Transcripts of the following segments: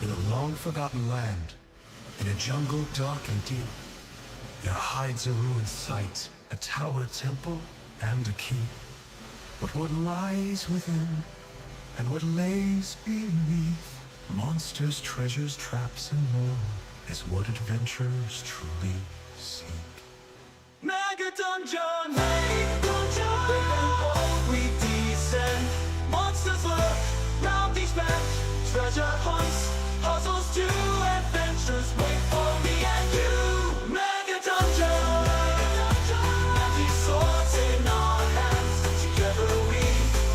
In a long-forgotten land, in a jungle dark and deep, there hides a ruined site, a tower temple, and a key. But what lies within, and what lays beneath, monsters, treasures, traps, and more, is what adventurers truly seek. Mega Dungeon! Mega Dungeon! Quick and bold we descend. Monsters lurk round each bend. Treasure hunts, puzzles too. Adventures wait for me and you. Mega Dungeon! Magic swords in our hands. Together we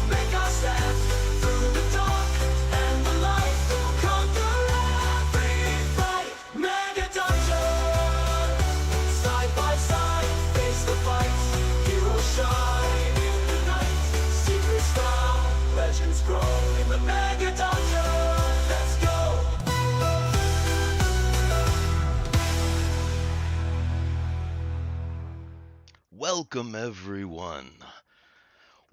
make our stand. Through the dark and the light, we'll conquer every fight. Mega Dungeon! Side by side, face the fight. Heroes shine in the night. Secrets found, legends grow in the Mega Dungeon. Let's go! Welcome, everyone.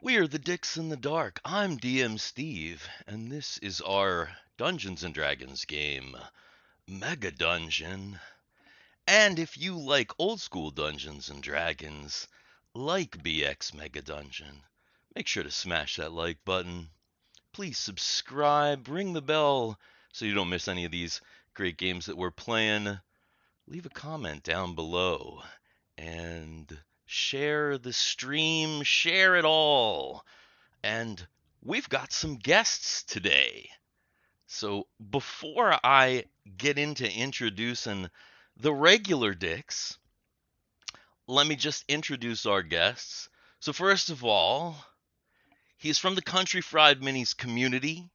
We are the Dicks in the Dark. I'm DM Steve, and this is our Dungeons and Dragons game, Mega Dungeon. And if you like old school Dungeons and Dragons, like BX Mega Dungeon, make sure to smash that like button. Please subscribe, ring the bell so you don't miss any of these great games that we're playing. Leave a comment down below and share the stream, share it all. And we've got some guests today. So before I get into introducing the regular Dicks, let me just introduce our guests. So first of all, he's from the Country Fried Minis community.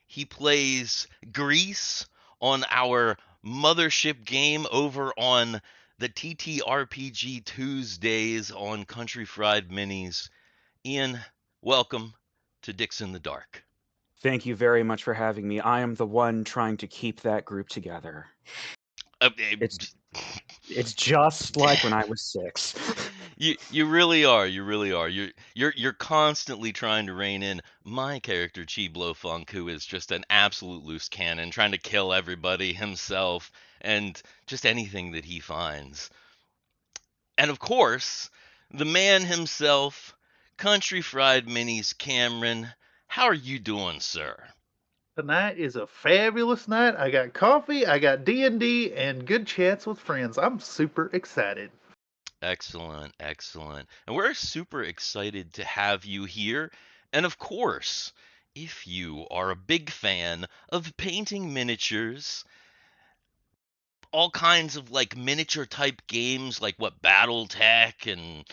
He plays Grease on our mothership game over on the TTRPG Tuesdays on Country Fried Minis. Ian, welcome to Dicks in the Dark. Thank you very much for having me. I am the one trying to keep that group together. It's just like when I was 6. You really are. You really are. You're constantly trying to rein in my character Chi Blowfunk, who is just an absolute loose cannon, trying to kill everybody himself and just anything that he finds. And of course, the man himself, Country Fried Minis Cameron. How are you doing, sir? Tonight is a fabulous night. I got coffee, I got D&D, and good chats with friends. I'm super excited. Excellent, excellent. And we're super excited to have you here. And of course, if you are a big fan of painting miniatures, all kinds of like miniature type games like what Battletech and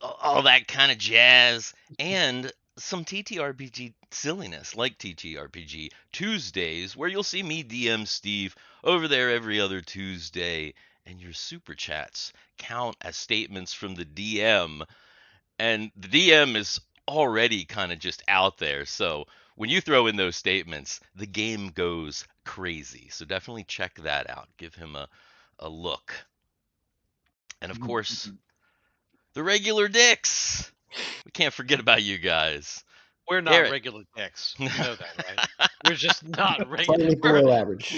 all that kind of jazz, and some TTRPG silliness like TTRPG Tuesdays, where you'll see me, DM Steve, over there every other Tuesday, and your super chats count as statements from the DM, and the DM is already kind of just out there, so when you throw in those statements, the game goes crazy. So definitely check that out. Give him a look. And of course, the regular Dicks. We can't forget about you guys. We're not Garrett. regular Dicks. You know that, right? We're just not regular. Slightly below average.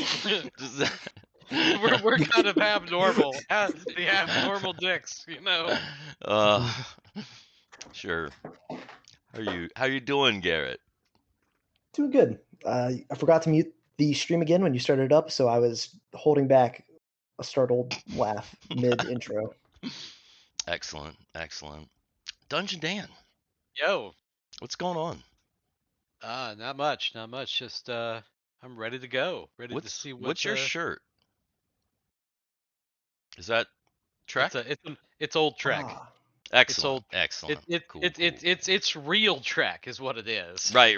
We're kind of abnormal. The abnormal Dicks, you know. Sure. How you doing, Garrett? Doing good. I forgot to mute the stream again when you started it up, so I was holding back a startled laugh mid-intro. Excellent, excellent. Dungeon Dan, Yo. what's going on? Not much. Just I'm ready to go. Ready to see what's your shirt? Is that Trek? It's old Trek. Ah, Excellent, excellent. Cool, cool. It's real Trek is what it is. Right.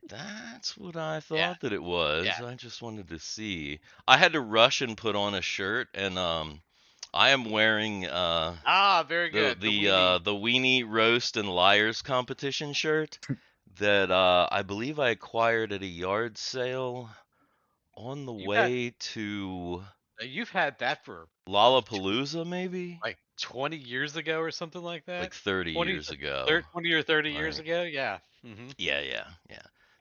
That's what I thought Yeah. that it was. Yeah. I just wanted to see. I had to rush and put on a shirt, and I am wearing Very good. the Weenie Roast and Liars competition shirt that I believe I acquired at a yard sale on the way to You've had that for Lollapalooza, maybe like 20 years ago or something like that. like 30 20 years ago. 20 or 30 years Right. ago. Yeah. Mm-hmm. Yeah.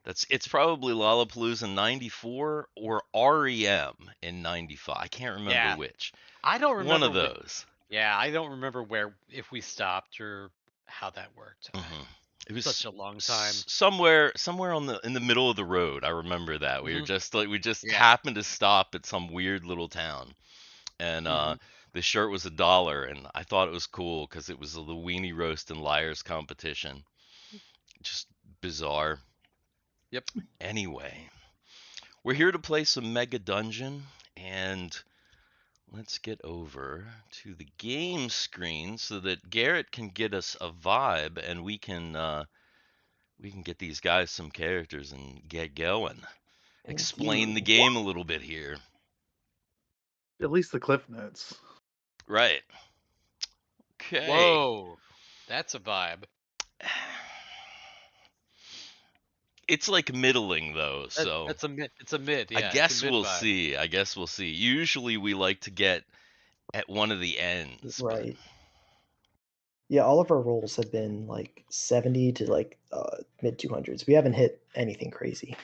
It's probably Lollapalooza in '94 or REM in '95. I can't remember Yeah. which. I don't One remember. of those. Yeah, I don't remember if we stopped or how that worked. It was Such a long time. somewhere in the middle of the road. I remember that we were Mhm. just like we just Yeah. happened to stop at some weird little town, and Mhm. the shirt was $1, and I thought it was cool because it was the Weenie Roast and Liars competition. Just bizarre. Yep. Anyway, we're here to play some Mega Dungeon, and let's get over to the game screen so that Garrett can get us a vibe, and we can get these guys some characters and get going. Explain the Indeed. game a little bit here. At least the cliff notes. Right. Okay. Whoa, that's a vibe. It's like middling though, so That's a mid. It's a mid. I Yeah, it's a guess mid we'll vibe. see. I guess we'll see. Usually we like to get at one of the ends, but Right. Yeah, all of our rolls have been like 70 to like mid 200s. We haven't hit anything crazy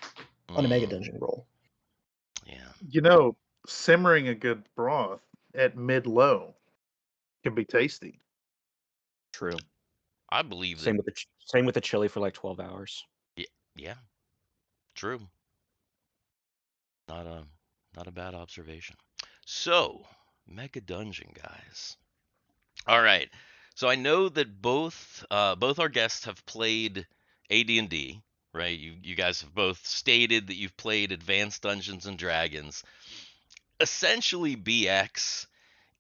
on a Mega Dungeon roll. yeah. Simmering a good broth at mid-low can be tasty. True. I believe that. Same with the chili for like 12 hours. Yeah. True. Not a bad observation. So, Mega Dungeon, guys. All right. So I know that both our guests have played AD&D, right? You guys have both stated that you've played Advanced Dungeons and Dragons. Essentially, BX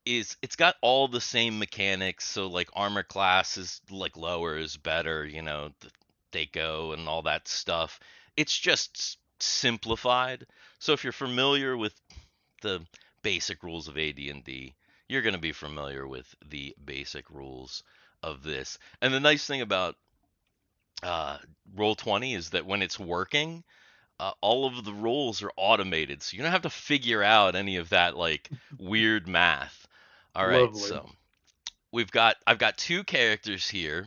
it's got all the same mechanics. So like armor class is like lower is better, the Deco and all that stuff. It's just simplified. So if you're familiar with the basic rules of AD&D, you're going to be familiar with the basic rules of this. And the nice thing about Roll20 is that when it's working, all of the rolls are automated, so you don't have to figure out any of that like weird math. All right, Lovely. so I've got two characters here.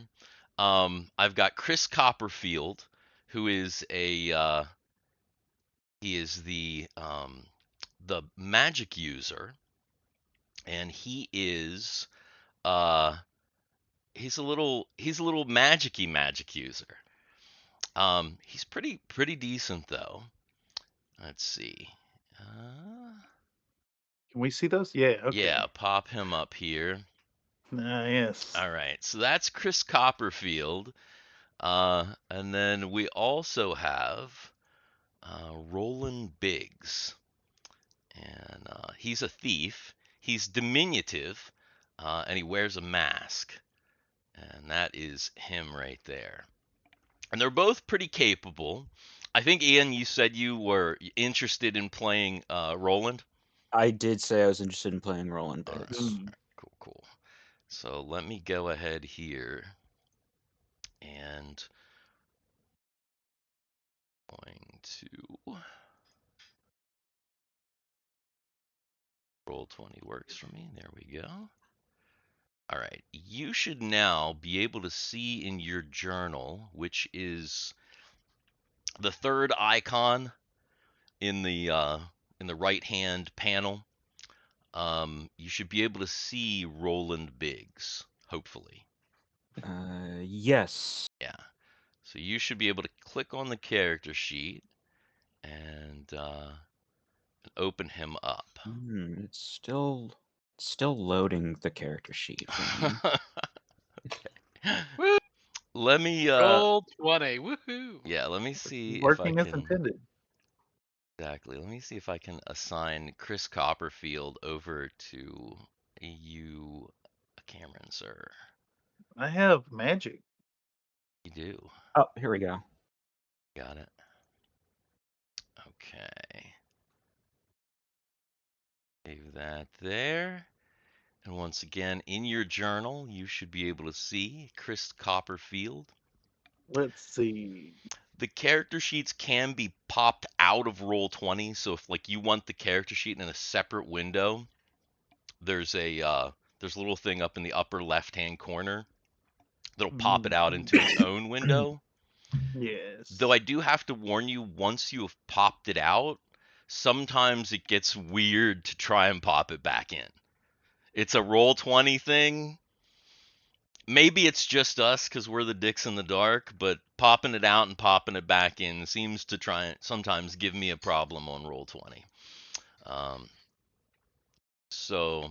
I've got Chris Copperfield, who is he is the magic user, and he is uh he's a little magicy magic user. He's pretty decent though. Let's see. Can we see those? Yeah, okay. Yeah, pop him up here. Yes. All right, so that's Chris Copperfield. And then we also have Roland Biggs. And he's a thief. He's diminutive, and he wears a mask. And that is him right there. And they're both pretty capable. I think, Ian, you said you were interested in playing Roland. I did say I was interested in playing Roland All right. Biggs. Mm. Cool. So let me go ahead here and going to Roll20 works for me. There we go. All right. You should now be able to see in your journal, which is the third icon in the right-hand panel. You should be able to see Roland Biggs, hopefully. Yes. Yeah. So you should be able to click on the character sheet and open him up. It's still loading the character sheet for me. Woo! Let me Roll20. Woohoo! yeah, let me see if I Working as can intended. exactly. Let me see if I can assign Chris Copperfield over to you, Cameron, sir. I have magic. You do. Oh, here we go. Got it. Okay. Save that there. And once again, in your journal, you should be able to see Chris Copperfield. Let's see. The character sheets can be popped out of Roll20, so if like you want the character sheet in a separate window, there's a little thing up in the upper left-hand corner that'll pop it out into its own window. Yes. Though I do have to warn you, once you have popped it out, sometimes it gets weird to try and pop it back in. It's a roll 20 thing. Maybe it's just us because we're the dicks in the dark, but popping it out and popping it back in seems to try and sometimes give me a problem on roll 20. So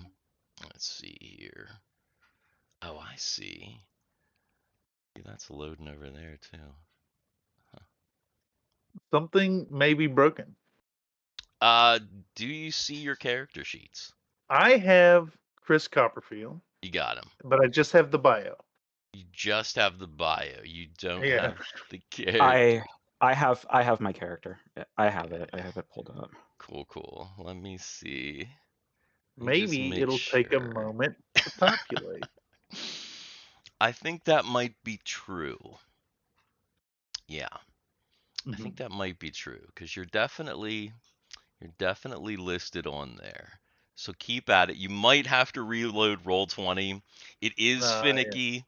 let's see here. Oh, I see. That's loading over there too. Something may be broken. Uh, do you see your character sheets? I have Chris Copperfield, You got him. but I just have the bio. You just have the bio. You don't Yeah. have the character. I have my character. I have it. I have it pulled up. Cool. Let me see. Let me just Maybe make it'll take a sure. moment to populate. I think that might be true. Yeah, I think Mhm. that might be true because you're definitely listed on there. So keep at it. You might have to reload roll 20. It is Yeah. finicky.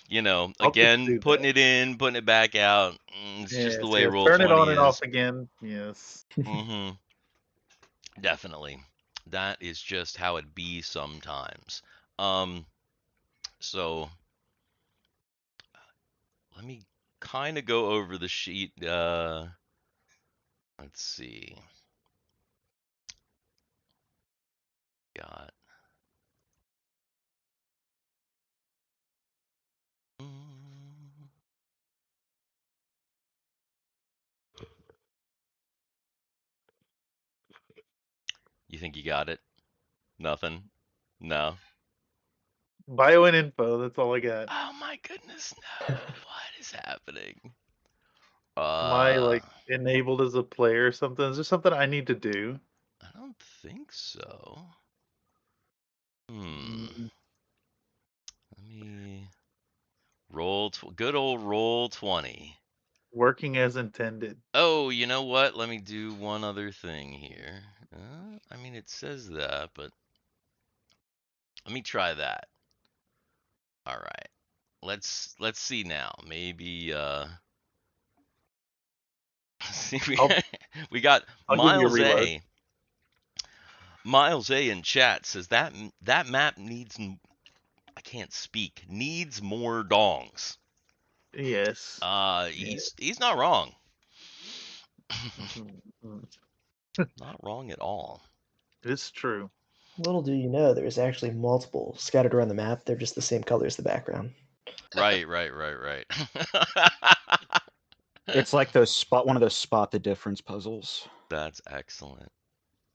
You know, I'll just again, do putting that. it in, putting it back out. It's just the Yes, way yes. roll Turn it 20 on and off is. again. Yes. Mm-hmm. Definitely. That is just how it be sometimes. Um, so let me kind of go over the sheet. Let's see. Got. Mm, You think you got it? Nothing? No. Bio and info. That's all I got. Oh my goodness, no. What is happening? Am I Uh, like enabled as a player or something? Is there something I need to do? I don't think so. Hmm. Mm, Let me good old roll 20. Working as intended. Oh, you know what? Let me do one other thing here. I mean, it says that, but let me try that. All right. Let's see now. Maybe see I'll we got I'll give you a Miles reload. A. Miles A in chat says that map needs I can't speak. Needs more dongs. Yes. Yeah. He's not wrong. Mhm, mhm. Not wrong at all. It's true. Little do you know, there's actually multiple scattered around the map. They're just the same color as the background. Right. It's like one of those spot the difference puzzles. That's excellent.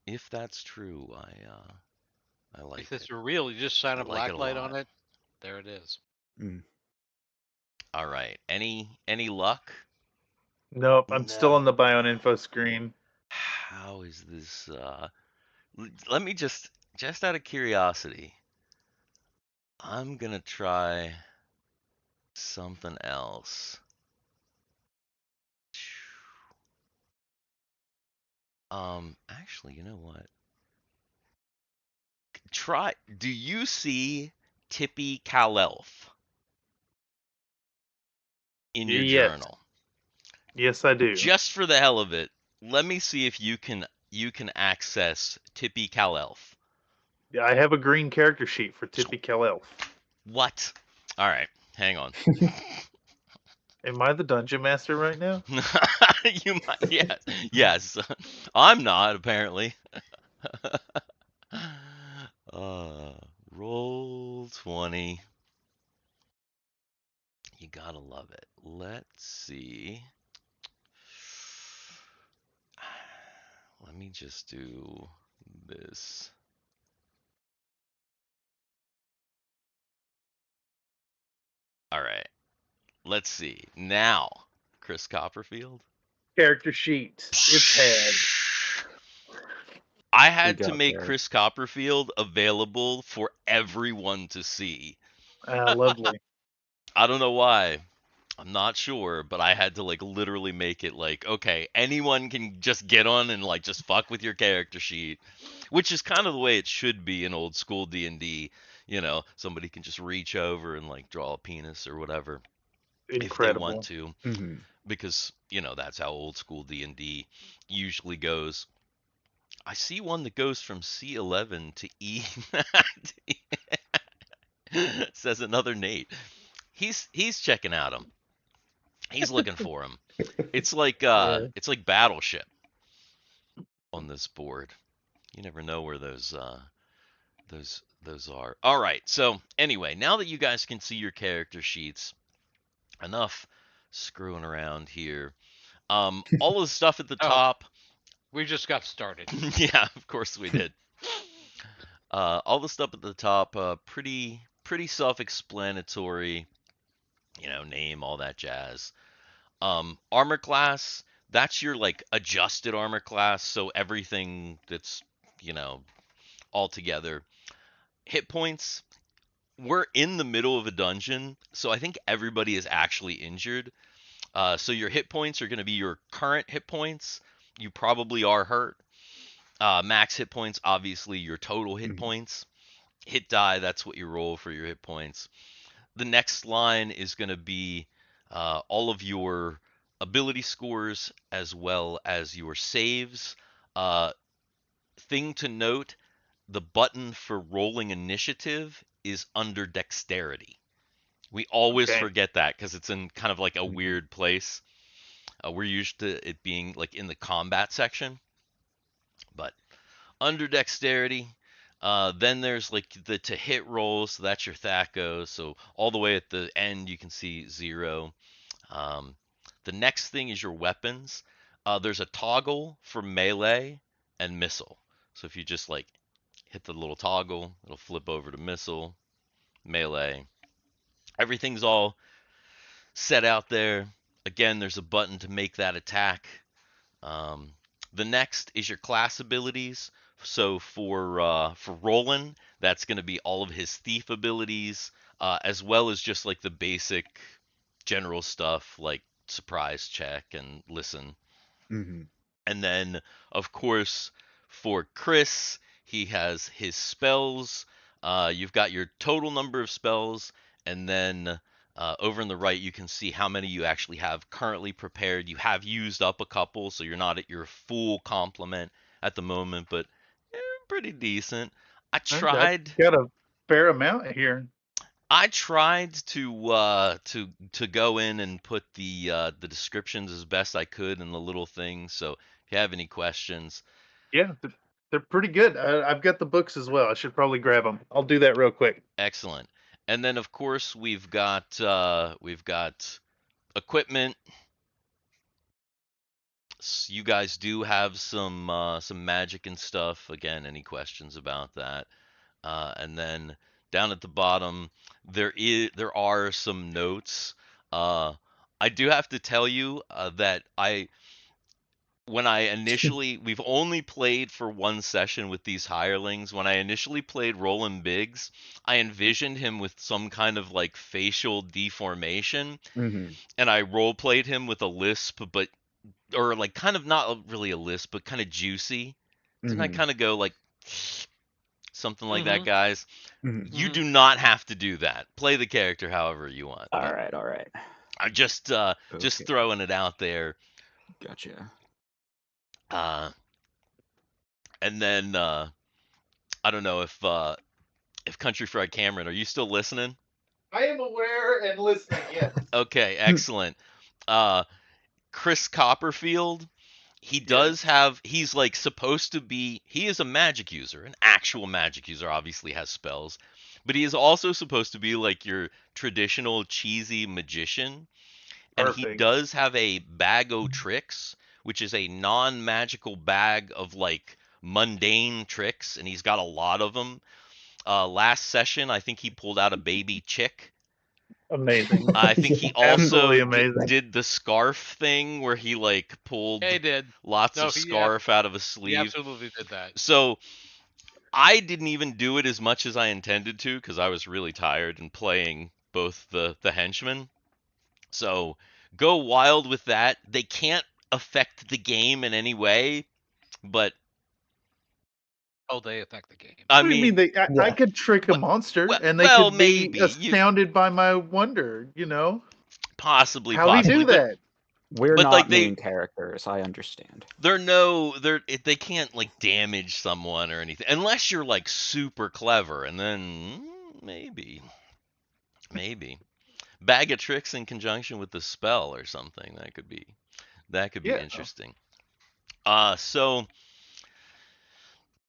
If that's true, I If like it. it's real, you just shine I a like it black a light on lot. it. There it is. Mm. All right. Any luck? Nope. I'm still No. on the bio and info screen. How is this let me just out of curiosity, I'm gonna try something else. Actually, you know what? Do you see Tippy Calelf in your Yes. journal? Yes, I do. Just for the hell of it, let me see if you can access Tippy Calelf. Yeah, I have a green character sheet for Tippy Kelelf. What? All right, hang on. Am I the dungeon master right now? You might, yes. I'm not apparently. uh, roll 20. You gotta love it. Let's see. Let me just do this. All right. Let's see. Now, Chris Copperfield. Character sheet. It's had. I We had to got make there. Chris Copperfield available for everyone to see. Lovely. I don't know why. I'm not sure, but I had to like literally make it like, okay, anyone can just get on and like just fuck with your character sheet, which is kind of the way it should be in old school D&D. You know, somebody can just reach over and like draw a penis or whatever. if they want Incredible. to, Mm-hmm. because that's how old school D&D usually goes. I see one that goes from C11 to E. Says another Nate. He's checking out him. He's looking for him. It's like Yeah. Battleship on this board. You never know where those are. All right. So anyway, now that you guys can see your character sheets, enough screwing around here. All the stuff at the Oh. top. We just got started. Yeah, of course we did. All the stuff at the top, pretty self-explanatory. Name, all that jazz. Armor class, that's your like adjusted armor class, so everything that's all together. Hit points. We're in the middle of a dungeon, so I think everybody is actually injured. So your hit points are going to be your current hit points. You probably are hurt. Max hit points, obviously your total hit Mm-hmm. points. Hit die, that's what you roll for your hit points. The next line is going to be all of your ability scores as well as your saves. Thing to note, the button for rolling initiative is under dexterity. We always Okay. forget that because it's in kind of like a Mm-hmm. weird place. We're used to it being like in the combat section, but under dexterity. Then there's like the to hit rolls, so that's your THAC0. So all the way at the end, you can see 0. The next thing is your weapons. There's a toggle for melee and missile. So if you just like hit the little toggle, it'll flip over to missile, melee. Everything's all set out there. Again, there's a button to make that attack. Um, the next is your class abilities. So for Roland, that's going to be all of his thief abilities, as well as just like the basic general stuff like surprise check and listen. Mm-hmm. And then, of course, for Chris, he has his spells. You've got your total number of spells, and then over on the right, you can see how many you actually have currently prepared. You have used up a couple, so you're not at your full complement at the moment, but pretty decent. I I've got tried. a fair amount here. I tried to go in and put the descriptions as best I could in the little things. So if you have any questions, Yeah, they're pretty good. I've got the books as well. I should probably grab them. I'll do that real quick. excellent. And then of course we've got equipment. You guys do have some magic and stuff. Again, any questions about that? And then down at the bottom, there are some notes. I do have to tell you that when I initially we've only played for one session with these hirelings. When I initially played Roland Biggs, I envisioned him with some kind of like facial deformation, Mm-hmm. and I role played him with a lisp, but or like kind of not really a lisp, but kind of juicy. Didn't I Mm-hmm. kind of go like something like that, Mhm. guys? Mm-hmm. You Mhm. do not have to do that. Play the character however you want. All But right. All right. I'm just Okay. throwing it out there. Gotcha. And then I don't know if Country Fried Cameron, are you still listening? I am aware and listening. Yes. Okay, excellent. Chris Copperfield, he does Yes. have he's like supposed to be he is a magic user, an actual magic user, obviously has spells, but he is also supposed to be like your traditional cheesy magician, and he Perfect. does have a bag o' tricks, which is a non-magical bag of like mundane tricks, and he's got a lot of them. Last session, I think he pulled out a baby chick. Amazing. I think he Absolutely also amazing. did the scarf thing where he like pulled Yeah, he did. lots No, of he scarf out of a he sleeve. absolutely did that. So I didn't even do it as much as I intended to because I was really tired and playing both the henchmen. So go wild with that. They can't affect the game in any way, but Oh, they affect the game. I What do you mean, mean? I Yeah. could trick a well, monster well, and they well could be maybe you astounded by my wonder, you know? Possibly, How'd he do possibly, but that? We're but like not main characters. I understand. they can't like damage someone or anything unless you're like super clever, and then maybe bag of tricks in conjunction with the spell or something that could be Yeah. interesting. So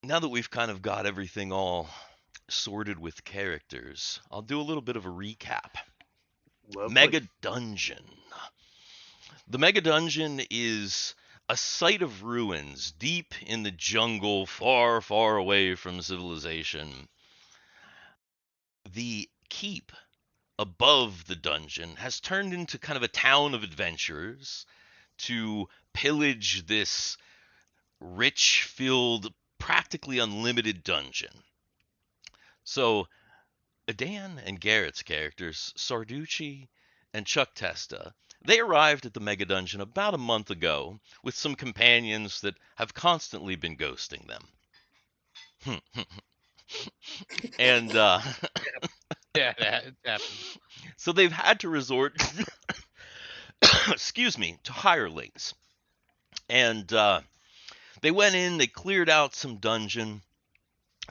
now that we've kind of got everything all sorted with characters, I'll do a little bit of a recap. Lovely. Mega Dungeon. The Mega Dungeon is a site of ruins deep in the jungle, far, far away from civilization. The keep above the dungeon has turned into kind of a town of adventurers to pillage this rich filled, practically unlimited dungeon. So, Dan and Garrett's characters, Sarducci and Chuck Testa, they arrived at the Mega Dungeon about a month ago with some companions that have constantly been ghosting them. and Yeah, it happened. so they've had to resort, excuse me, to hirelings. And they went in, they cleared out some dungeon.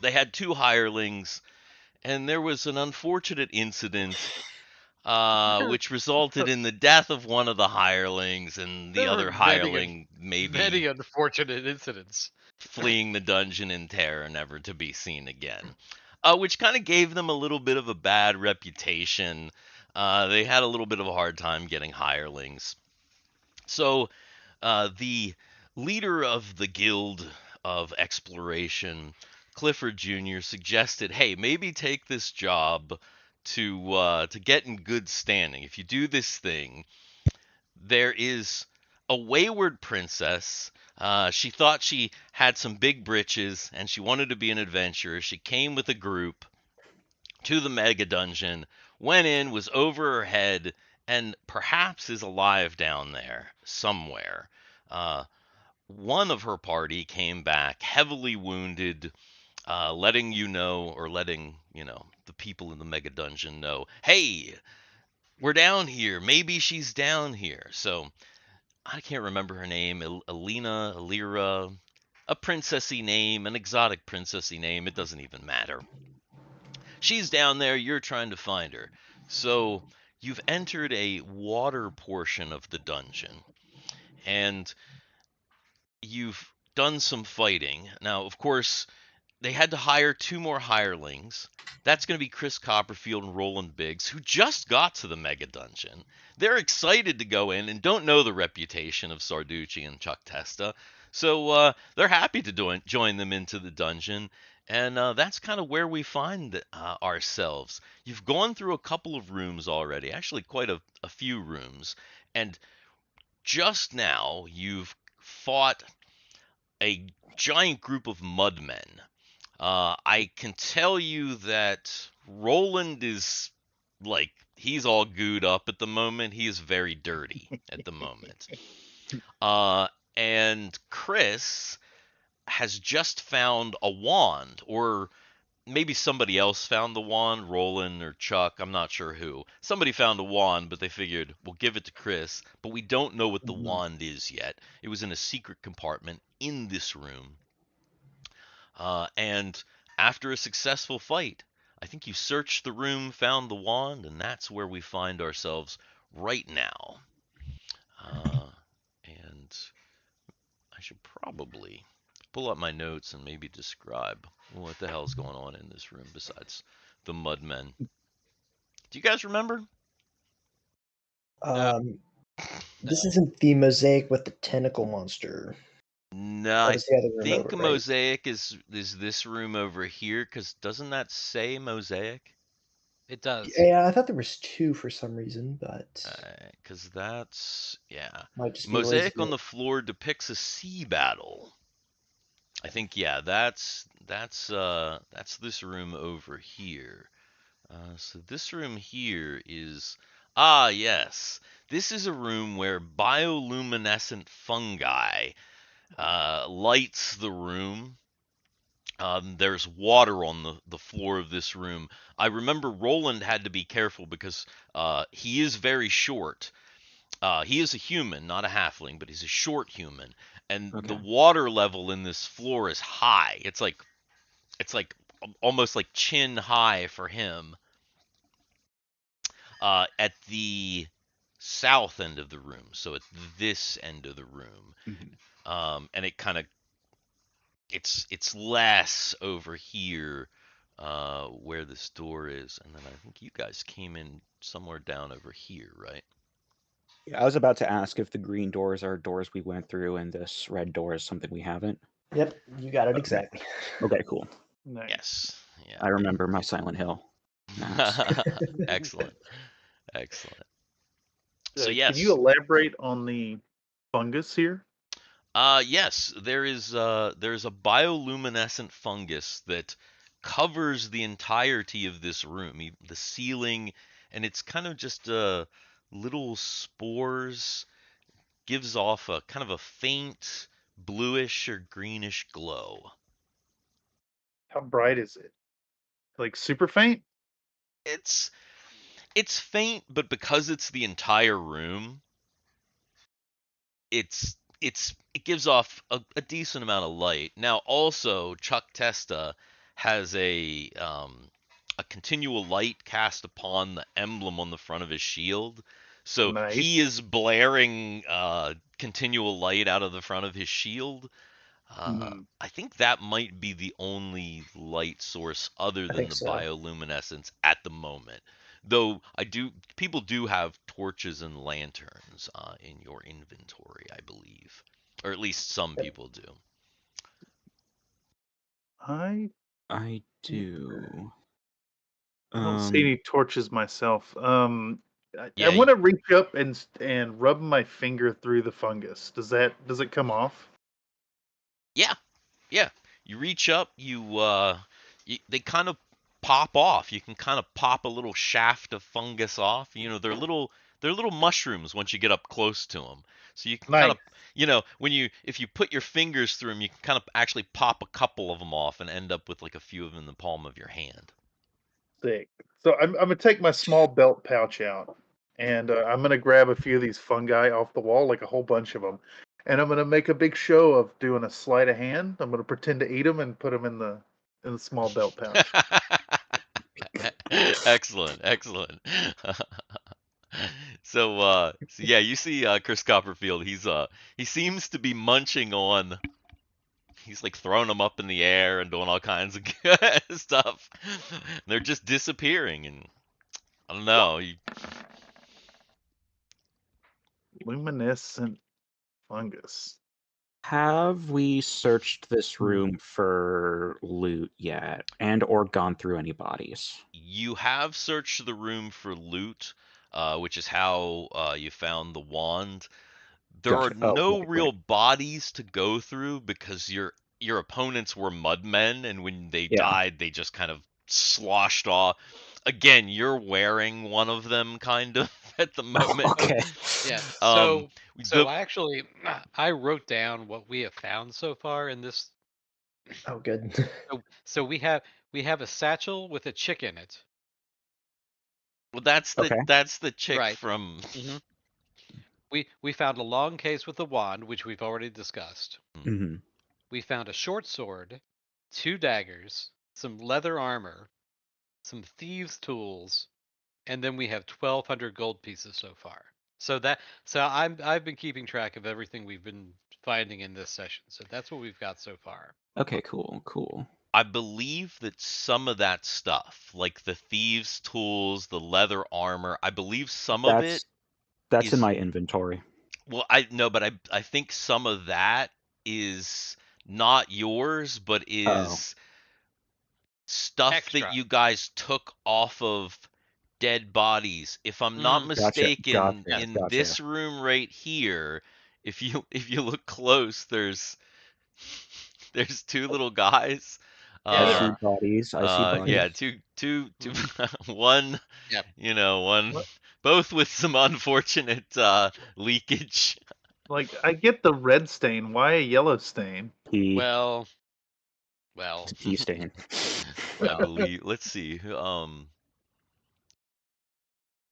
They had 2 hirelings, and there was an unfortunate incident which resulted in the death of one of the hirelings, and the There were other hireling maybe many unfortunate incidents. fleeing the dungeon in terror, never to be seen again. Which kind of gave them a little bit of a bad reputation. They had a little bit of a hard time getting hirelings. So the leader of the Guild of Exploration, Clifford Jr., suggested, "Hey, maybe take this job to get in good standing. If you do this thing, there is a wayward princess. She thought she had some big britches and she wanted to be an adventurer. She came with a group to the mega dungeon, went in, was over her head, and perhaps is alive down there somewhere. Uh, one of her party came back heavily wounded, letting you know, or letting, the people in the mega dungeon know, hey, we're down here. Maybe she's down here. So I can't remember her name. Alina, Alira, a princessy name, an exotic princessy name. It doesn't even matter. She's down there. You're trying to find her. So you've entered a water portion of the dungeon, and you've done some fighting. Now, of course, they had to hire 2 more hirelings. That's going to be Chris Copperfield and Roland Biggs, who just got to the Mega Dungeon. They're excited to go in and don't know the reputation of Sarducci and Chuck Testa. So they're happy to join them into the dungeon. And that's kind of where we find ourselves. You've gone through a couple of rooms already, actually quite a few rooms. And just now you've fought a giant group of mudmen. I can tell you that Roland is like he's all gooed up at the moment. He is very dirty at the moment. And Chris has just found a wand, or maybe somebody else found the wand, Roland or Chuck, I'm not sure who. Somebody found a wand, but they figured we'll give it to Chris, but we don't know what the wand is yet. It was in a secret compartment in this room. And after a successful fight, I think you searched the room, found the wand, and that's where we find ourselves right now. And I should probably pull up my notes and maybe describe what the hell's going on in this room besides the mudmen. Do you guys remember? This isn't the mosaic with the tentacle monster. No, That I was the other room think over, right? Mosaic is this room over here, because doesn't that say Mosaic? It does. Yeah, I thought there was 2 for some reason, but Because that's, yeah. might just be lazy. Mosaic on the floor depicts a sea battle. I think, yeah, that's this room over here. So this room here is, yes, this is a room where bioluminescent fungi lights the room. There's water on the floor of this room. I remember Roland had to be careful because he is very short. He is a human, not a halfling, but he's a short human. And the Okay. water level in this floor is high. It's like almost like chin high for him. At the south end of the room, so at this end of the room, Mhm. and it kind of it's less over here where this door is, and then I think you guys came in somewhere down over here, right? Yeah, I was about to ask if the green doors are doors we went through, and this red door is something we haven't. Yep, you got it Okay. exactly. Okay, cool. Nice. Yes. Yeah. I remember my Silent Hill maps. Excellent. Excellent. So Can you yes. elaborate on the fungus here? Yes, there's a bioluminescent fungus that covers the entirety of this room, the ceiling, and it's kind of just little spores, gives off a kind of a faint bluish or greenish glow. How bright is it? Like super faint? It's it's faint, but because it's the entire room, it gives off a decent amount of light. Now, also, Chuck Testa has a continual light cast upon the emblem on the front of his shield. So Nice. he is blaring continual light out of the front of his shield. Mhm. I think that might be the only light source other I than think the so. bioluminescence at the moment. Though people do have torches and lanterns in your inventory, I believe, or at least some Yep. people do. I I do. I don't see Um, any torches myself. I Yeah, want to reach up and rub my finger through the fungus. Does it come off? yeah, yeah. You reach up, they kind of pop off. You can kind of pop a little shaft of fungus off. They're little mushrooms once you get up close to them. So you can kind Nice. of, if you put your fingers through them, you can kind of actually pop a couple of them off and end up with like a few of them in the palm of your hand. Sick. So I'm gonna take my small belt pouch out, and I'm gonna grab a few of these fungi off the wall, like a whole bunch of them, and I'm gonna make a big show of doing a sleight of hand. I'm gonna pretend to eat them and put them in the small belt pouch. Excellent, excellent. So yeah, you see Chris Copperfield. He seems to be munching on. He's like throwing them up in the air and doing all kinds of stuff. They're just disappearing, and I don't know. Luminescent fungus. have we searched this Hmm. room for loot yet, and or gone through any bodies? You have searched the room for loot, which is how you found the wand. There are Gotcha. Oh, no right, right. real bodies to go through because your opponents were mudmen, and when they Yeah. died, they just kind of sloshed off. Again, you're wearing one of them, kind of at the moment. Okay. Yeah. Um, So the I actually I wrote down what we have found so far in this. Oh, good. So we have a satchel with a chick in it. well, that's the Okay. that's the chick Right. from. hmm We found a long case with a wand, which we've already discussed. hmm We found a short sword, two daggers, some leather armor, some thieves' tools, and then we have 1,200 gold pieces so far. I've been keeping track of everything we've been finding in this session. So that's what we've got so far. Okay, cool, cool. I believe that some of that stuff, like the thieves' tools, the leather armor, I believe some of it That's in is my inventory. well, I no, but I think some of that is not yours, but Oh, is stuff that Extra. you guys took off of dead bodies. If I'm not Mm, gotcha, mistaken, yeah. gotcha, in gotcha. this room right here, if you look close, there's two little guys. Yeah, I there Uh see are. bodies. I see yeah, bodies. two hmm one, Yep. one What? both with some unfortunate leakage. Like I get the red stain. Why a yellow stain? He. Well, Well, Feasting. I believe. Let's see.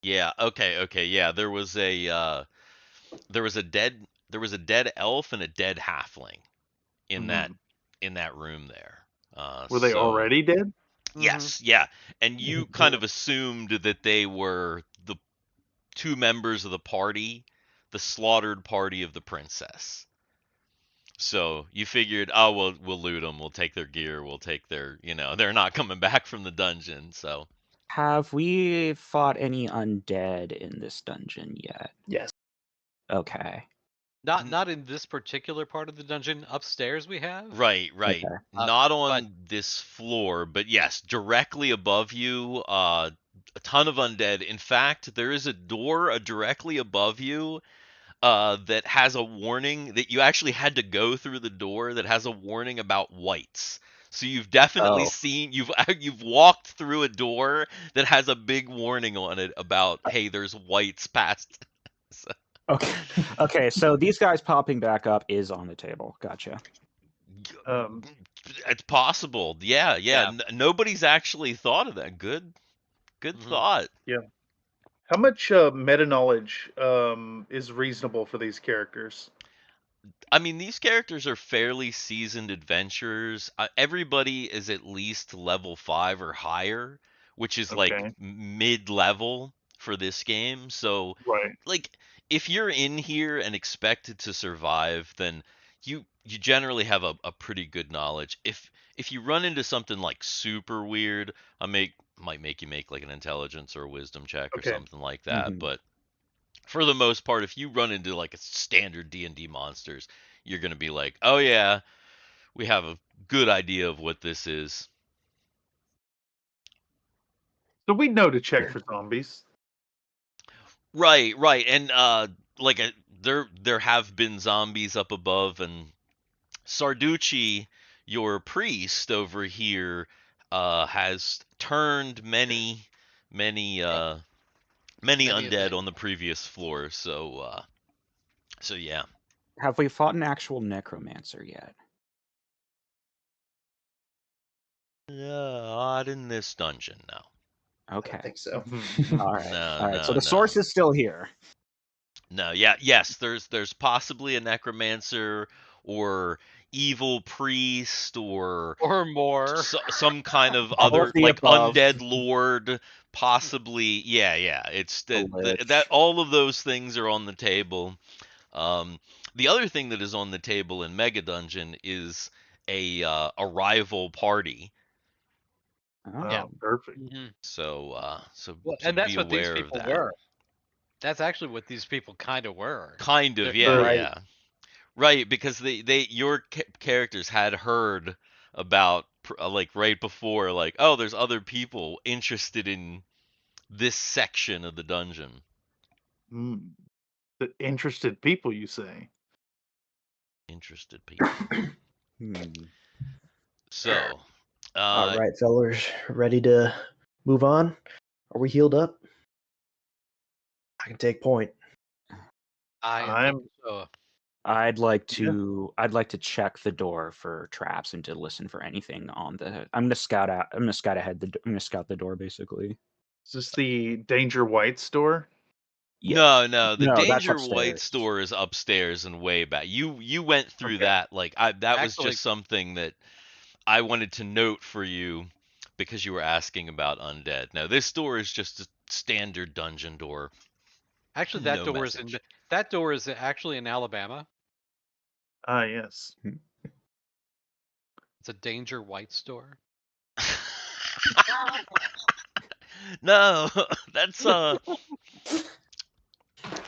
Yeah. Okay. Yeah. There was a dead elf and a dead halfling in that Mhm. room there. Were they So already dead? yes, yeah, and you kind of assumed that they were the two members of the party, the slaughtered party of the princess. So you figured, oh, we'll loot them, we'll take their gear, we'll take their, they're not coming back from the dungeon. So Have we fought any undead in this dungeon yet? Yes. Okay. not in this particular part of the dungeon. Upstairs we have. right, Okay. not But on this floor, but yes, directly above you, a ton of undead. In fact, there is a door directly above you that has a warning that you actually had to go through the door that has a warning about whites. So you've definitely Oh. seen you've walked through a door that has a big warning on it about, hey, there's whites past. So, Okay. Okay. So these guys popping back up is on the table. Gotcha. Um, it's possible. Yeah. Yeah. Nobody's actually thought of that. Good Mhm. thought. how much meta knowledge is reasonable for these characters? I mean, these characters are fairly seasoned adventurers. Everybody is at least level 5 or higher, which is like Okay. mid-level for this game. So, Right. like, if you're in here and expected to survive, then you generally have a pretty good knowledge. If you run into something like super weird, might make you make like an intelligence or a wisdom check or Okay. something like that. Mhm. But for the most part, if you run into like a standard D&D monsters, you're going to be like, "Oh yeah, we have a good idea of what this is." So we know to check Sure. for zombies. Right. And like there have been zombies up above, and Sarducci, your priest over here, has turned many many Many a undead thing. on the previous floor. So yeah. Have we fought an actual necromancer yet? Not in this dungeon, no. I don't Okay. think so. All right. No, All right. So no, the no. source is still here. No, yeah, yes, there's possibly a necromancer or evil priest or Or more. some kind of All of other the like above. undead lord, possibly. Yeah, it's A that lich. all of those things are on the table. Um, the other thing that is on the table in Mega Dungeon is a rival party. Oh. Yeah. Oh, perfect. Mhm. So Well, and that's be what these aware of people that. were. That's actually what these people kind of were. Kind of, They're- yeah, Right. yeah. Right, because your characters had heard about like right before, like, oh, there's other people interested in this section of the dungeon. Mm. The interested people, you say? Interested people. Hmm. So, All uh, right, fellers, ready to move on? Are we healed up? I can take point. I I'm think so. I'd like Yeah. to check the door for traps and to listen for anything on the. I'm gonna scout out. I'm gonna scout ahead. I'm gonna scout the door basically. Is this the Danger White store? Yeah. no, the No, that's Danger White upstairs. store is upstairs and way back. You went through Okay. that, like that was Actually, just something that I wanted to note for you because you were asking about undead. No, this door is just a standard dungeon door. that No door is in message. that door is actually in Alabama. Ah, yes. It's a Danger White store. No, that's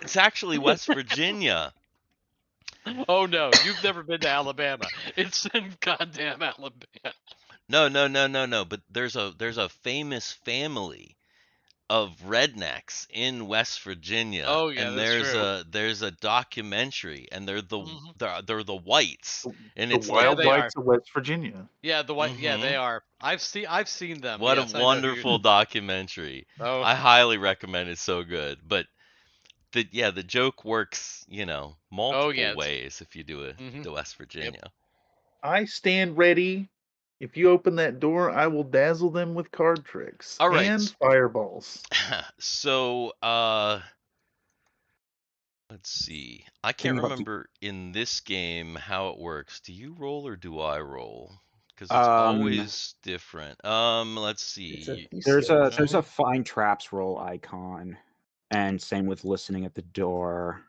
it's actually West Virginia. Oh no, you've never been to Alabama. It's in goddamn Alabama. No. But there's a famous family of rednecks in West Virginia, Oh yeah, and that's true. there's a documentary, and Mhm. they're the whites, and The it's like, Yeah, Wild they are. Whites of West Virginia. Yeah, the white. Yeah, hmm they are. I've seen them. what a Yes, I know who you're. wonderful documentary. Oh, I highly recommend. It's so good, but the joke works, oh multiple yeah. ways if you do Mm-hmm. the West Yep. Virginia. I stand ready If you open that door, I will dazzle them with card tricks All right. and fireballs. So, let's see. I can't Thinking about remember in this game how it works. Do you roll or do I roll? Because it's Um, always different. Let's It's a see. thief there's skill, a isn't there's it? a find traps roll icon, and same with listening at the door.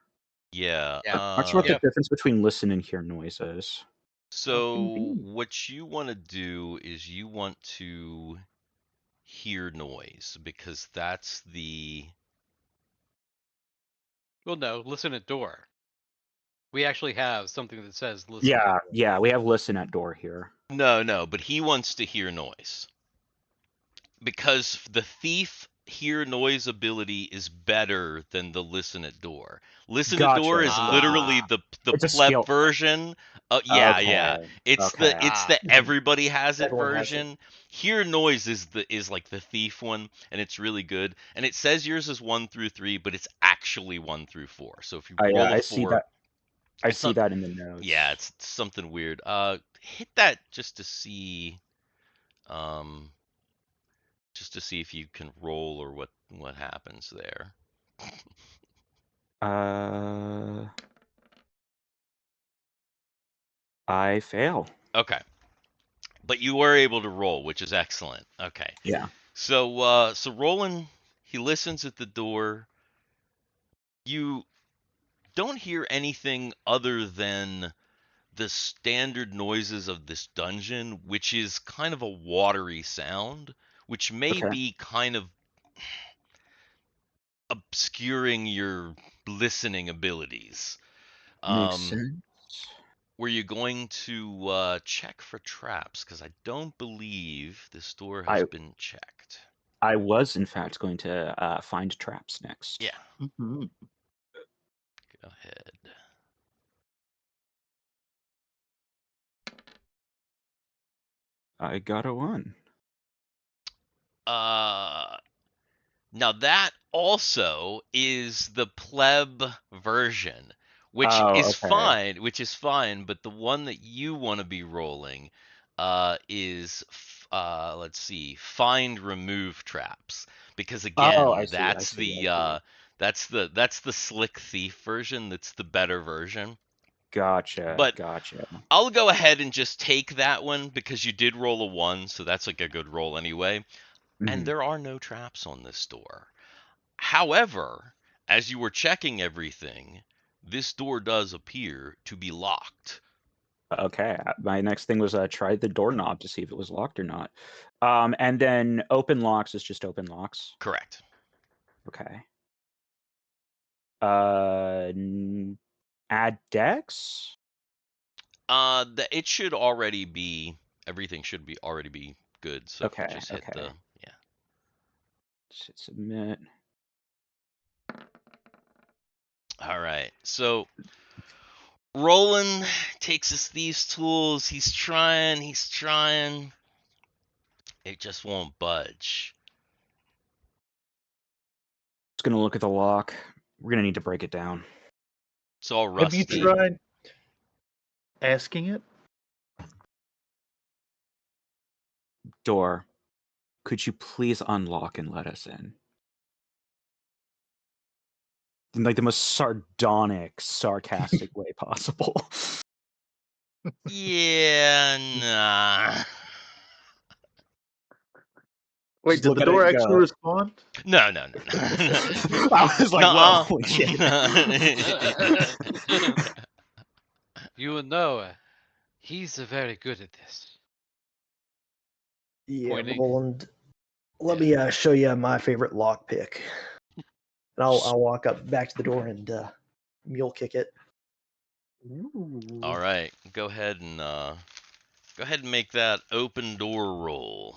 Yeah. Yeah. Not sure what Yeah. the difference between listen and hear noise is. So what you want to do is you want to hear noise because that's the Well, no, listen at door. We actually have something that says listen at Yeah, door. yeah, we have listen at door here. no, but he wants to hear noise. Because the thief hear noise ability is better than the listen at door. Listen at door Gotcha. is literally Ah. the It's a pleb skill. version. Yeah. Okay. It's Okay. the everybody has it Everyone has it. version. Hear noise is like the thief one, and it's really good. And it says yours is 1 through 3, but it's actually 1 through 4. So if you roll a I see 4, that. I it's see not. that in the notes. Yeah, it's something weird. Hit that um just to see if you can roll or what happens there. I fail. Okay. But you were able to roll, which is excellent. Okay. Yeah. So Roland, he listens at the door. You don't hear anything other than the standard noises of this dungeon, which is kind of a watery sound, which may Okay. be kind of obscuring your listening abilities. Makes Um, sense. Were you going to check for traps? Because I don't believe this door I has been checked. I was in fact going to find traps next. Yeah, Mm-hmm. go ahead. I got a 1. Uh, Now that also is the pleb version, which Oh, is okay. fine, but the one that you want to be rolling is let's see, find remove traps. Because Oh, I again, see. I see. I see. that's the slick thief version, that's the better version. Gotcha. But Gotcha. I'll go ahead and just take that one because you did roll a 1, so that's like a good roll anyway. And Mhm. there are no traps on this door. However, as you were checking everything, this door does appear to be locked. Okay. My next thing was try the doorknob to see if it was locked or not. And then open locks is just open locks. Correct. Okay. Add decks. It should already be everything should be already be good. So if you Okay. just hit Okay. the yeah. Just hit submit. All right. So Roland takes his thieves tools. He's trying. It just won't budge. Just gonna look at the lock. We're gonna need to break it down. It's all Have you rusty. tried asking it? Door, could you please unlock and let us in? In like the most sardonic, sarcastic way possible. Yeah, nah. Wait, Just did look the at it door and actually go. respond? No. I was like, Nuh-uh. whoa, holy shit. You will know. He's very good at this. Yeah, Pointing. Roland. Let me show you my favorite lock pick. And I'll walk up back to the door and mule kick it. Ooh. All right, go ahead and make that open door roll.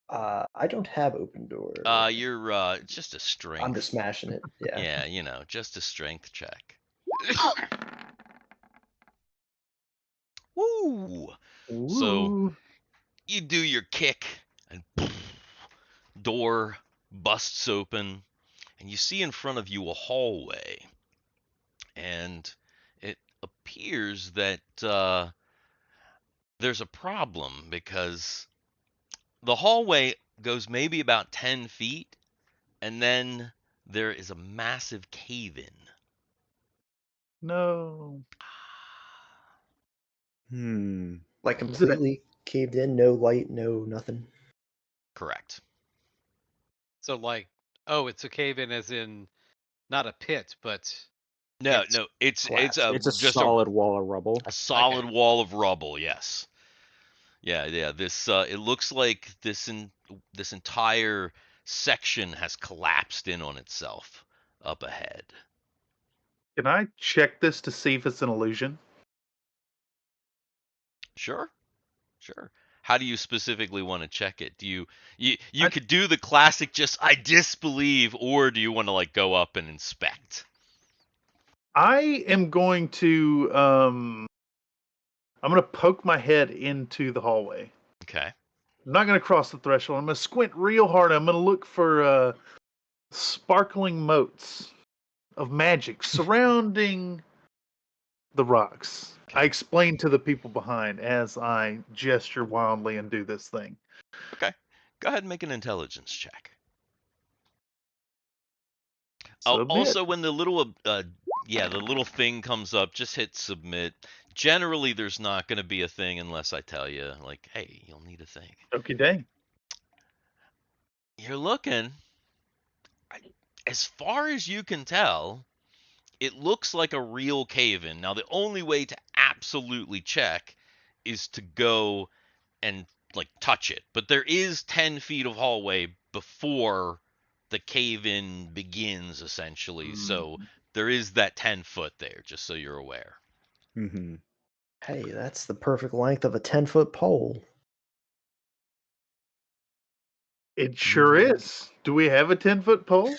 I don't have open door. You're it's just a strength. I'm just smashing it. Yeah. Yeah, just a strength check. Woo! So Ooh. you do your kick, and door busts open, and you see in front of you a hallway, and it appears that there's a problem because the hallway goes maybe about 10 feet, and then there is a massive cave-in. No. Like Is it a- completely caved in, no light, no nothing. Correct. So like, oh, it's a cave in, as in not a pit, but No, it's no, it's collapsed. It's a just solid wall of rubble. a solid Okay. wall of rubble. Yes. Yeah, yeah. This it looks like this entire section has collapsed in on itself up ahead. Can I check this to see if it's an illusion? Sure, sure. How do you specifically want to check it? Do you I, could do the classic just I disbelieve, or do you want to like go up and inspect? I am going to I'm going to poke my head into the hallway. Okay. I'm not going to cross the threshold. I'm going to squint real hard. I'm going to look for sparkling motes of magic surrounding the rocks. I explain to the people behind as I gesture wildly and do this thing. Okay. Go ahead and make an intelligence check. Oh, Submit. also when the little yeah, the little thing comes up, just hit submit. Generally there's not going to be a thing unless I tell you like, "Hey, you'll need a thing." Okay, dang. You're looking, as far as you can tell, it looks like a real cave-in. Now, the only way to absolutely check is to go and like touch it. But there is 10 feet of hallway before the cave-in begins, essentially. So there is that 10 foot there, just so you're aware. Mm-hmm. Hey, that's the perfect length of a 10-foot pole. It sure is. Do we have a 10-foot pole?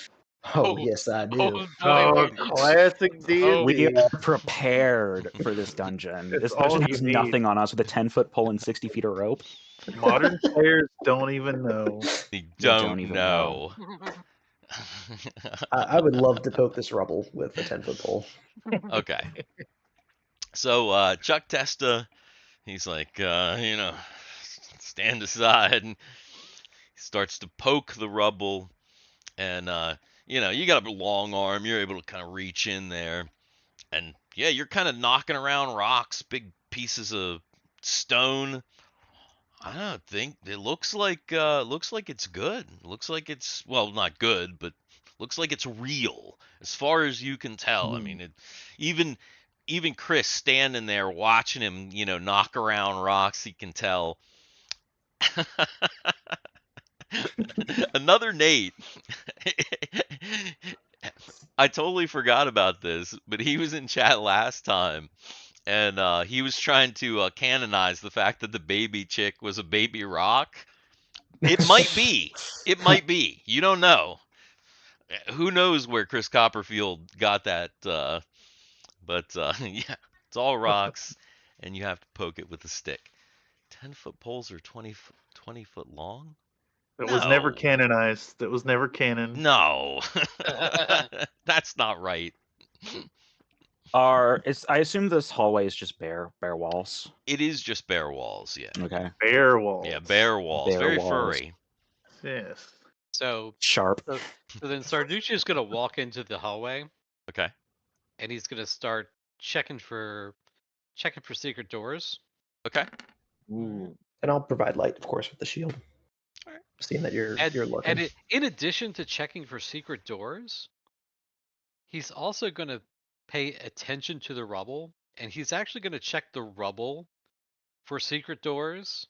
Oh, yes, I do. Oh boy, Oh, we do. classic D&D. We are prepared for this dungeon. It's This all dungeon you has need. nothing on us with a 10-foot pole and 60 feet of rope. Modern players don't even know. You They don't don't even know. I would love to poke this rubble with a 10-foot pole. Okay. So Chuck Testa, he's like, stand aside, and he starts to poke the rubble, and you got a long arm, you're able to kind of reach in there, and yeah, you're kind of knocking around rocks, big pieces of stone. I don't think it looks like it's good. Looks like it's, well, not good, but looks like it's real as far as you can tell. I mean, even even Chris standing there watching him, knock around rocks, he can tell. Another Nate. I totally forgot about this, but he was in chat last time, and he was trying to canonize the fact that the baby chick was a baby rock. It might be. It might be. You don't know. Who knows where Chris Copperfield got that? But yeah, it's all rocks, and you have to poke it with a stick. 10-foot poles are 20 foot long? That was never No. canonized. That was never canon. No. That's not right. I assume this hallway is just bare walls. It is just bare walls, yeah. Okay. Bare walls. Yeah, bare walls. Bare Very walls. furry. Yes. So, Sharp. so then Sarducci is gonna walk into the hallway, Okay. and he's gonna start checking for secret doors. Okay. And I'll provide light, of course, with the shield. Alright. Seeing that you're looking. And in addition to checking for secret doors, he's also gonna pay attention to the rubble, and he's actually gonna check the rubble for secret doors,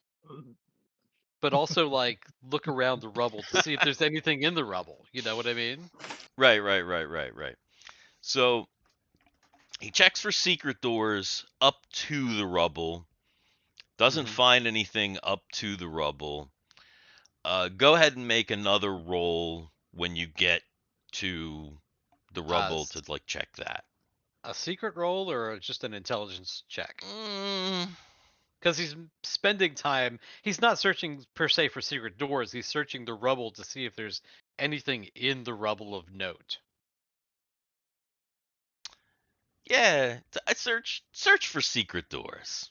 but also like look around the rubble to see if there's anything in the rubble. You know what I mean? Right. So he checks for secret doors up to the rubble. Doesn't find anything up to the rubble. Go ahead and make another roll when you get to the rubble to like check that. A secret roll or just an intelligence check? Mm, Because he's spending time. He's not searching per se for secret doors. He's searching the rubble to see if there's anything in the rubble of note. yeah, I search for secret doors.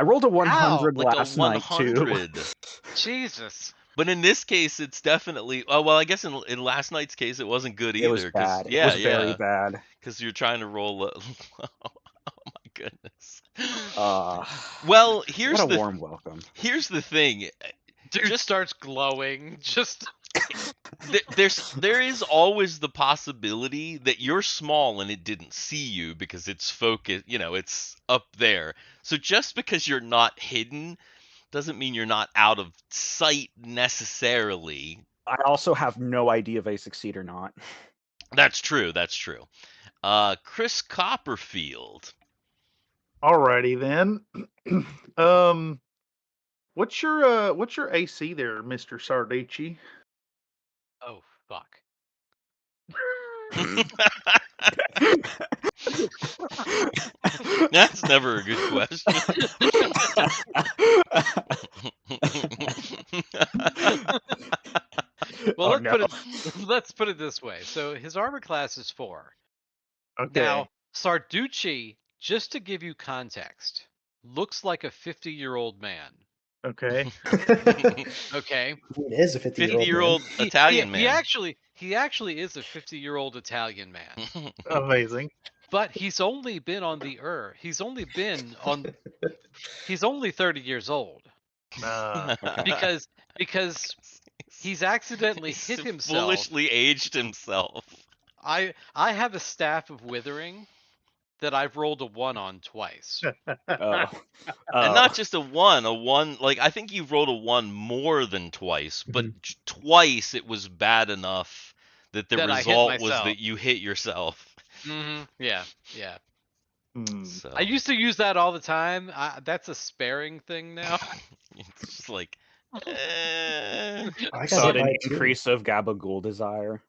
I rolled a 100 like a last night too. 100. Jesus. But in this case, it's definitely. Oh well, I guess in last night's case, it wasn't good It was either. Cause bad. It was very bad. Because you're trying to roll. Oh my goodness. What Well, here's a the warm welcome. here's the thing. Dude Just starts glowing. Just there is always the possibility that you're small and it didn't see you because it's focused. It's up there. So just because you're not hidden doesn't mean you're not out of sight necessarily. I also have no idea if I succeed or not. That's true. That's true. Chris Copperfield. Alrighty then. What's your AC there, Mr. Sarducci? oh fuck. That's never a good question. Well, Oh, let's put it this way. So his armor class is 4. Okay. Now, Sarducci, just to give you context, looks like a 50-year-old man. Okay. Okay. It is a 50-year-old. 50-year-old Italian man. He actually is a 50-year-old Italian man. Amazing. But he's only been on the earth. He's only 30 years old. Because he's accidentally He's hit himself. Foolishly aged himself. I have a staff of withering that I've rolled a 1 on twice. And not just a 1, like I think you've rolled a 1 more than twice, but twice it was bad enough that the result was that you hit yourself. Yeah. So I used to use that all the time. That's a sparing thing now. it's just like I got hit Sudden by it too. increase of Gabagool desire.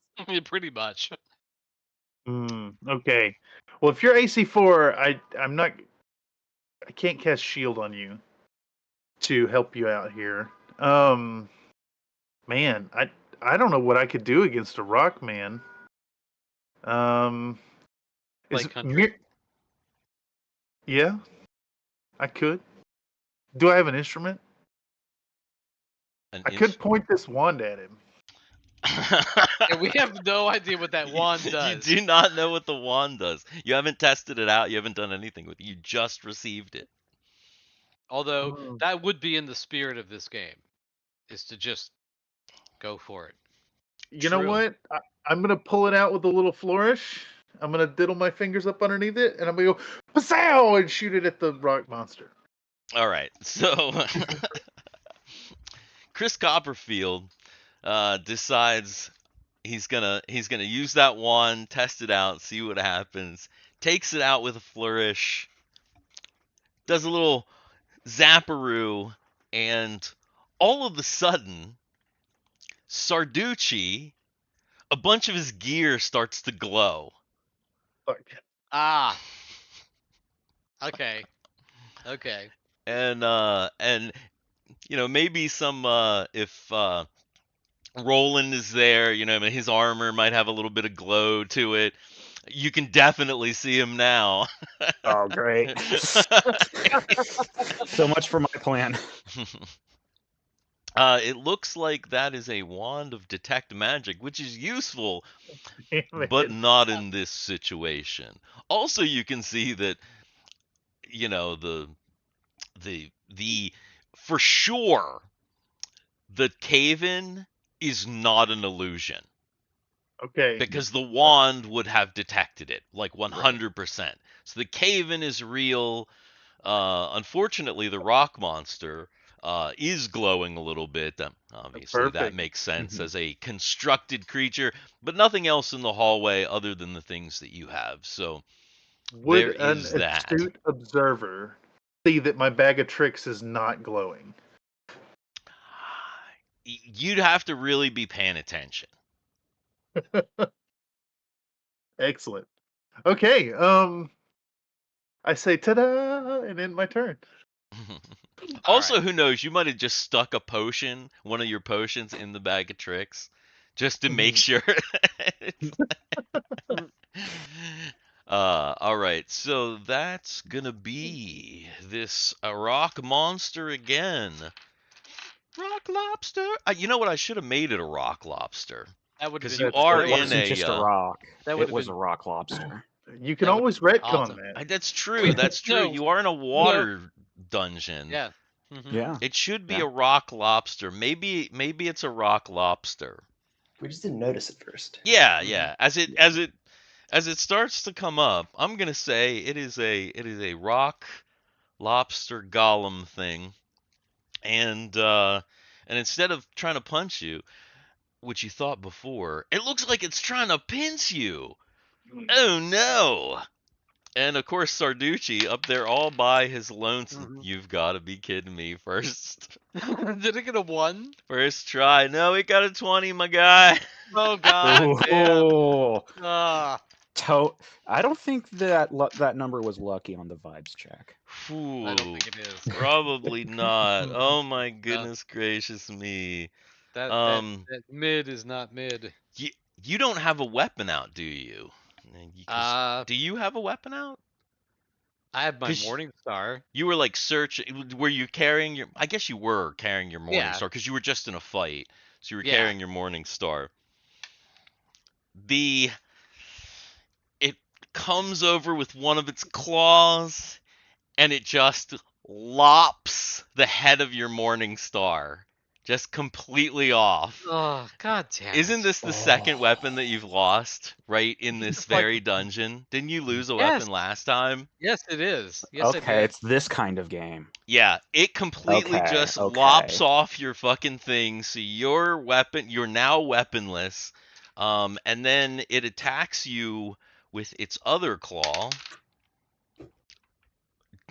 Pretty much. Okay. Well, if you're AC4, I can't cast shield on you to help you out here. Man, I don't know what I could do against a rock man. Play country. Yeah, I could. Do I have an instrument? I could point this wand at him. And we have no idea what that wand does. You do not know what the wand does. You haven't tested it out. You haven't done anything with it. You just received it. Although that would be in the spirit of this game, is to just go for it. You know what? I'm gonna pull it out with a little flourish. I'm gonna diddle my fingers up underneath it, and I'm gonna go "Pasow!" and shoot it at the rock monster. All right. So Chris Copperfield decides he's gonna use that wand, test it out, see what happens. Takes it out with a flourish. Does a little zapperoo, and all of a sudden, Sarducci, a bunch of his gear starts to glow. Fuck. Okay. And maybe some if Roland is there, his armor might have a little bit of glow to it. You can definitely see him now. Oh, great. So much for my plan. It looks like that is a wand of detect magic, which is useful, but not in this situation. Also, you can see that, the for sure, the cave-in is not an illusion. Okay. Because the wand would have detected it, like 100%. So the cave-in is real. Unfortunately, the rock monster is glowing a little bit. Obviously, that Perfect. makes sense as a constructed creature, but nothing else in the hallway other than the things that you have. So Would there an is that. astute observer see that my bag of tricks is not glowing? You'd have to really be paying attention. Excellent. Okay. I say ta-da and end my turn. Also, who knows? You might have just stuck a potion, one of your potions, in the bag of tricks, just to make sure. All right, so that's gonna be this rock monster again. Rock lobster. You know what? I should have made it a rock lobster. That would have Because been. you are It in wasn't just a a. rock. That would It have was been. a rock lobster. You can That would always have been retcon awesome. that. That's true. That's true. No. You are in a water dungeon. Yeah. Mhm. Yeah. It should be Yeah. a rock lobster. Maybe it's a rock lobster. We just didn't notice it first. Yeah, Mhm. yeah. As it starts to come up, I'm gonna say it is a rock lobster golem thing, and instead of trying to punch you, which you thought before, it looks like it's trying to pinch you. Oh no! And of course, Sarducci up there all by his lonesome. Mhm. You've got to be kidding me! First Did it get a 1? first try. No, he got a 20, my guy. Oh god damn. Oh, Ah. I don't think that that number was lucky on the vibes check. I don't Ooh, think it is. probably not. Oh my No. goodness gracious me. That Um, mid is not mid. you don't have a weapon out, do you? 'Cause- Uh, do you have a weapon out? I have my 'Cause morning star. you were like searching. Were you carrying your? I guess you were carrying your morning Yeah. star because you were just in a fight, so you were Yeah. carrying your morning star. The it comes over with one of its claws and it just lops the head of your morning star just completely off. Oh god damn. Isn't it. this the second weapon that you've lost right in this It's like- very dungeon? Didn't you lose a Yes. weapon last time? Yes, it is. Yes, I Okay, did. it's this kind of game. Yeah, it completely Okay, just okay. lops off your fucking thing, so you're now weaponless. And then it attacks you with its other claw.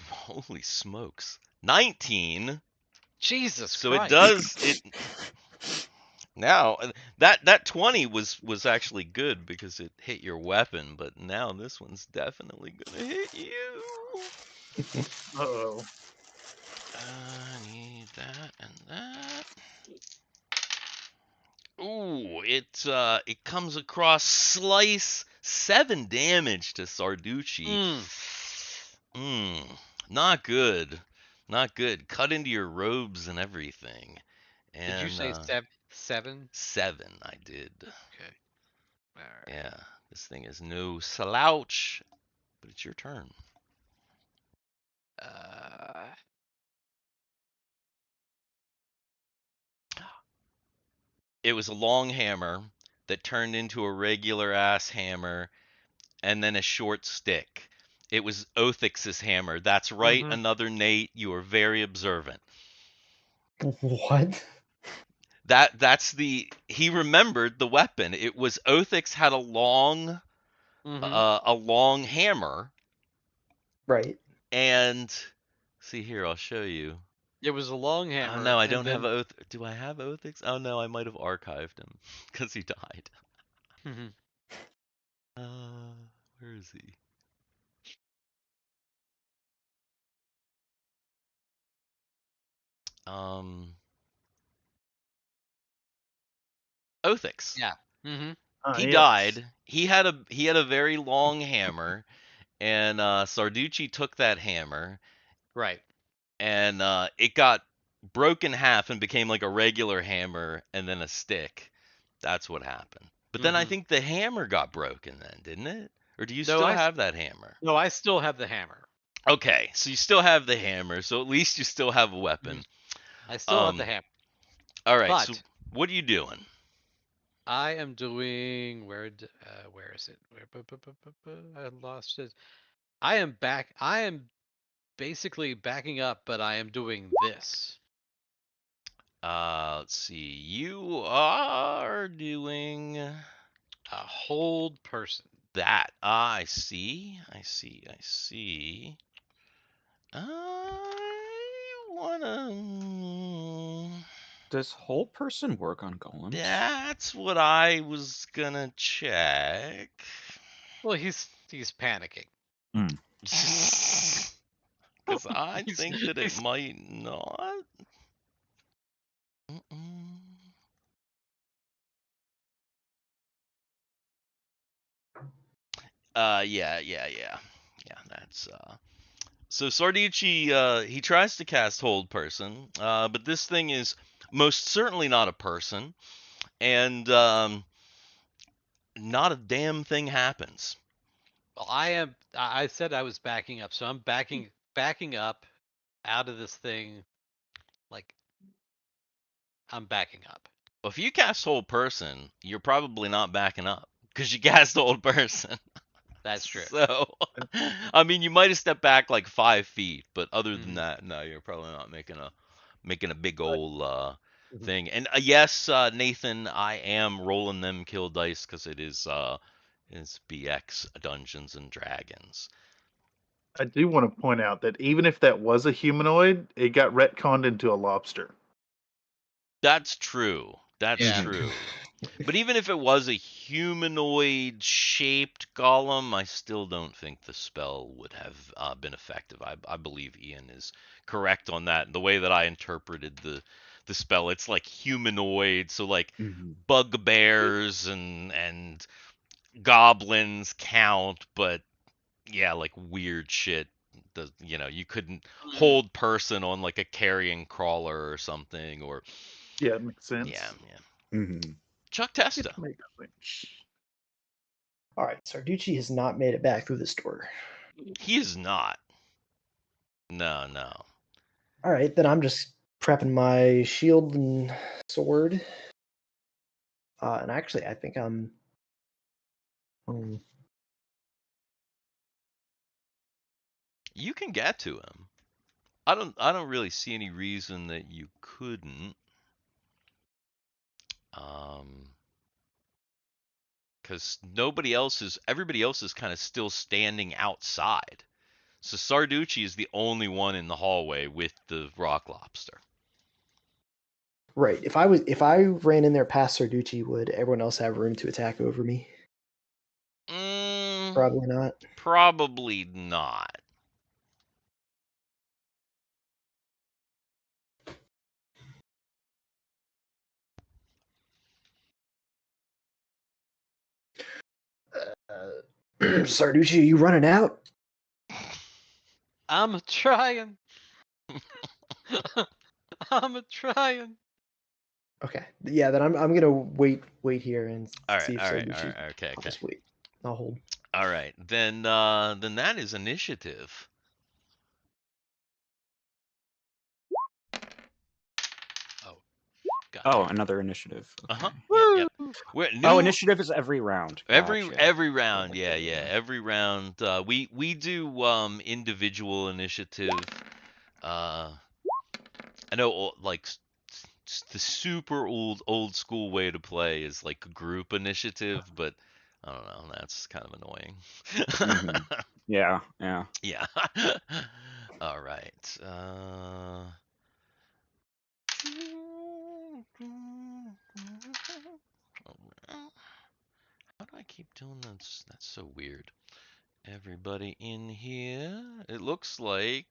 Holy smokes. 19. Jesus So Christ. it does it now that 20 was actually good because it hit your weapon, but now this one's definitely gonna hit you. Uh-oh. I need that and that. Ooh, it comes across slice 7 damage to Sarducci. Not good. Not good. Cut into your robes and everything. And Did you say 7? 7 I did. Okay. All right. Yeah, this thing is no slouch, but it's your turn. It was a long hammer that turned into a regular ass hammer and then a short stick. It was Othix's hammer. That's right, Mhm. another Nate. You are very observant. What? He remembered the weapon. It was Othix had Mhm. a long hammer, Right. and see here, I'll show you. It was a long hammer. Oh no, I and don't have then- Oath. Do I have Othix? Oh no, I might have archived him because he died. Mhm. Where is he? Othix. Yeah. Mhm. He Yes. died. He had a very long hammer, and Sarducci took that hammer, Right. and it got broke in half and became like a regular hammer and then a stick. That's what happened. But then I Mhm. think the hammer got broken then, didn't it? Or do you No, still I s- have that hammer? No, I still have the hammer. Okay, so you still have the hammer, so at least you still have a weapon. I still have the hammer. All right, so But what are you doing? I am doing where is it? I lost it. I am back. I am basically backing up, but I am doing this. Let's see. You are doing A hold person. that. I see. I see. I see. I wanna. Does whole person work on golems? That's what I was gonna check. Well, he's panicking. Because I He's- think that it he's- might not. Mm-mm. Yeah. Yeah. That's So Sarducci, he tries to cast Hold Person, but this thing is most certainly not a person, and not a damn thing happens. Well, I said I was backing up, so I'm backing up out of this thing. Like I'm backing up. If you cast Hold Person, you're probably not backing up because you cast Hold Person. That's true. So, I mean, you might have stepped back like 5 feet, but other than Mhm. that, no, you're probably not making a big old Mhm. thing. And yes, Nathan, I am rolling them kill dice because it's BX Dungeons and Dragons. I do want to point out that even if that was a humanoid, it got retconned into a lobster. That's true. That's Yeah. true. But even if it was a humanoid shaped golem, I still don't think the spell would have been effective. I believe Ian is correct on that. The way that I interpreted the spell, it's like humanoid, so like Mhm. bugbears and goblins count, but yeah, like weird shit. You couldn't Mm. hold person on like a carrion crawler or something, or Yeah, it makes yeah, sense. yeah. Mhm. Chuck It Testa. makes sense. All right, Sarducci has not made it back through this door. He is not. No, no. All right, then I'm just prepping my shield and sword. And actually, I think I'm. Hmm, You can get to him. I don't really see any reason that you couldn't. Because everybody else is kind of still standing outside. So Sarducci is the only one in the hallway with the rock lobster. right. If I ran in there past Sarducci, would everyone else have room to attack over me? Mm, Probably not. probably not. Sarducci, are you running out? I'm trying. I'm trying. Okay. Yeah, then I'm gonna wait here and All right, see if all right, all Sarducci. right. Okay, I'll okay. just wait. I'll hold. All right. Then that is initiative. Oh, God. Oh, another initiative. Uh-huh. Okay. Yep, yep. Woo! We're Oh, new initiative is every round. every Gotcha. every round. Yeah, Gotcha. yeah. Every round we do individual initiative. Uh I know like the super old school way to play is like group initiative, but I don't know, that's kind of annoying. Mhm. Yeah, yeah. Yeah. All right. How do I keep doing this? That's so weird. Everybody in here. It looks like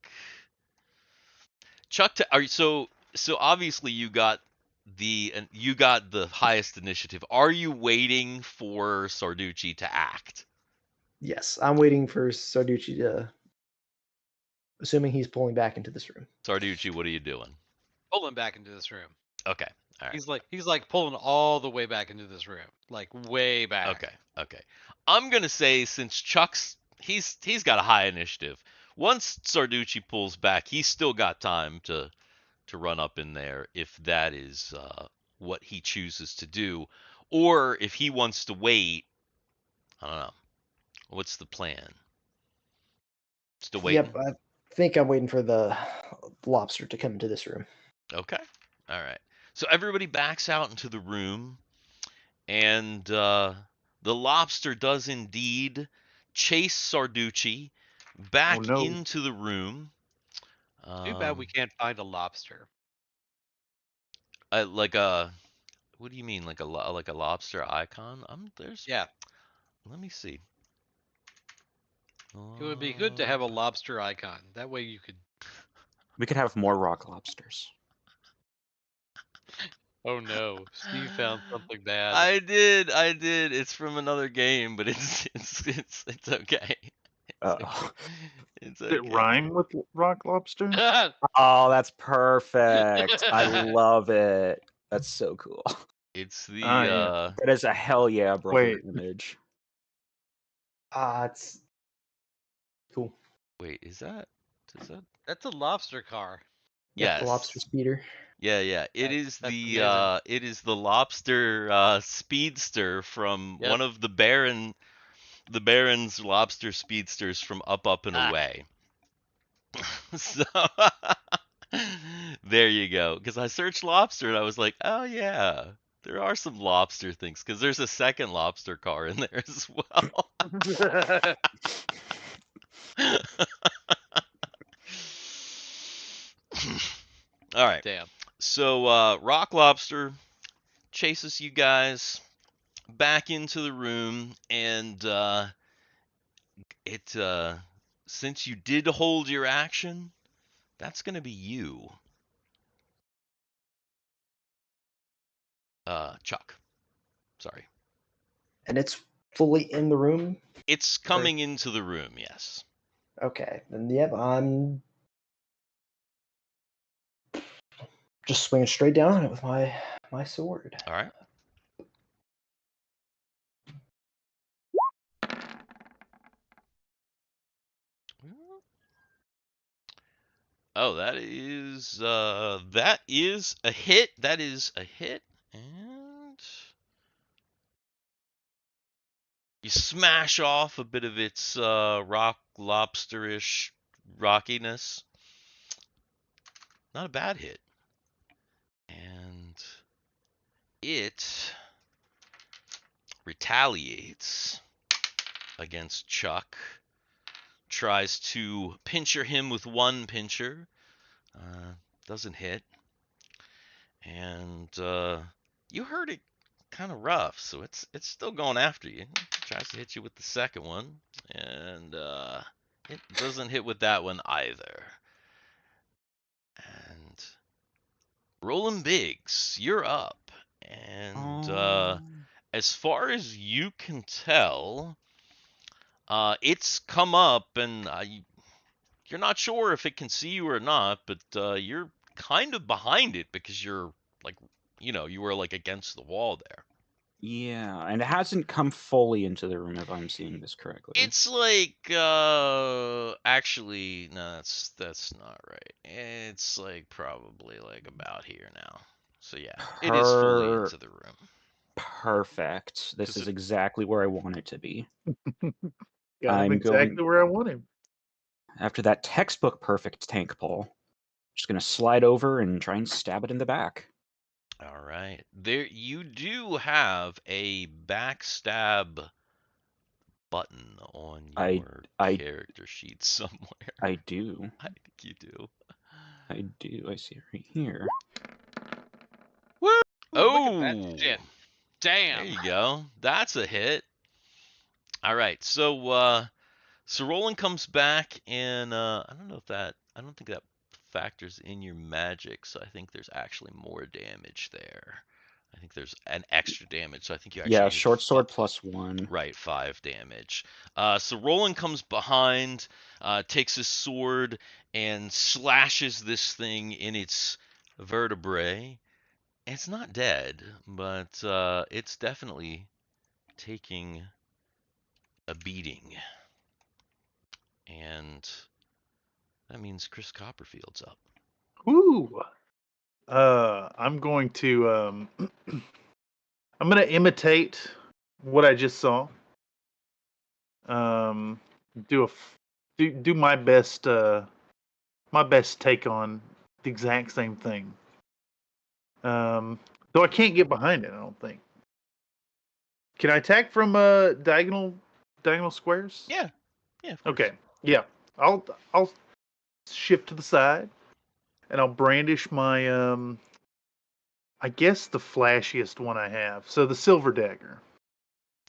Chuck. Are you so obviously you got the highest initiative. Are you waiting for Sarducci to act? Yes, I'm waiting for Sarducci to. Assuming he's pulling back into this room. Sarducci, what are you doing? Pull him back into this room. Okay. All right. He's like pulling all the way back into this room, like way back. Okay. Okay. I'm gonna say since Chuck's he's got a high initiative. Once Sarducci pulls back, he's still got time to run up in there if that is what he chooses to do, or if he wants to wait. I don't know. What's the plan? Still waiting? Yep, I think I'm waiting for the lobster to come into this room. Okay. All right. So everybody backs out into the room, and the lobster does indeed chase Sarducci Oh back no. into the room. Too bad we can't find a lobster. Like a what do you mean like a lobster icon? There's Yeah, let me see. it would be good to have a lobster icon. That way you could. We could have more rock lobsters. Oh no, Steve found something bad. I did. It's from another game, but it's okay. Oh. It's Did it okay. rhyme with rock lobster? Oh, that's perfect. I love it. That's so cool. It's the yeah. That is a hell yeah, brother Wait. image. It's cool. wait, is that That's a lobster car. Yep, the lobster yes. speeder. Yeah. It That- is that's the amazing. it is the lobster speedster from Yep. one of the Baron's lobster speedsters from Up and Ah. Away. So there you go. Because I searched lobster and I was like, oh yeah, there are some lobster things. Because there's a second lobster car in there as well. All right. Damn. So Rock Lobster chases you guys back into the room, and it since you did hold your action, that's gonna be you, Chuck. Sorry. And it's fully in the room. It's coming into the room, yes. Okay, then yep, I'm just swinging straight down on it with my sword. All right. Oh, that is a hit. That is a hit, and you smash off a bit of its rock lobsterish rockiness. Not a bad hit. And it retaliates against Chuck. Tries to pincher him with one pincher. Doesn't hit. And you heard it kind of rough, so it's still going after you. It tries to hit you with the second one, and it doesn't hit with that one either. And Roland Biggs, you're up. And as far as you can tell, it's come up, and you're not sure if it can see you or not, but you're kind of behind it because you're like, you were like against the wall there. Yeah, and it hasn't come fully into the room if I'm seeing this correctly. It's like actually no, that's not right. It's like probably like about here now. So yeah, it is fully into the room. Perfect. This 'Cause is if- exactly where I want it to be. Got him I'm exactly going where I want him. after that textbook perfect tank pull. Just gonna slide over and try and stab it in the back. All right. There you do have a backstab button on your I character sheet somewhere. I do. I think you do. I do. I see it right here. Woo! Look at that Oh, shit. there Damn. you go. That's a hit. All right. So Roland comes back, and I don't think that factors in your magic. So I think there's actually more damage there. I think there's an extra damage. So I think you actually Yeah, need short sword +1. Right, 5 damage. So Roland comes behind, takes his sword, and slashes this thing in its vertebrae. It's not dead, but it's definitely taking a beating. And that means Chris Copperfield's up. Ooh. I'm going to I'm going to imitate what I just saw. Do do my best take on the exact same thing. Though I can't get behind it, I don't think. Can I attack from diagonal squares? Yeah, of course. Okay. Yeah. I'll shift to the side and I'll brandish my I guess the flashiest one I have. So the silver dagger.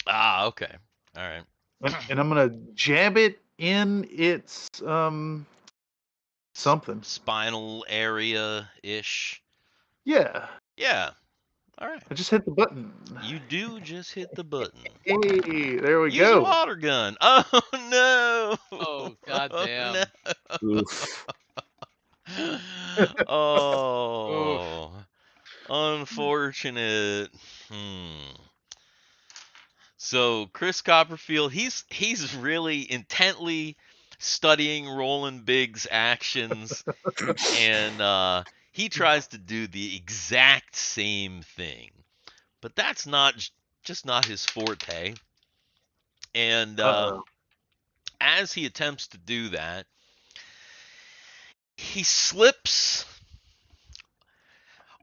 Ah, okay. All right. And I'm gonna jab it in its something. Spinal area ish. Yeah. Yeah. All right. I just hit the button. You do just hit the button. Hey, there we Use a go. water gun. Oh no. Oh Oh goddamn. no. Oof. Oh. Unfortunate. So Chris Copperfield, he's really intently studying Roland Biggs' actions, and he tries to do the exact same thing, but that's just not his forte. And Uh-oh. as he attempts to do that, he slips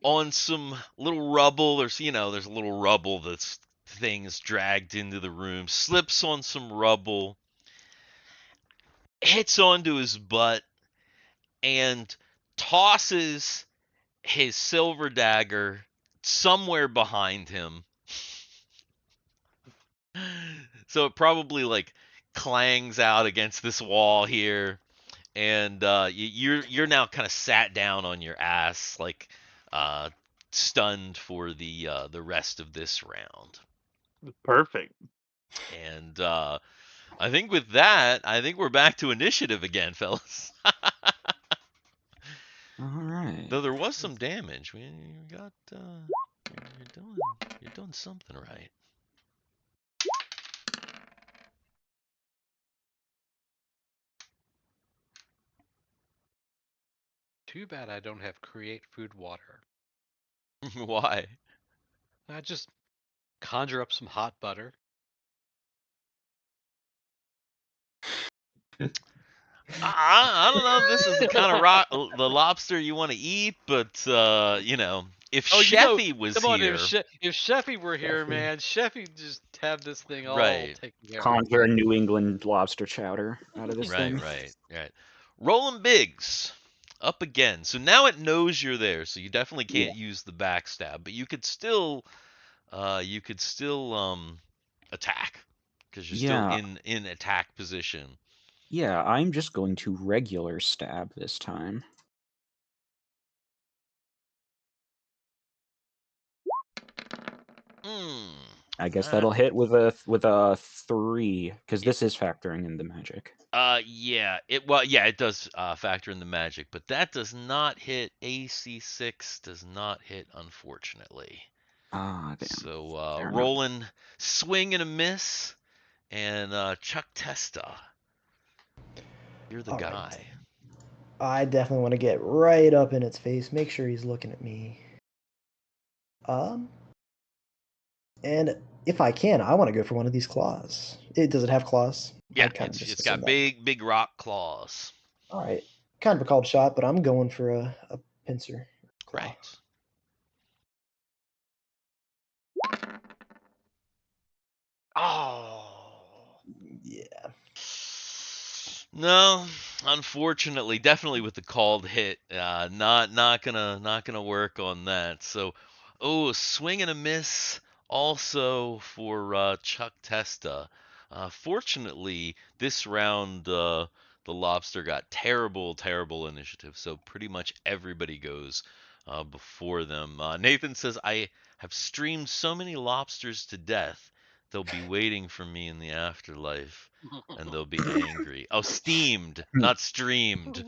on some little rubble. There's a little rubble that's things dragged into the room. Slips on some rubble, hits onto his butt, and tosses his silver dagger somewhere behind him. So it probably like clangs out against this wall here, and you're now kind of sat down on your ass, like uh, stunned for the rest of this round. Perfect. And I think with that, I think we're back to initiative again, fellas. All right. Though there was some damage, we got you're doing something right. Too bad I don't have create food water. Why? I just conjure up some hot butter. I don't know if this is the kind of the lobster you want to eat, but if Oh, Sheffy was come on, here, if Sheffy were here, Sheffy. man, Sheffy just have this thing all right, taken care of. Conjure a New England lobster chowder out of this right, thing. right. Rolling Biggs up again. So now it knows you're there, so you definitely can't use the backstab, but you could still attack because you're still Yeah. in attack position. Yeah, I'm just going to regular stab this time. I guess that'll hit with a 3 because this is factoring in the magic. It does factor in the magic, but that does not hit. AC 6 does not hit, unfortunately. Ah, damn. So rolling swing and a miss, and Chuck Testa, you're the All guy. right. I definitely want to get right up in its face, make sure he's looking at me. And if I can, I want to go for one of these claws. Does it have claws? Yeah, Kind of it's got big rock claws. All right, kind of a called shot, but I'm going for a pincer claw. Right. Oh. Yeah. No, unfortunately, definitely with the called hit, not gonna work on that. So, a swing and a miss also for Chuck Testa. Fortunately, this round the lobster got terrible initiative, so pretty much everybody goes before them. Nathan says, "I have streamed so many lobsters to death, they'll be waiting for me in the afterlife." And they'll be angry. Oh, steamed, not streamed.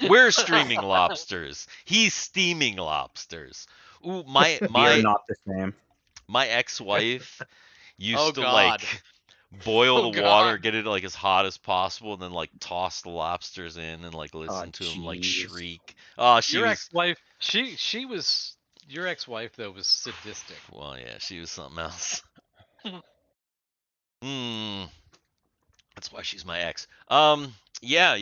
We're streaming lobsters. He's steaming lobsters. Ooh, We are not the same. my ex-wife used Oh to God. like boil Oh the water, God. get it like as hot as possible, and then like toss the lobsters in and like listen Oh, to them like jeez. shriek. Oh, she Your was ex-wife, she was your ex-wife though was sadistic. well, yeah, she was something else. Hmm. That's why she's my ex. Yeah.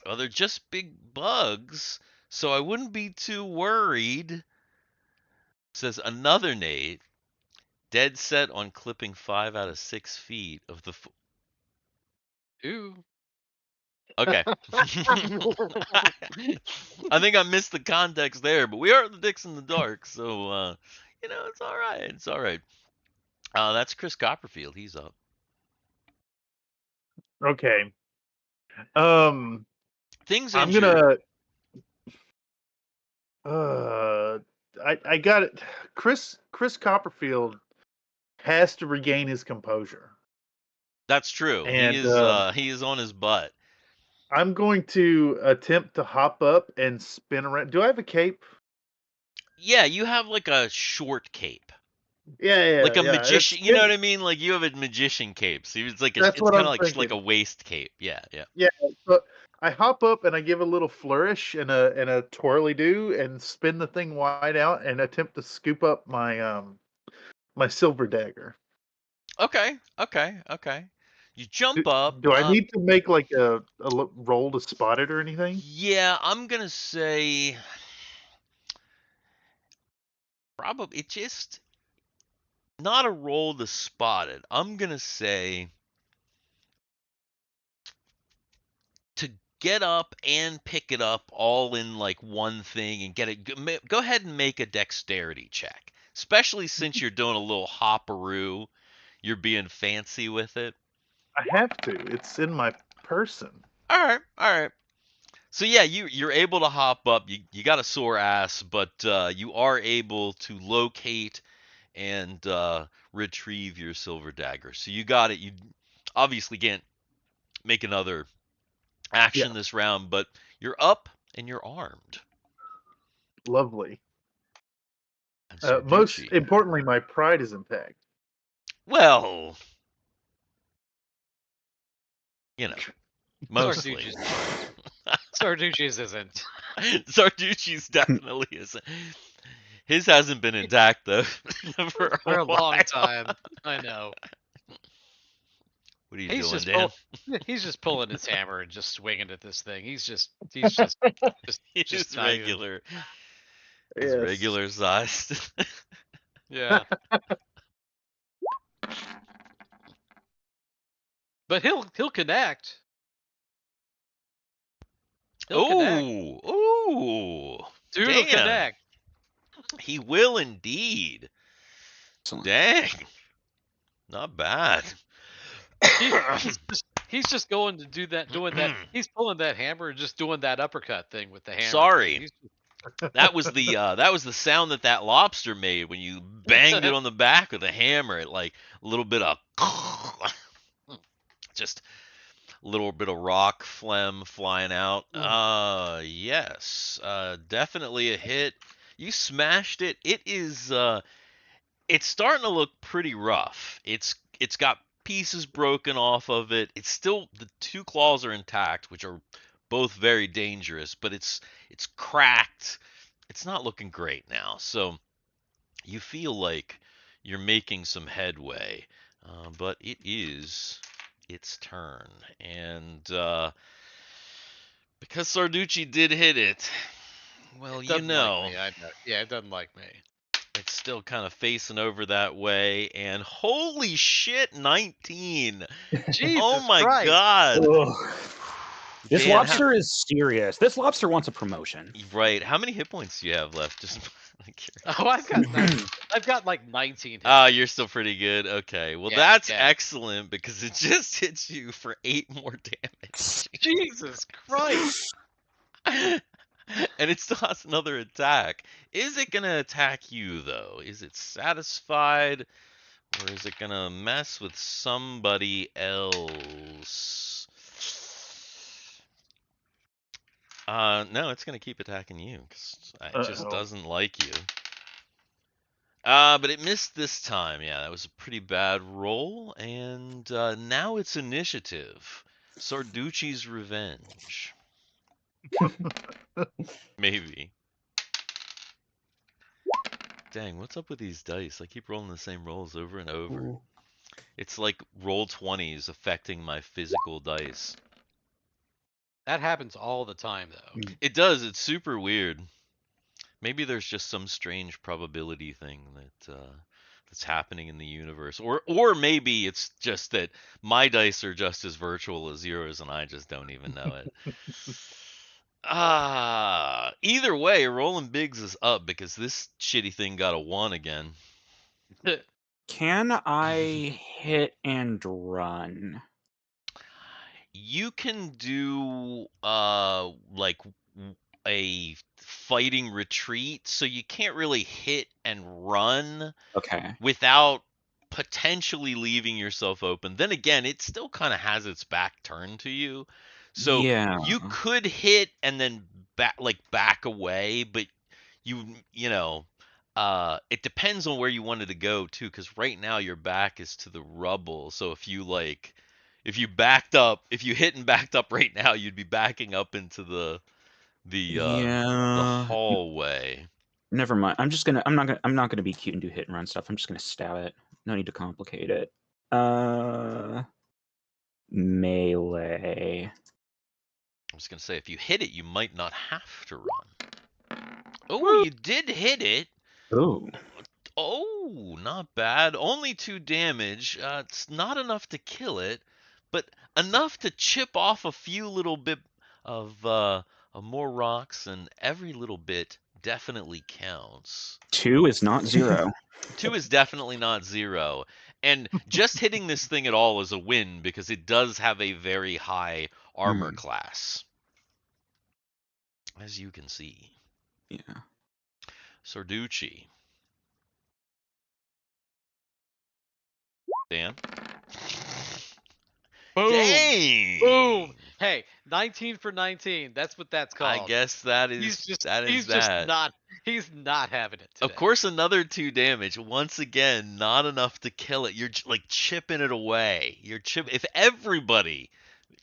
Well, they're just big bugs, so I wouldn't be too worried. Says another Nate, dead set on clipping 5 out of 6 feet of the. Ooh. Okay. I think I missed the context there, but we are the dicks in the dark, so it's all right. It's all right. That's Chris Copperfield. He's up. Okay. Things I'm injured. gonna. I got it. Chris Copperfield has to regain his composure, That's true. and He is on his butt. I'm going to attempt to hop up and spin around. Do I have a cape? Yeah, you have like a short cape. Yeah. Like a It's magician, you know what I mean? Like you have a magician cape. So it's like That's it's what kind I'm of like a thinking. waist cape. Yeah. Yeah, so I hop up and I give a little flourish and a twirly do and spin the thing wide out and attempt to scoop up my silver dagger. Okay. You Do, jump up. do I need to make like a roll to spot it or anything? Yeah, I'm gonna say probably it just not a roll to spot it. I'm gonna say to get up and pick it up all in like one thing and get it. Go ahead and make a dexterity check, especially since you're doing a little hopperoo. You're being fancy with it. I have to. It's in my person. All right. So yeah, you're able to hop up. You got a sore ass, but you are able to locate and retrieve your silver dagger. So you got it. You obviously can't make another Yeah, action this round, but you're up and you're armed. lovely. And Most Sarducci. importantly, my pride is intact. Well, you know, mostly. Sarducci's isn't. Sarducci's definitely isn't. His hasn't been intact though for For a long while. time. I know. What are you He's doing, just Dan? he's just pulling his hammer and just swinging at this thing. He's just He's not even- regular. He's Yes. regular sized. yeah. But he'll connect. He'll connect. Ooh. Dude will Dan. connect. He will indeed. Excellent. Dang. Not bad. He's just going to doing that. He's pulling that hammer and just doing that uppercut thing with the hammer. Sorry. That was the sound that lobster made when you banged it on the back with a hammer. It like a little bit of just a little bit of rock phlegm flying out. Yes. Definitely a hit. You smashed it. It is it's starting to look pretty rough. It's got pieces broken off of it. It's still the two claws are intact, which are both very dangerous, but it's cracked. It's not looking great now. So you feel like you're making some headway, but it is its turn, and because Sarducci did hit it, well, It doesn't like me, I know. Yeah, it doesn't like me. it's still kind of facing over that way, and holy shit, 19. Jesus Oh my Christ. god. Ugh. This Dan, lobster is serious. This lobster wants a promotion. right. How many hit points do you have left? Just Oh, I've got like 19. Ah, you're still pretty good. Okay. Well, Yeah, that's yeah. excellent because it just hits you for 8 more damage. Jesus Christ. And it still has another attack. Is it going to attack you, though? Is it satisfied? Or is it going to mess with somebody else? No, it's going to keep attacking you because it just doesn't like you. But it missed this time. Yeah, that was a pretty bad roll. And now it's initiative. Sarducci's revenge. Maybe. Dang, what's up with these dice? I keep rolling the same rolls over and over. Ooh. It's like roll 20s affecting my physical dice. That happens all the time, though. It does. It's super weird. Maybe there's just some strange probability thing that's happening in the universe, or maybe it's just that my dice are just as virtual as yours, and I just don't even know it. Either way, rolling bigs is up because this shitty thing got a 1 again. Can I hit and run? You can do like a fighting retreat, so you can't really hit and run Okay. without potentially leaving yourself open. Then again, it still kind of has its back turned to you. So Yeah. you could hit and then back away, but you know, it depends on where you wanted to go too, cuz right now your back is to the rubble. So if you hit and backed up right now, you'd be backing up into the Yeah. hallway. Never mind. I'm not gonna be cute and do hit and run stuff. I'm just gonna stab it. No need to complicate it. Melee. I was gonna say, if you hit it, you might not have to run. Oh, you did hit it. Ooh. Oh, not bad. Only 2 damage. It's not enough to kill it, but enough to chip off a few little bit of more rocks, and every little bit definitely counts. 2 is not 0. 2 is definitely not 0. And just hitting this thing at all is a win because it does have a very high armor class, as you can see. Yeah. Sarducci. Dan? Boom. Dang! Boom. Hey, 19 for 19. That's what that's called. I guess that is He's not having it today. Of course, another 2 damage. Once again, not enough to kill it. You're like chipping it away. If everybody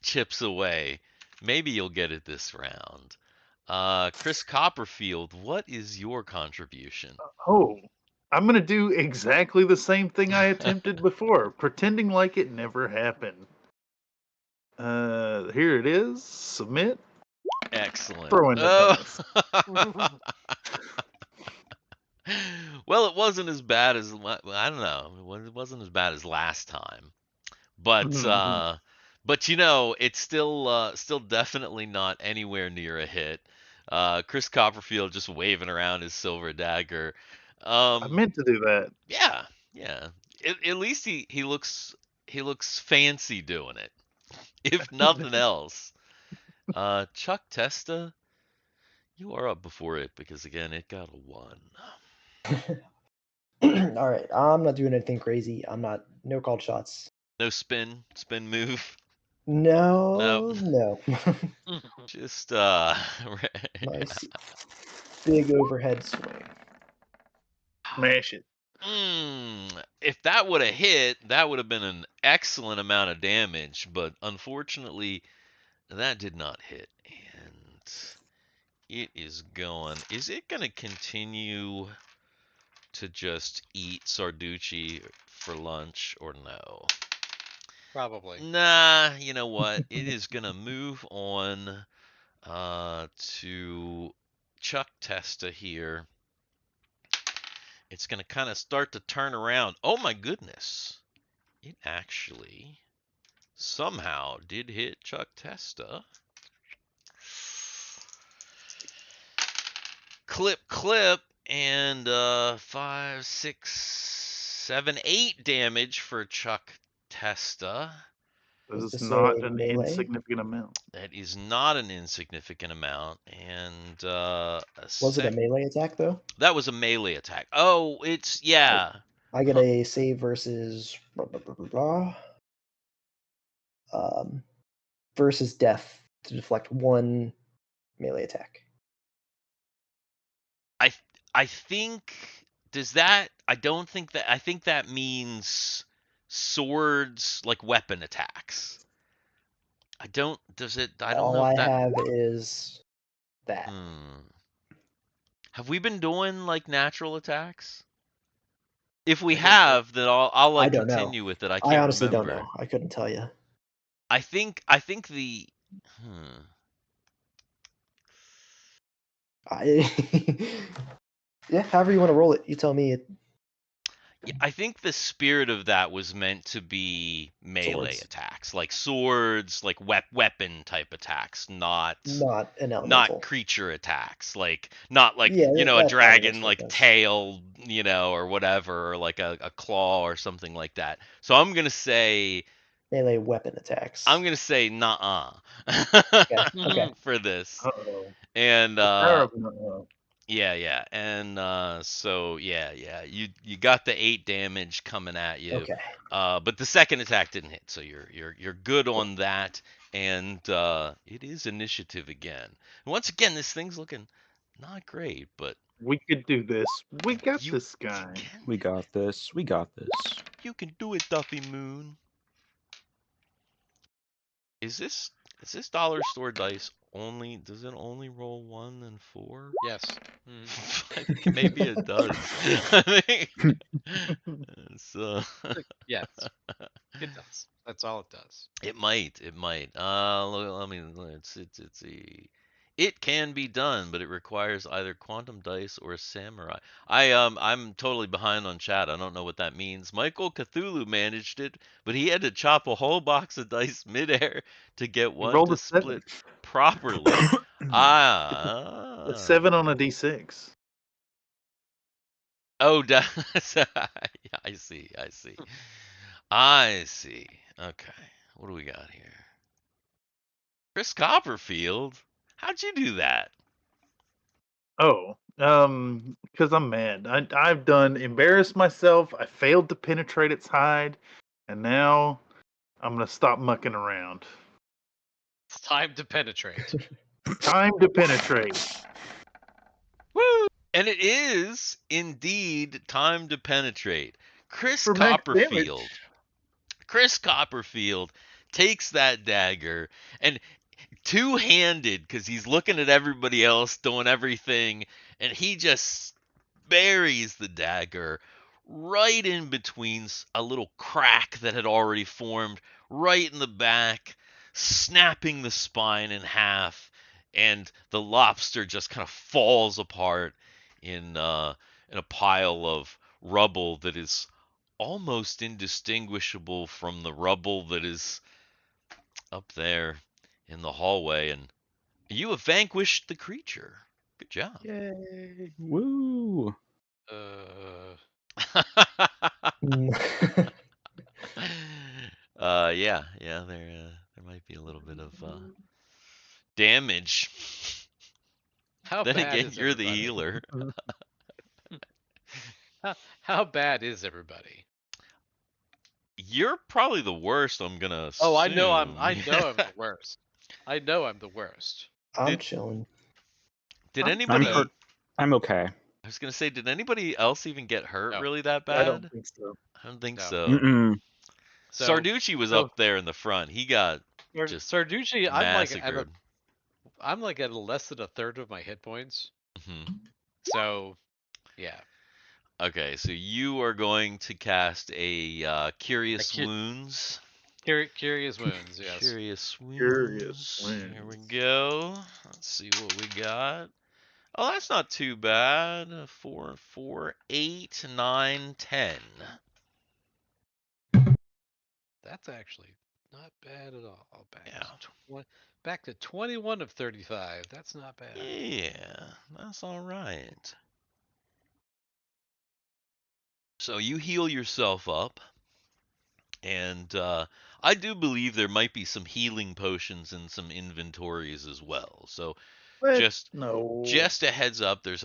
chips away, maybe you'll get it this round. Chris Copperfield, what is your contribution? Oh, I'm gonna do exactly the same thing I attempted before, pretending like it never happened. Here it is. Submit. Excellent. Throw in the dice. Well, it wasn't as bad as I don't know. It wasn't as bad as last time, but it's still definitely not anywhere near a hit. Chris Copperfield just waving around his silver dagger. I meant to do that. Yeah, yeah. At least he looks fancy doing it, if nothing else. Chuck Testa, you are up before it because again it got a 1. All right, I'm not doing anything crazy. No called shots. No spin move. No. Just Nice big overhead swing. Smash it. If that would have hit, that would have been an excellent amount of damage, but unfortunately, that did not hit. And it is going. Is it going to continue to just eat Sarducci for lunch or no? Probably. Nah, you know what? It is going to move on to Chuck Testa here. It's going to kind of start to turn around. Oh my goodness. It actually somehow did hit Chuck Testa. Clip, and 5, 6, 7, 8 damage for Chuck Testa. This is not an melee? insignificant amount. That is not an insignificant amount. And was it a melee attack though? That was a melee attack. Oh, it's yeah. I get a save versus versus death to deflect 1 melee attack. I think I think that means swords, like weapon attacks. I don't All know I if that have is that. Have we been doing like natural attacks? If we have, then I'll like continue with it. I can't honestly remember. don't know. I couldn't tell you. I think the yeah, however you want to roll it, you tell me. I think the spirit of that was meant to be melee attacks, like swords, like weapon type attacks, not an elemental. not creature attacks, like not like Yeah, a dragon like sense. tail, or whatever, or like a claw or something like that. So I'm gonna say melee weapon attacks. I'm gonna say nah okay. for this. Uh-oh. And The power of nuh-uh. Yeah, and so you got the 8 damage coming at you, Okay. but the second attack didn't hit, so you're good on that, and it is initiative again. And once again, this thing's looking not great, but We could do this. We got you this you guy. can We got this. We got this. you can do it, Duffy Moon. Is this dollar store dice only? Does it only roll 1 and 4? Yes. I think maybe it does. I think it's, Yes. It does. That's all it does. it might. It might. Let me. It's a. It can be done, but it requires either quantum dice or samurai. I'm totally behind on chat. I don't know what that means. Michael Cthulhu managed it, but he had to chop a whole box of dice midair to get You one rolled to a 7. split properly. A Ah. 7 on a d6. Oh, yeah, I see. I see. I see. Okay. What do we got here? Chris Copperfield? How'd you do that? Oh, because I'm mad. I've done embarrassed myself. I failed to penetrate its hide, and now I'm gonna stop mucking around. It's time to penetrate. Time to penetrate. Woo! And it is indeed time to penetrate. Chris For max Copperfield. damage. Chris Copperfield takes that dagger and two-handed because he's looking at everybody else doing everything, and he just buries the dagger right in between a little crack that had already formed right in the back, snapping the spine in half, and the lobster just kind of falls apart in a pile of rubble that is almost indistinguishable from the rubble that is up there in the hallway, and you have vanquished the creature. Good job. Yay! Woo! Uh, Mm. Yeah, there might be a little bit of damage. how Then bad again, is you're the everybody? healer. How bad is everybody? You're probably the worst, I'm gonna Oh, I assume. know I'm the worst. I know I'm the worst. I'm Did chilling. did I'm I'm anybody? hurt. I'm okay. I was gonna say, did anybody else even get hurt No. really that I don't bad? think so. I don't think No. so. Mm-mm. So Sarducci was so up there in the front. He got just Sarducci, massacred. I'm like at less than a third of my hit points. Mhm. So yeah. Okay, so you are going to cast a Curious cu- Wounds. Curious wounds, yes. Curious Curious Wounds. Here we wounds. go. Let's see what we got. Oh, that's not too bad. 4, 4, 8, 9, 10. That's actually not bad at all. Yeah. Back to 21 of 35. That's not bad. Yeah, that's all right. So you heal yourself up, and I do believe there might be some healing potions in some inventories as well. So What? just No. just a heads up, there's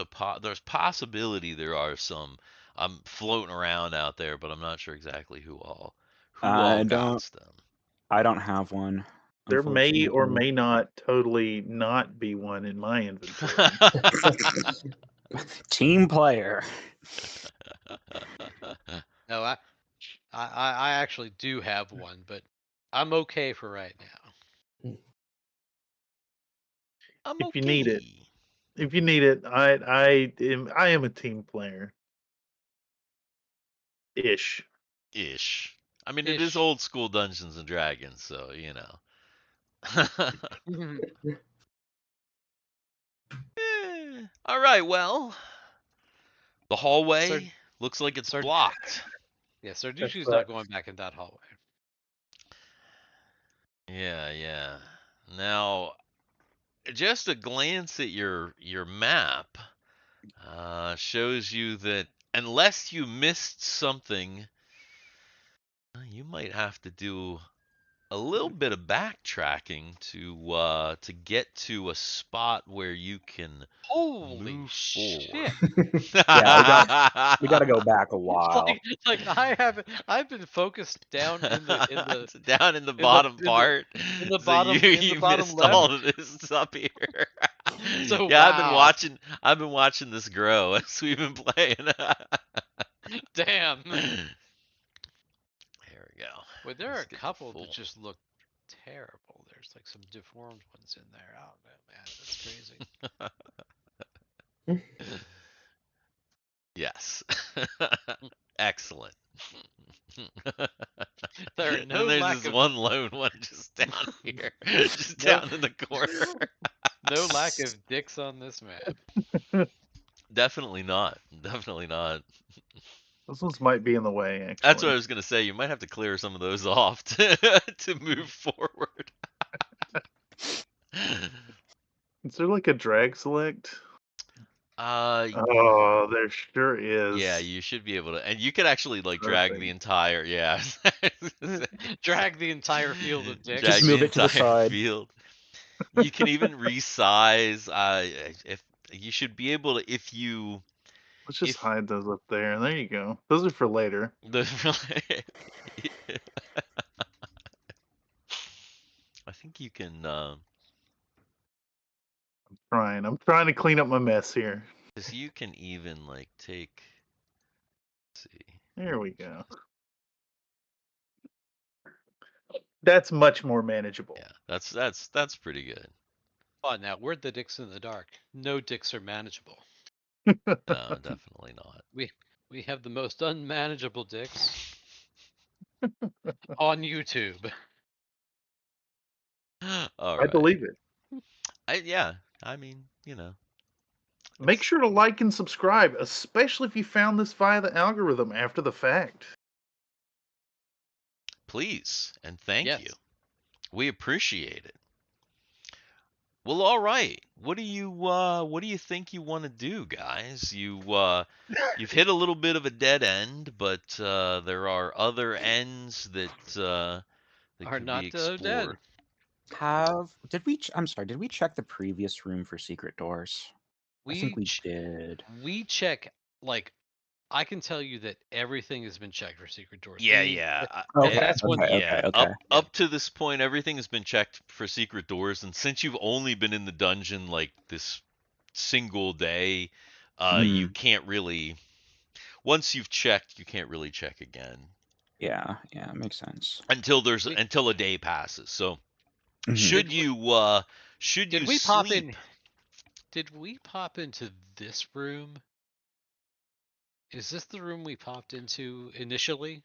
possibility there are some. I'm floating around out there, but I'm not sure exactly who all I got don't. them. I don't have one. There may or Unfortunately. may not totally not be one in my inventory. Team player. No, I actually do have one, but I'm okay for right now. I'm If you need it. okay. If you need it, I am a team player. Ish. Ish. I mean, it is Ish. old school Dungeons and Dragons, so you know. All right, well, the Sir, hallway looks like it's Sir, blocked. yeah, That Sarducci's not going sucks. back in that hallway. Yeah. Now, just a glance at your map shows you that unless you missed something, you might have to do a little bit of backtracking to get to a spot where you can Holy move shit! Yeah, we got to go back a It's while. like I've been focused down in the It's down in the in the bottom part, in the so you bottom missed left. all of this up here. So Yeah, wow, I've been watching this grow as we've been playing. damn. There we go. Well, there are Let's a get the couple full. that just look terrible. There's like some deformed ones in there. Oh man, that's crazy. Yes. Excellent. There are And no there's lack this of one lone one just down here, just no down in the corner. no lack of dicks on this map. Definitely not. Definitely not. Those ones might be in the way, That's what I actually. was gonna say. You might have to clear some of those off to move forward. Is there like a drag select? Uh, Oh, there sure yeah, is. you should be able to, and you could actually like drag the Perfect. entire, yeah, Drag the entire field of dicks. Just drag move the it to the entire side. field. You can even resize. If you should be able to, Let's just if hide those up there. There you go. Those are for later. the, I think you can, I'm trying to clean up my mess here. because you can even like take. Let's see. There we go. That's much more manageable. Yeah, that's pretty good. Oh, now we're the dicks in the dark. No dicks are manageable. No, definitely not. We have the most unmanageable dicks on YouTube. All I right. believe it. Yeah. I mean, Make it's sure to like and subscribe, especially if you found this via the algorithm after the fact. please and thank Yes. you. We appreciate it. Well, all right. What do you think you want to do, guys? You've hit a little bit of a dead end, but there are other ends that Are could be not dead. explored. I'm sorry, did we check the previous room for secret doors? I think we did. We check, like, I can tell you that everything has been checked for secret doors. Yeah, We yeah. Okay, that's one. Yeah, okay. up to this point, everything has been checked for secret doors, and since you've only been in the dungeon like this single day, you can't really. Once you've checked, you can't really check again Yeah, makes sense. until a day passes. So should Did you did we pop sleep? in? Did we pop into this room? Is this the room we popped into initially?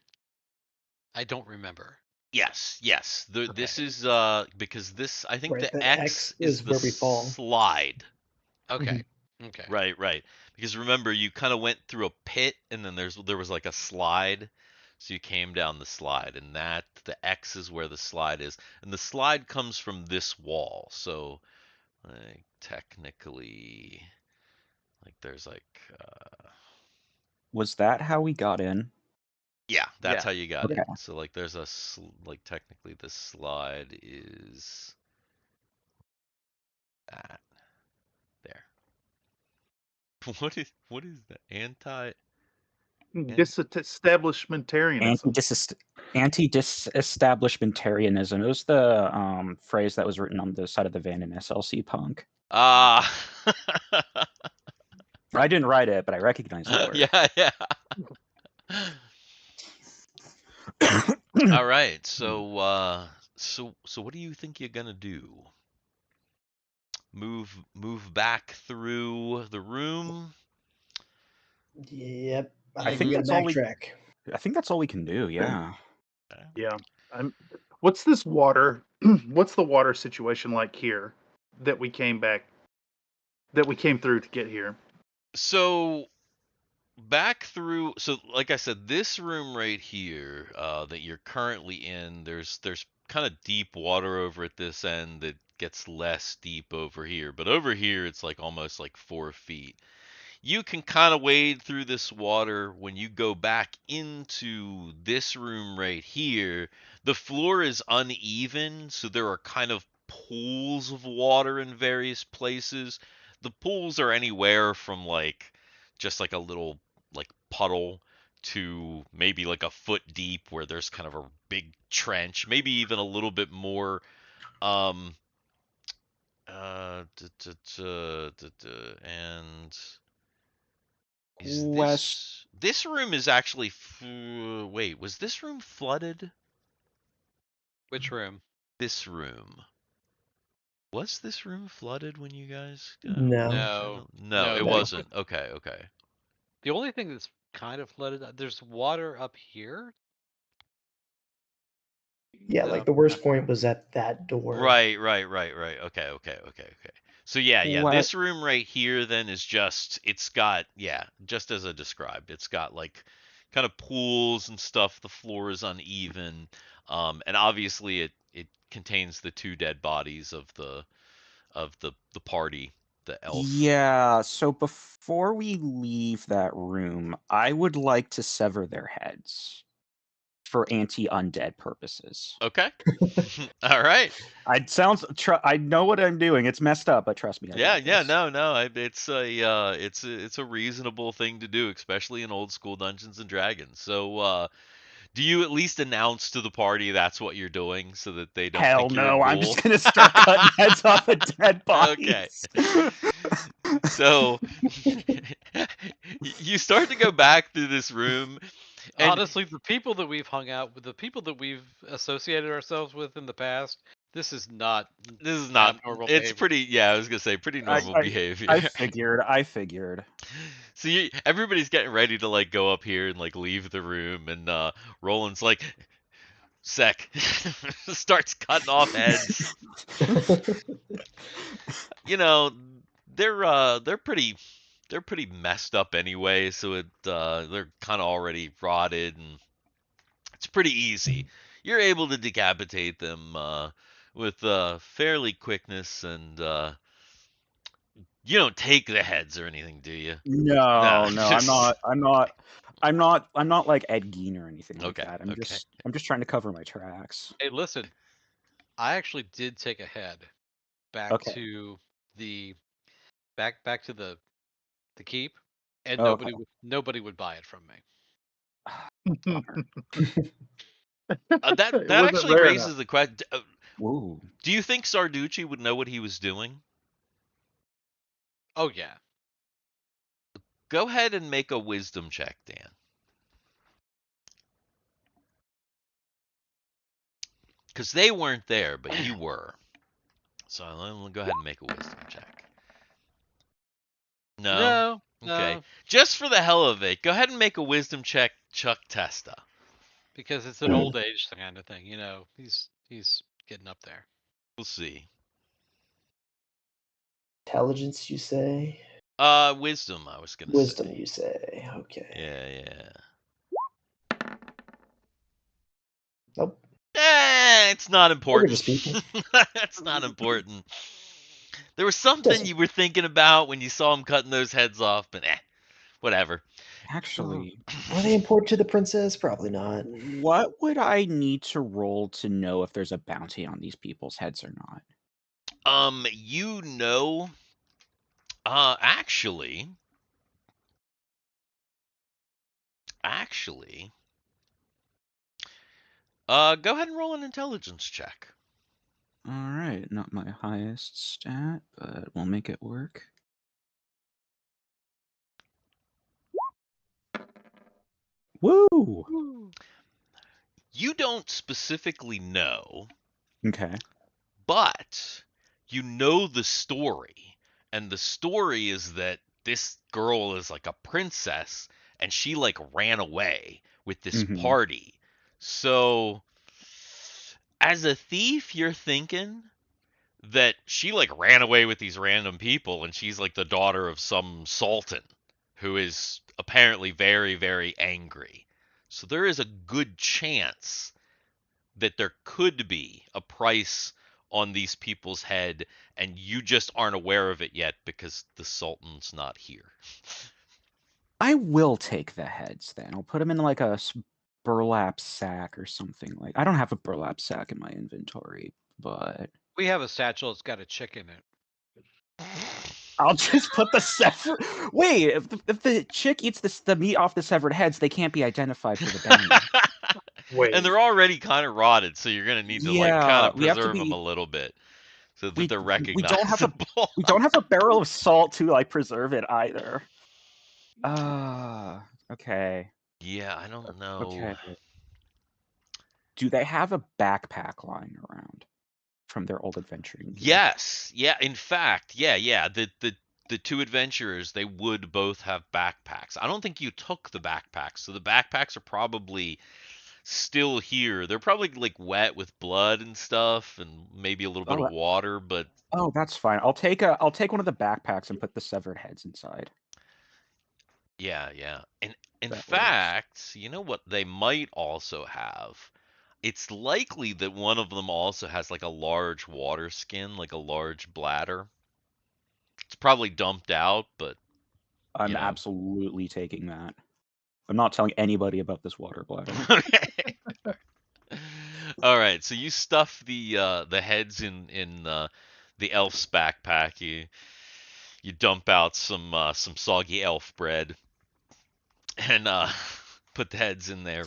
I don't remember. Yes. This is because this I think Right, the the X X is is the where we fall. slide. Okay. Okay. Right. Because remember, you kind of went through a pit, and then there was like a slide, so you came down the slide, and the X is where the slide is, and the slide comes from this wall. So, like technically, like there's like, Was that how we got in? yeah, that's Yeah. how you got Okay. in. So like there's like technically this slide is that there. What is the Disestablishmentarianism. Anti-disestablishmentarianism. It was the phrase that was written on the side of the van in SLC Punk. Ah. I didn't write it, but I recognize the word. Yeah. All right. So what do you think you're gonna do? Move back through the room? Yep. I I think think we that's gotta all we. backtrack. I think that's all we can do. Yeah. Yeah. What's this water? What's the water situation like here that we came through to get here? So back through. So like I said, this room right here that you're currently in, there's kind of deep water over at this end that gets less deep over here, but over here it's like almost like 4 feet. you can kind of wade through this water. When you go back into this room right here, the floor is uneven, so there are kind of pools of water in various places. The pools are anywhere from like just like a little like puddle to maybe like a foot deep where there's kind of a big trench, maybe even a little bit more. Um, and is Quest. this room is actually wait, was this room flooded? Which room? This room. Was this room flooded when you guys No. No, it No. wasn't. Okay, okay. The only thing that's kind of flooded, there's water up here. Yeah, that like I'm the worst not- point was at that door. Right. Okay. So yeah. What? This room right here then is just it's got just as I described. It's got like kind of pools and stuff. The floor is uneven. And obviously it contains the two dead bodies of the party, the elf. Yeah, so before we leave that room, I would like to sever their heads for anti-undead purposes. Okay. All right. I know what I'm doing. It's messed up, but trust me, I got this. No. It's a reasonable thing to do, especially in old school Dungeons and Dragons. So, do you at least announce to the party that's what you're doing so that they don't Hell think you're a no, I'm ghoul? just gonna start cutting heads off of dead Okay. bodies. So you start to go back through this room, and Honestly, the people that we've hung out with, the people that we've associated ourselves with in the past, this is not abnormal it's behavior. pretty, I was gonna say pretty normal behavior. I figured. So everybody's getting ready to like go up here and like leave the room, and Roland's like, "Sec," starts cutting off heads. You know, they're pretty messed up anyway, so they're kind of already rotted, and it's pretty easy. You're able to decapitate them with fairly quickness, and you don't take the heads or anything, do you? No, No. I'm not like Ed Gein or anything like Okay, that. okay. I'm just trying to cover my tracks. Hey, listen, I actually did take a head back Okay. to the back to the keep, and Okay. nobody would buy it from me. Bummer. That It wasn't actually rare raises enough. the question. Whoa. Do you think Sarducci would know what he was doing? Oh yeah. Go ahead and make a wisdom check, Dan. Because they weren't there, but you were. So let me go ahead and make a wisdom check. No? Okay. No, Just for the hell of it, go ahead and make a wisdom check, Chuck Testa. because it's an old age kind of thing. You know, he's getting up there. We'll see. Intelligence, you say? Wisdom, I was going to say. Wisdom, you say? Okay. Yeah. Nope. It's not important. just speaking. It's not important. There was something you were thinking about when you saw him cutting those heads off, but whatever. Actually, Are they important to the princess? Probably not. what would I need to roll to know if there's a bounty on these people's heads or not? You know, actually, go ahead and roll an intelligence check. All right, not my highest stat, but we'll make it work. Woo! You don't specifically know, Okay. but you know the story. And the story is that this girl is like a princess and she like ran away with this party. So as a thief, you're thinking that she like ran away with these random people and she's like the daughter of some sultan who is apparently very, very angry. So there is a good chance that there could be a price on these people's head and you just aren't aware of it yet because the sultan's not here. I will take the heads then. I'll put them in like a burlap sack or something like. I don't have a burlap sack in my inventory, but We have a satchel that's got a chick in it. I'll just put the severed. Wait, if the chick eats the meat off the severed heads, they can't be identified for the bounty. Wait. And they're already kind of rotted, so you're gonna need to like kind Yeah, of we have to preserve them be. a little bit so that We they're we don't have a recognizable. we don't have a barrel of salt to like preserve it either. Okay. Yeah, I don't know. Okay. Do they have a backpack lying around from their old adventuring gear? Yes, yeah. In fact, yeah. The two adventurers, they would both have backpacks. I don't think you took the backpacks, so the backpacks are probably still here. They're probably like wet with blood and stuff, and maybe a little bit of water. But Oh, that's fine. I'll take one of the backpacks and put the severed heads inside. yeah. And in That works. fact, you know what they might also have? It's likely that one of them also has like a large water skin, like a large bladder. It's probably dumped out, but I'm you know. absolutely taking that. I'm not telling anybody about this water bladder. Okay. All right. So you stuff the heads in the elf's backpack. You dump out some soggy elf bread and put the heads in there.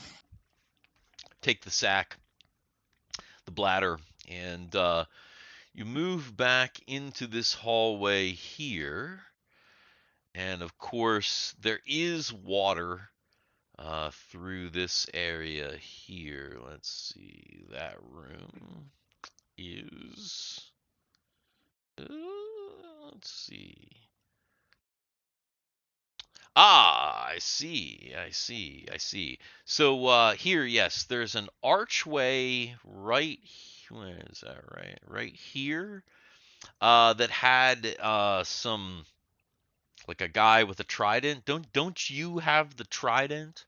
Take the sack, the bladder, and you move back into this hallway here. And of course, there is water through this area here. Let's see. That room is. Let's see. Ah, I see. So here, yes, there's an archway right. Where is that? Right here. That had some like a guy with a trident. Don't you have the trident?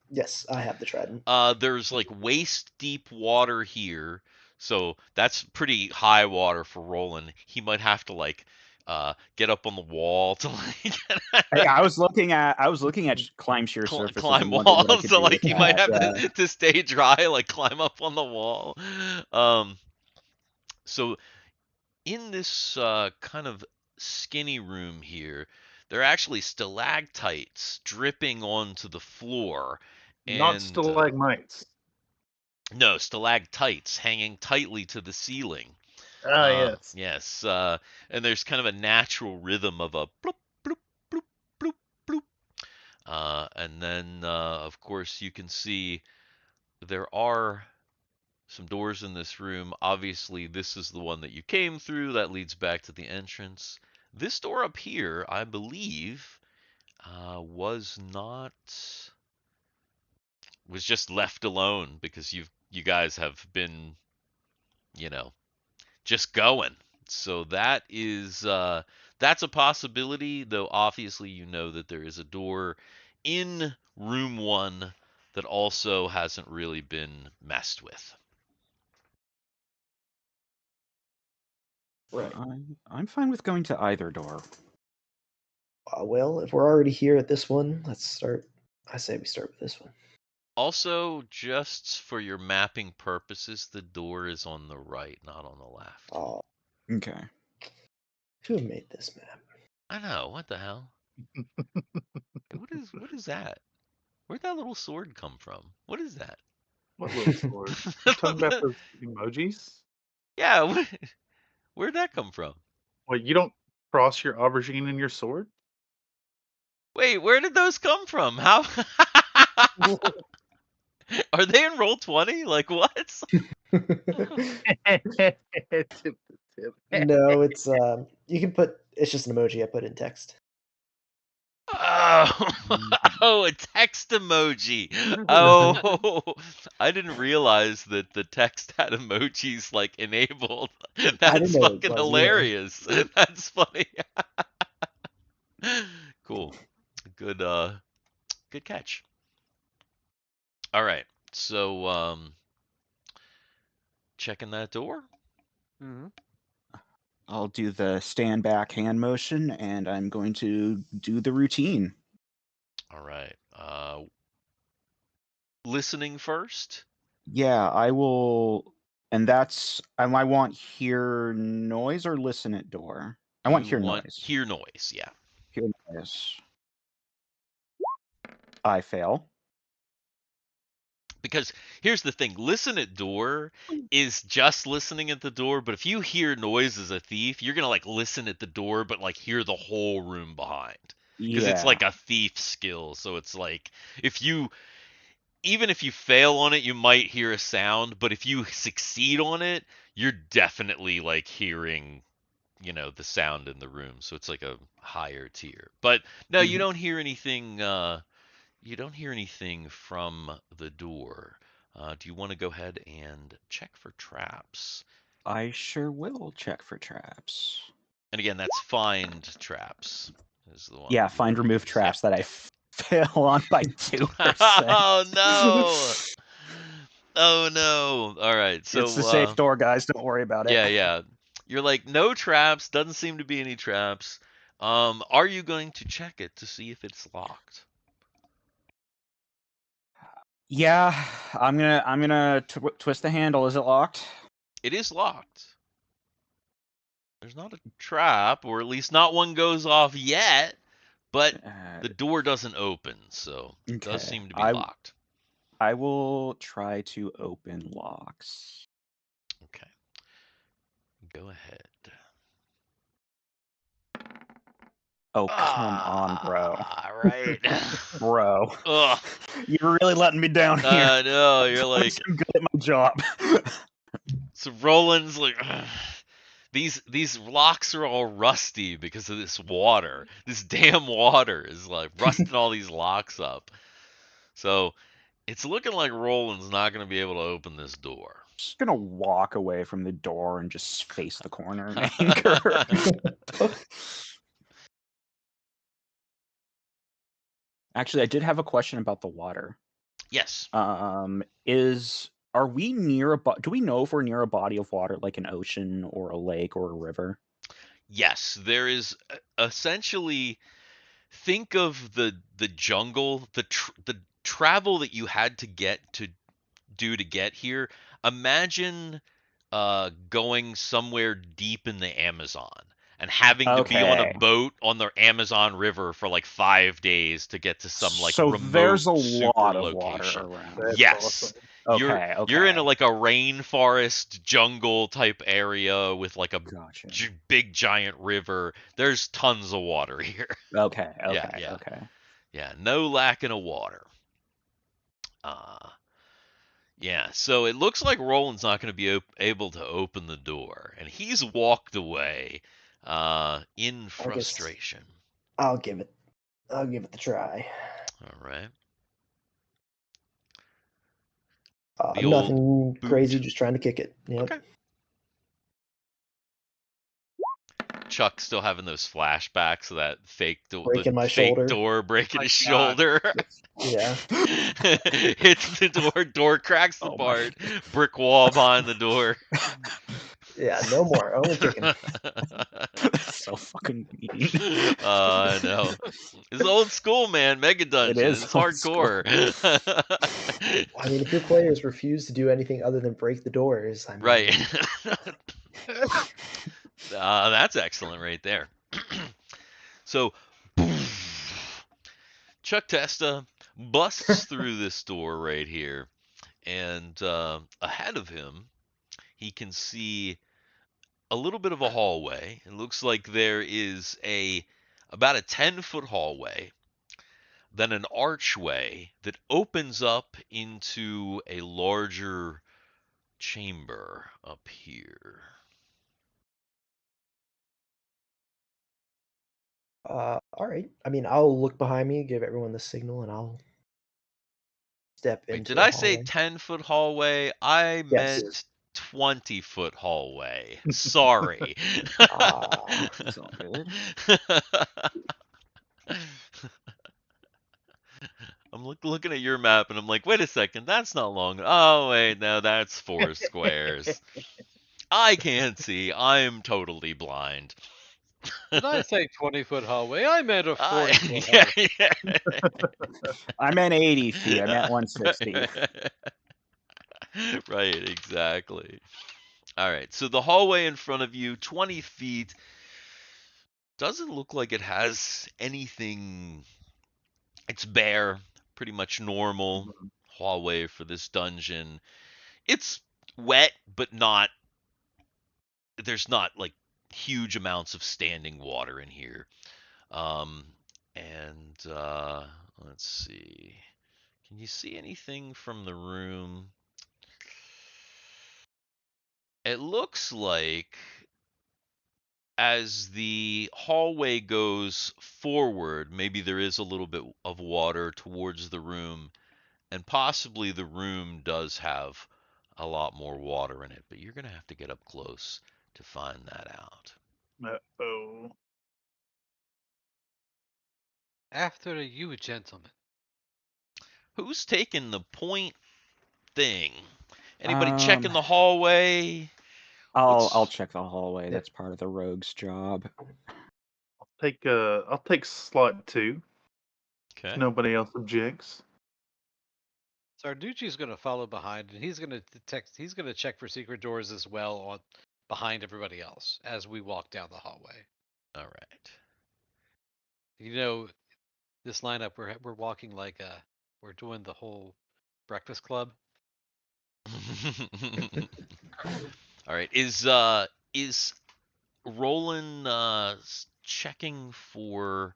Yes, I have the trident. There's like waist deep water here, so that's pretty high water for Roland. He might have to like get up on the wall to like Hey, I was looking at climb sheer surfaces climb and wondered what I walls. could So do with like he might that. have Yeah. to stay dry, like climb up on the wall. So in this kind of skinny room here, there are actually stalactites dripping onto the floor, Not and stalagmites. no, stalactites hanging tightly to the ceiling. Ah, yes. Yes, and there's kind of a natural rhythm of a bloop, bloop, bloop, bloop, bloop. And then, of course, you can see there are some doors in this room. Obviously, this is the one that you came through. That leads back to the entrance. This door up here, I believe, was not was just left alone because you guys have been, you know, just going. So that's a possibility, though obviously you know that there is a door in room 1 that also hasn't really been messed with. Right. I'm fine with going to either door. Well, if we're already here at this one, let's start. I say we start with this one. Also, just for your mapping purposes, the door is on the right, not on the left. Oh, Okay. who made this map? I know, what the hell? What is that? Where'd that little sword come from? What is that? What little sword? You talking about those emojis? Yeah, where'd that come from? What, you don't cross your aubergine in your sword? Wait, where did those come from? How are they in roll 20? Like what? Tip to tip. No, it's you can put. It's just an emoji I put in text. Oh, oh, a text emoji. Oh, I didn't realize that the text had emojis like enabled. I That's didn't know it fucking was either. hilarious. That's funny. Cool. Good good catch. All right. So checking that door. Mm-hmm. I'll do the stand back hand motion and I'm going to do the routine. All right. Listening first. Yeah, I will. And that's. I want hear noise or listen at door. I want You hear want noise. hear noise, yeah. Hear noise. I fail. Because here's the thing, listen at door is just listening at the door, but if you hear noise as a thief, you're gonna like listen at the door but like hear the whole room behind. Because it's Yeah. like a thief skill, so it's like if you even if you fail on it, you might hear a sound, but if you succeed on it, you're definitely like hearing, the sound in the room. So it's like a higher tier. But no, you don't hear anything. You don't hear anything from the door. Do you want to go ahead and check for traps? I sure will check for traps. And again, that's find traps is the one. Yeah, that you find wanna remove use. traps Yeah, that I fail on by 2%. Oh no! Oh no! All right, so It's the safe door, guys. Don't worry about it. yeah. You're like no traps. Doesn't seem to be any traps. Are you going to check it to see if it's locked? Yeah, I'm gonna twist the handle. Is it locked? It is locked. There's not a trap, or at least not one goes off yet, but the door doesn't open, so it does seem to be locked. I will try to open locks. Okay. Go ahead. Oh, come on, bro. Right. Bro. Ugh. You're really letting me down here. No, you're like I'm good at my job. so Roland's like ugh. These locks are all rusty because of this water. This damn water is like rusting all these locks up. So it's looking like Roland's not going to be able to open this door. Just gonna walk away from the door and just face the corner in anger. Actually, I did have a question about the water. Yes. Are we near do we know if we're near a body of water like an ocean or a lake or a river? Yes, there is essentially think of the jungle, the travel that you had to get to get here. Imagine going somewhere deep in the Amazon and having to be on a boat on the Amazon River for like 5 days to get to some like So remote there's a super lot of location. water around. That's Yes. awesome. You're in like a rainforest jungle type area with like a Gotcha. big giant river. There's tons of water here. Okay. Yeah, no lacking of water. Yeah, so it looks like Roland's not going to be able to open the door, and he's walked away in frustration. I'll give it the try. All right. Nothing crazy, just trying to kick it. Yep. Okay. Chuck still having those flashbacks of that fake shoulder. door breaking his shoulder. Yeah. Hits the door cracks apart. Brick wall behind the door. Yeah, no more. Only kicking. So fucking mean. I know. It's old school, man. Mega Dungeon. It is It's hardcore. I mean, if your players refuse to do anything other than break the doors, I mean, right. That's excellent right there. So, Chuck Testa busts through this door right here, and ahead of him, he can see a little bit of a hallway. It looks like there is about a 10-foot hallway, then an archway that opens up into a larger chamber up here. all right. I mean, I'll look behind me, give everyone the signal, and I'll step Wait, into did the I say hallway. 10-foot hallway? I Yes. meant 20-foot hallway. Sorry. It's all good. I'm looking at your map and I'm like, wait a second, that's not long. Oh, wait, no, that's 4 squares. I can't see. I'm totally blind. Did I say 20-foot hallway? I meant a 40-foot hallway. Yeah. I meant 80 feet. I meant 160. Right, exactly. All right, so the hallway in front of you, 20 feet, doesn't look like it has anything. It's bare, pretty much normal hallway for this dungeon. It's wet, but not, there's not like huge amounts of standing water in here. Um, and let's see. Can you see anything from the room? It looks like as the hallway goes forward, maybe there is a little bit of water towards the room, and possibly the room does have a lot more water in it, but you're going to have to get up close to find that out. Uh-oh. After you, gentlemen. Who's taking the point thing? Anybody checking the hallway? I'll check the hallway. That's part of the rogue's job. I'll take slot 2. Okay. If nobody else objects. Sarducci's going to follow behind, and he's going to detect. He's going to check for secret doors as well on behind everybody else as we walk down the hallway. All right. You know, this lineup we're walking like we're doing the whole Breakfast Club. All right. Is Roland checking for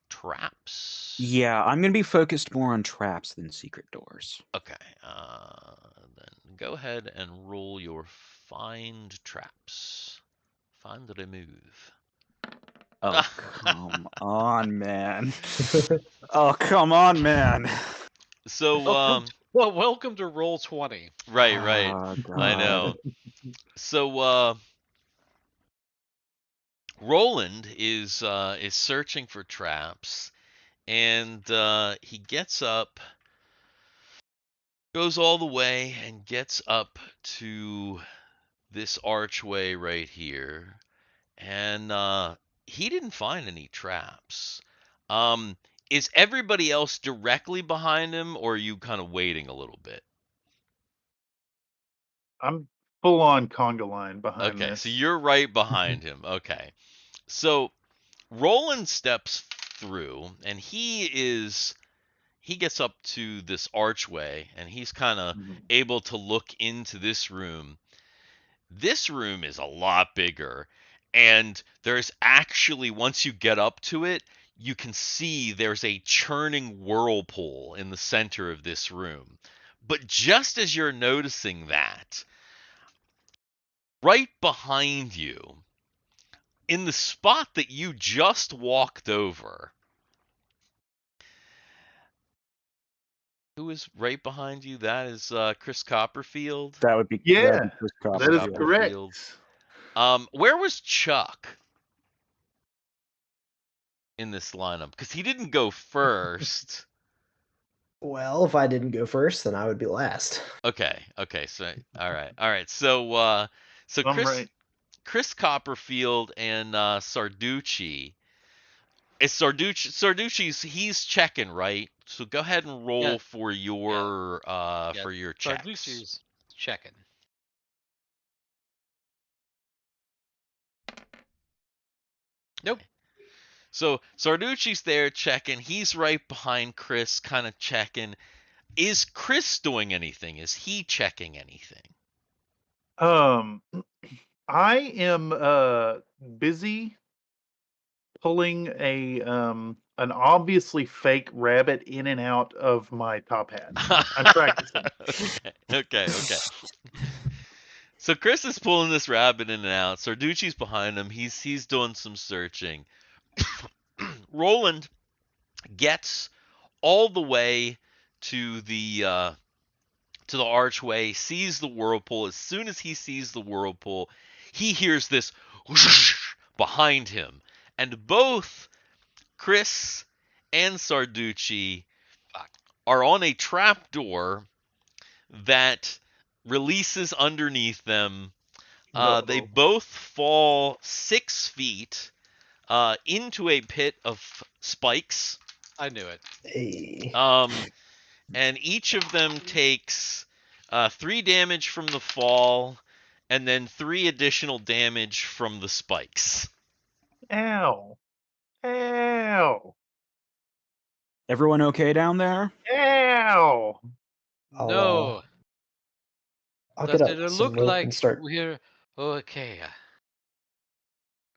traps? Yeah, I'm going to be focused more on traps than secret doors. Okay. Then go ahead and roll your find traps. Find remove. Oh, come on, man. Oh, come on, man. So Well, welcome to Roll 20. right. Oh, God. I know. So Roland is searching for traps, and he gets up, goes all the way, and gets up to this archway right here, and he didn't find any traps. Um, is everybody else directly behind him, or are you kind of waiting a little bit? I'm full on conga line behind Okay, this. so you're right behind him. Okay. So Roland steps through, and he gets up to this archway, and he's kind of able to look into this room. This room is a lot bigger, and there's actually, once you get up to it, you can see there's a churning whirlpool in the center of this room. But just as you're noticing that, right behind you, in the spot that you just walked over, who is right behind you? That is Chris Copperfield. That would be Yeah, Chris that is Copperfield. correct. Where was Chuck in this lineup? Because he didn't go first. Well, if I didn't go first, then I would be last. Okay. So all right. So I'm right. Chris Copperfield and Sarducci. Is Sarducci's he's checking, right? So go ahead and roll Yeah. for your for your checks. Sarducci's checking. Nope. So Sarducci's there checking. He's right behind Chris, kind of checking. Is Chris doing anything? Is he checking anything? I am busy pulling an obviously fake rabbit in and out of my top hat. I'm practicing. Okay. So Chris is pulling this rabbit in and out. Sarducci's behind him. He's doing some searching. Roland gets all the way to the archway, sees the whirlpool. As soon as he sees the whirlpool, he hears this whoosh behind him, and both Chris and Sarducci are on a trapdoor that releases underneath them. They both fall 6 feet into a pit of spikes. I knew it. Hey. And each of them takes 3 damage from the fall, and then 3 additional damage from the spikes. Ow. Ow. Everyone okay down there? Ow. No. I'll Does get it up some look rope like and start. we're okay?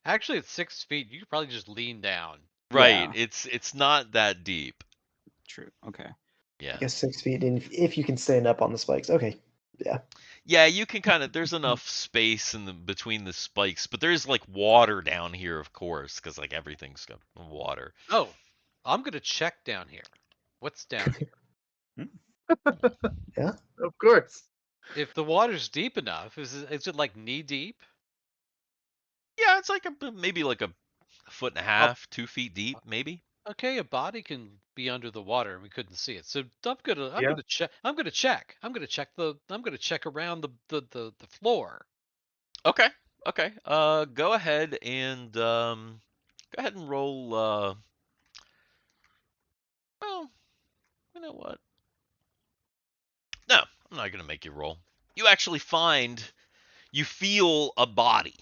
Actually, it's 6 feet. You could probably just lean down. Right. Yeah. It's not that deep. True. Okay. I Yeah. guess 6 feet, and if you can stand up on the spikes. Okay. Yeah. Yeah, you can kind of. There's enough space in the between the spikes, but there's like water down here, of course, because like everything's got water. Oh, I'm gonna check down here. What's down here? Yeah. Of course. If the water's deep enough, is it like knee deep? Yeah, it's like maybe like a foot and a Oh, half, 2 feet deep, maybe. okay, a body can be under the water and we couldn't see it. So I'm Yeah. gonna check. I'm gonna check around the floor. Okay. Okay. Go ahead and roll. Well, you know what? No, I'm not gonna make you roll. You actually you feel a body.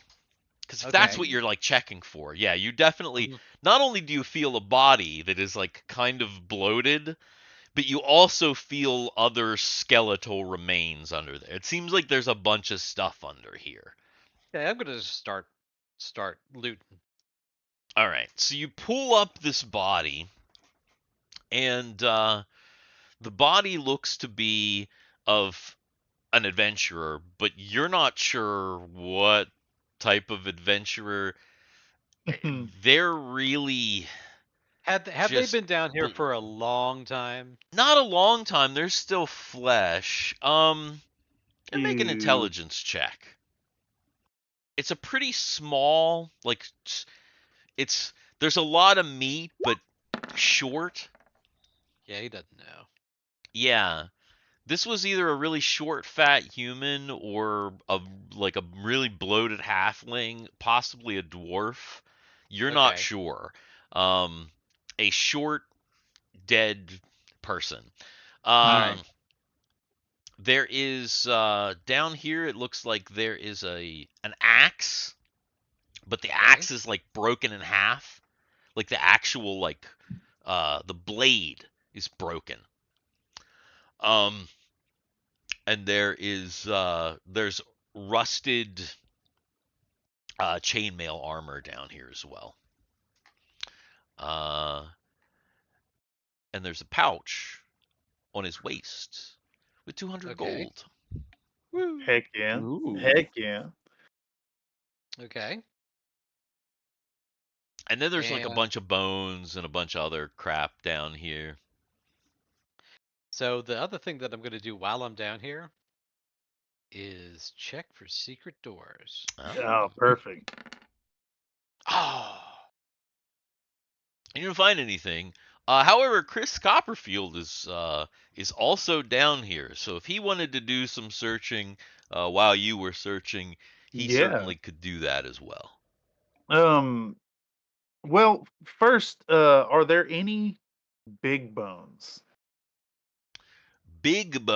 Because if that's Okay. what you're like checking for, yeah, you definitely Mhm. not only do you feel a body that is like kind of bloated, but you also feel other skeletal remains under there. It seems like there's a bunch of stuff under here. Okay, I'm gonna just start looting. All right, so you pull up this body, and the body looks to be of an adventurer, but you're not sure what type of adventurer. They're really Have they just been down here for a long time? not a long time. There's still flesh. And make an You. intelligence check. It's a pretty small, like it's there's a lot of meat, but short. Yeah, he doesn't know. Yeah, this was either a really short, fat human or a really bloated halfling, possibly a dwarf. You're not Okay. sure. A short, dead person. All Um, right. there is down here. It looks like there is an axe, but the Okay. axe is like broken in half. Like the actual the blade is broken. Um, and there's rusted chainmail armor down here as well. Uh, and there's a pouch on his waist with 200 Okay. gold. Woo. Heck yeah. Ooh. Heck yeah. Okay. And then there's like a And bunch of bones and a bunch of other crap down here. so the other thing that I'm gonna do while I'm down here is check for secret doors. Oh, Oh. perfect. Oh. You didn't find anything. However, Chris Copperfield is also down here. So if he wanted to do some searching while you were searching, he Yeah. certainly could do that as well. Um. Well, first, are there any big bones?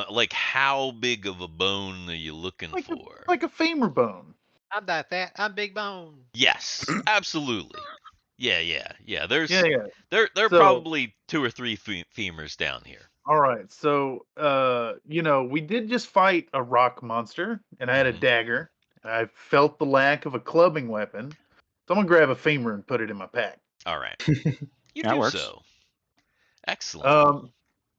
Like how big of a bone are you looking Like a for? like a femur bone. I'm not fat. I'm big bone. Yes, absolutely. Yeah. Yeah, yeah. There are So, probably 2 or 3 femurs down here. all right. So, we did just fight a rock monster, and I had a Hmm. dagger. I felt the lack of a clubbing weapon. So I'm gonna grab a femur and put it in my pack. All right, you That do works. so. Excellent. Um,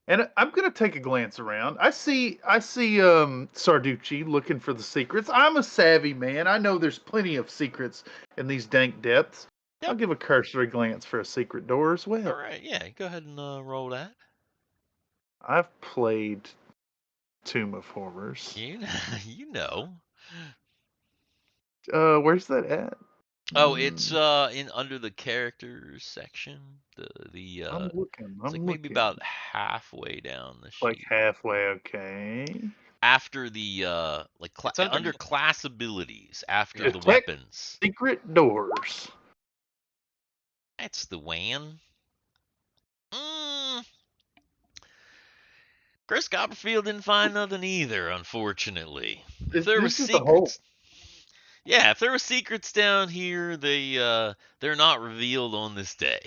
and I'm gonna take a glance around. I see Sarducci looking for the secrets. I'm a savvy man. I know there's plenty of secrets in these dank depths. I'll Yep. give a cursory glance for a secret door as All well. right. Yeah. Go ahead and roll that. I've played Tomb of Horrors. You you know. Where's that at? Oh, it's Mm, in under the characters section. The I'm looking. it's like I'm maybe looking. about halfway down the Like sheet. halfway. Okay. After the It's under underneath. class abilities, after the Detect weapons. secret doors. That's the one. Chris Copperfield didn't find nothing either, unfortunately. If there were This is the hole. secrets, yeah, if there were secrets down here, they're not revealed on this day.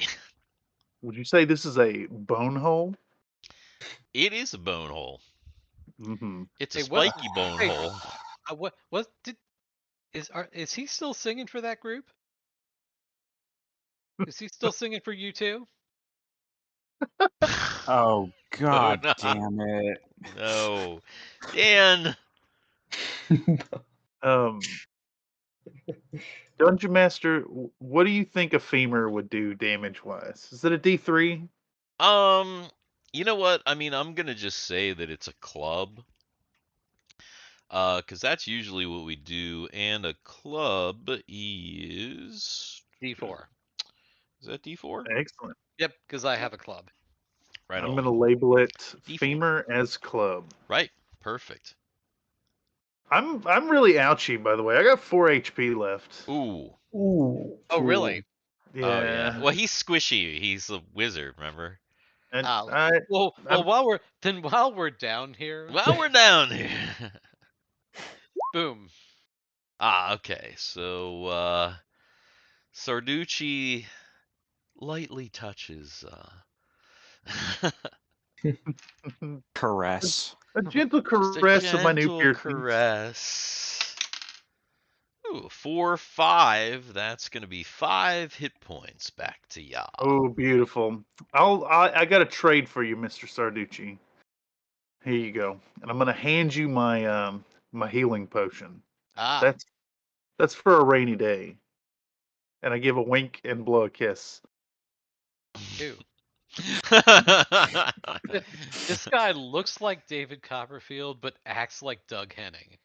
Would you say this is a bone hole? It is a bone hole. Mm-hmm. It's a Hey, what? spiky bone Hey, hole. what did is he still singing for that group? Is he still singing for you too? Oh, God no. damn it. No. Dan. Dungeon Master, what do you think a femur would do damage wise? Is it a D3? You know what? I mean, I'm gonna just say that it's a club. Because that's usually what we do, and a club is D4. Is that D4? Excellent. Yep, because I have a club. Right I'm on. going to label it D4. femur as club. Right. Perfect. I'm really ouchy, by the way. I got 4 HP left. Ooh. Ooh. Oh, really? Yeah. Oh yeah. Well, he's squishy. He's a wizard. Remember? And Well, I'm- while we're down here, Well, we're down here. boom. Okay. So Sarducci lightly touches. Caress. a gentle Just a caress of my new gentle piercings. caress. Ooh, 4, 5. That's gonna be 5 hit points back to y'all. Oh, beautiful. I got a trade for you, Mr. Sarducci. Here you go. And I'm going to hand you my my healing potion. Ah, That's for a rainy day. And I give a wink and blow a kiss. ew. This guy looks like David Copperfield, but acts like Doug Henning.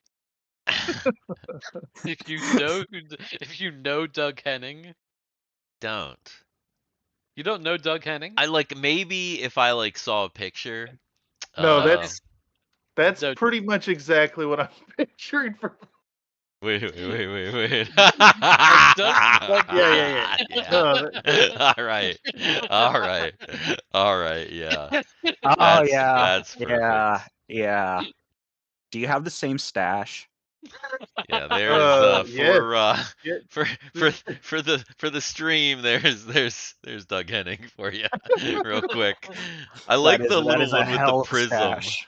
If you know Doug Henning, Don't. you don't know Doug Henning. I like maybe if I like saw a picture. No, Uh, that's No. pretty much exactly what I'm picturing for. wait. Yeah. No, All right. Yeah. Oh, yeah. That's perfect. Yeah. Do you have the same stash? Yeah, there's yes. for the stream. There's Doug Henning for you, real quick. I That like is- the that little is a one with the hell of a prism. stash.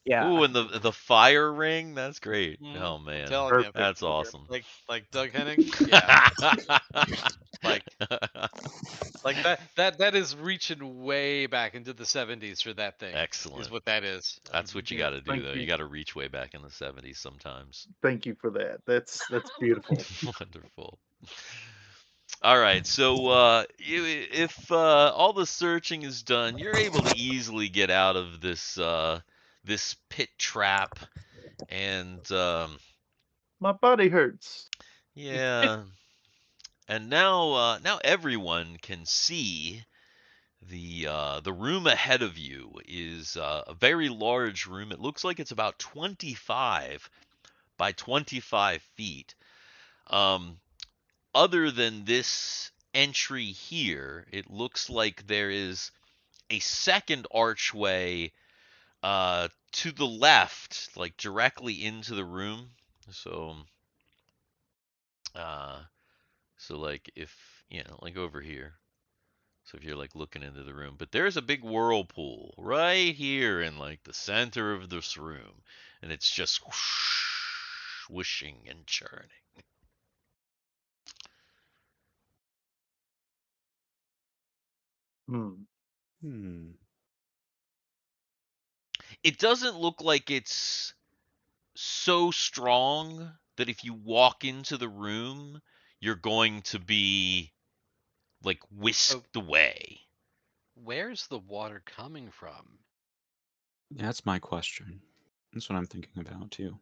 Yeah. Ooh, and the fire ring. That's great. Mhm. Oh I'm man, telling you, that's awesome. like Doug Henning. Yeah, like that is reaching way back into the 70s for that thing. Excellent. Is what that is. That's what you Yeah, got to do, thank though. you. You got to reach way back in the 70s sometimes. Thank you for that. That's beautiful. Wonderful. All right, so if all the searching is done, you're able to easily get out of this pit trap, and My body hurts. yeah, and now everyone can see the room ahead of you is a very large room. It looks like it's about 25 by 25 feet. Other than this entry here, it looks like there is a second archway to the left, like directly into the room. So, uh, so like if like over here. So if you're like looking into the room, but there's a big whirlpool right here in like the center of this room, and it's just whoosh, whooshing and churning. Hmm. It doesn't look like it's so strong that if you walk into the room, you're going to be like whisked away. Where's the water coming from? That's my question. That's what I'm thinking about too.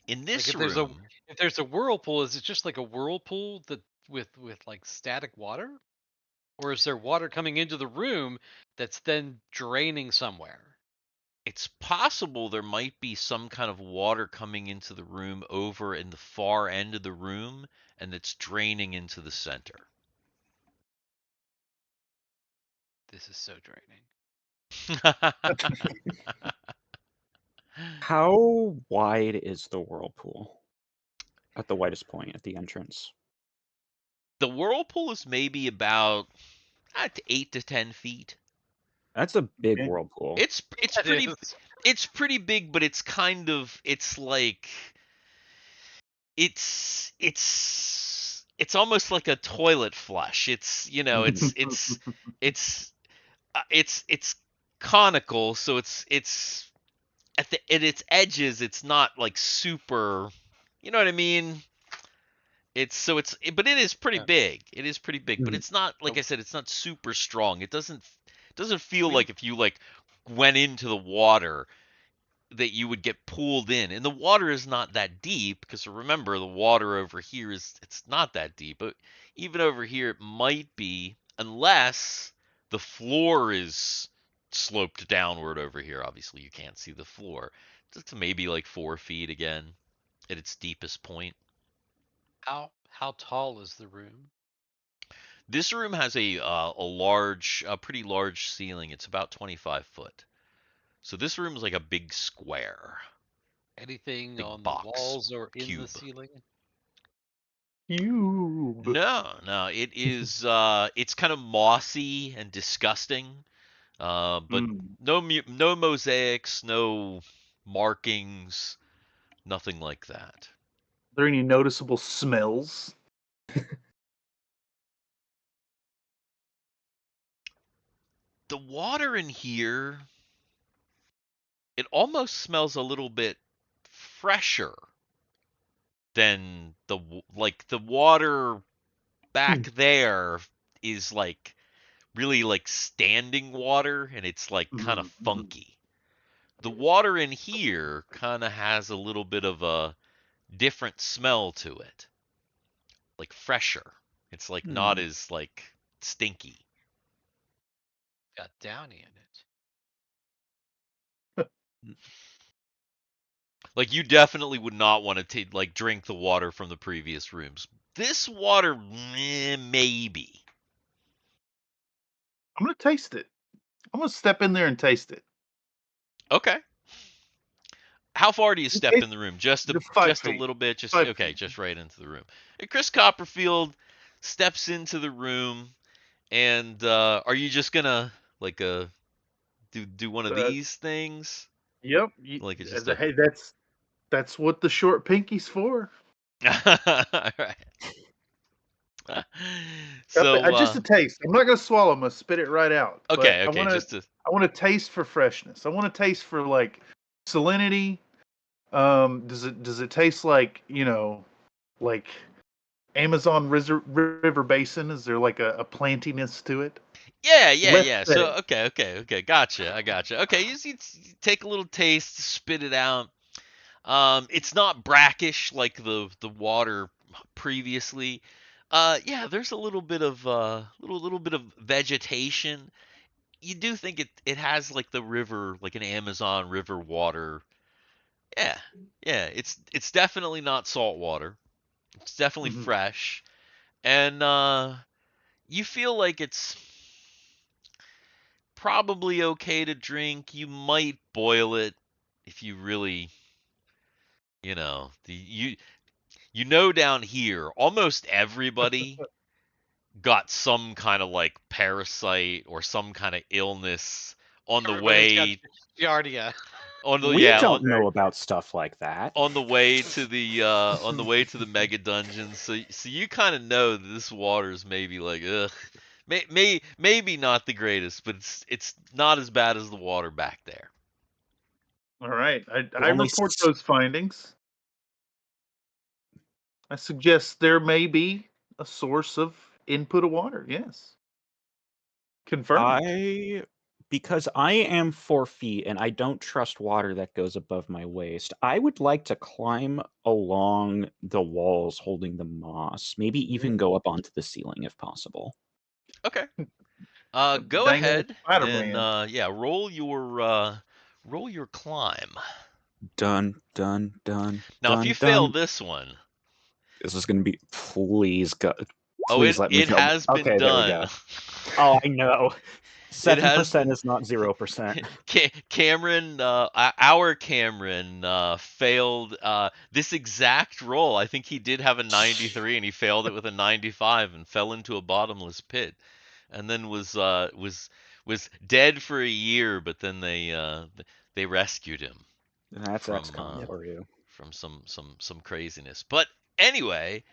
In this Like room, if there's a whirlpool, is it just like a whirlpool that with like static water, or is there water coming into the room that's then draining somewhere? it's possible there might be some kind of water coming into the room over in the far end of the room, and it's draining into the center. This is so draining. How wide is the whirlpool? At the widest point at the entrance. The whirlpool is maybe about 8 to 10 feet. That's a big Okay. whirlpool. It's That pretty is. it's pretty big, but it's like it's almost like a toilet flush. It's it's conical, so it's at its edges. It's not like super. You know what I mean? But it is pretty Yeah. big. It is pretty big, but Mhm. it's not like I said. It's not super strong. It doesn't feel We- like if you like went into the water that you would get pulled in. And the water is not that deep because remember the water over here it's not that deep. But even over here it might be unless the floor is sloped downward over here. Obviously you can't see the floor. It's maybe like 4 feet again at its deepest point. How tall is the room? This room has a pretty large ceiling. It's about 25 foot. So this room is like a big square, Anything big on the box, walls or in the cube. ceiling? Cube. No, it is it's kind of mossy and disgusting. But Mm. no mosaics, no markings, nothing like that. Are there any noticeable smells? The water in here, it almost smells a little bit fresher than like the water back there is like really like standing water and it's like kind of Mhm, mhm. funky. The water in here kind of has a little bit of a different smell to it, like fresher. It's like not Hmm. as like stinky. Got Downy in it. Like you definitely would not want to like drink the water from the previous rooms. This water, maybe. I'm gonna taste it. I'm gonna step in there and taste it. Okay. How far do you In step case in the room? just 5 Just a feet. little bit. Just 5 okay. feet. Just right into the room. And Chris Copperfield steps into the room, and are you just gonna like do one of Uh, these things? yep. Like it's just a Hey, that's what the short pinky's for. all right. Yep, So just a taste. I'm not gonna swallow. I'm gonna spit it right out. But okay, just to I want to taste for freshness. I want to taste for like salinity. Does it taste like like Amazon River Basin? Is there like a plantiness to it? Less yeah. So said. okay, gotcha. I gotcha. Okay, you take a little taste, spit it out. It's not brackish like the water previously. Yeah, there's a little bit of little bit of vegetation. You do think it has like the river, like an Amazon River water. Yeah, yeah. It's definitely not salt water. It's definitely Mhm. fresh, and you feel like it's probably okay to drink. You might boil it if you really, you know down here, almost everybody got some kind of like parasite or some kind of illness on the Everybody's got way Giardia. on the We yeah don't know about stuff like that. on the way to the on the way to the mega dungeon. So you kind of know that this water is maybe like ugh, maybe not the greatest, but it's not as bad as the water back there. All right. But I report those findings. I suggest there may be a source of input of water. Yes. Confirmed. Because I am 4 feet and I don't trust water that goes above my waist, I would like to climb along the walls holding the moss, maybe even go up onto the ceiling if possible. Okay. The Go dang old ahead and Spider-Man. yeah, Roll your climb. Dun dun dun Now, if you dun fail dun. this one, This is gonna be. Please go. oh, Please let me it fail. has been Okay, there we done. go. Oh, I know. It has 7% been. is not 0%. Cameron, our Cameron, failed this exact roll. I think he did have a 93, and he failed it with a 95, and fell into a bottomless pit, and then was dead for a year. But then they rescued him That's from XCOM for you. some craziness. But anyway,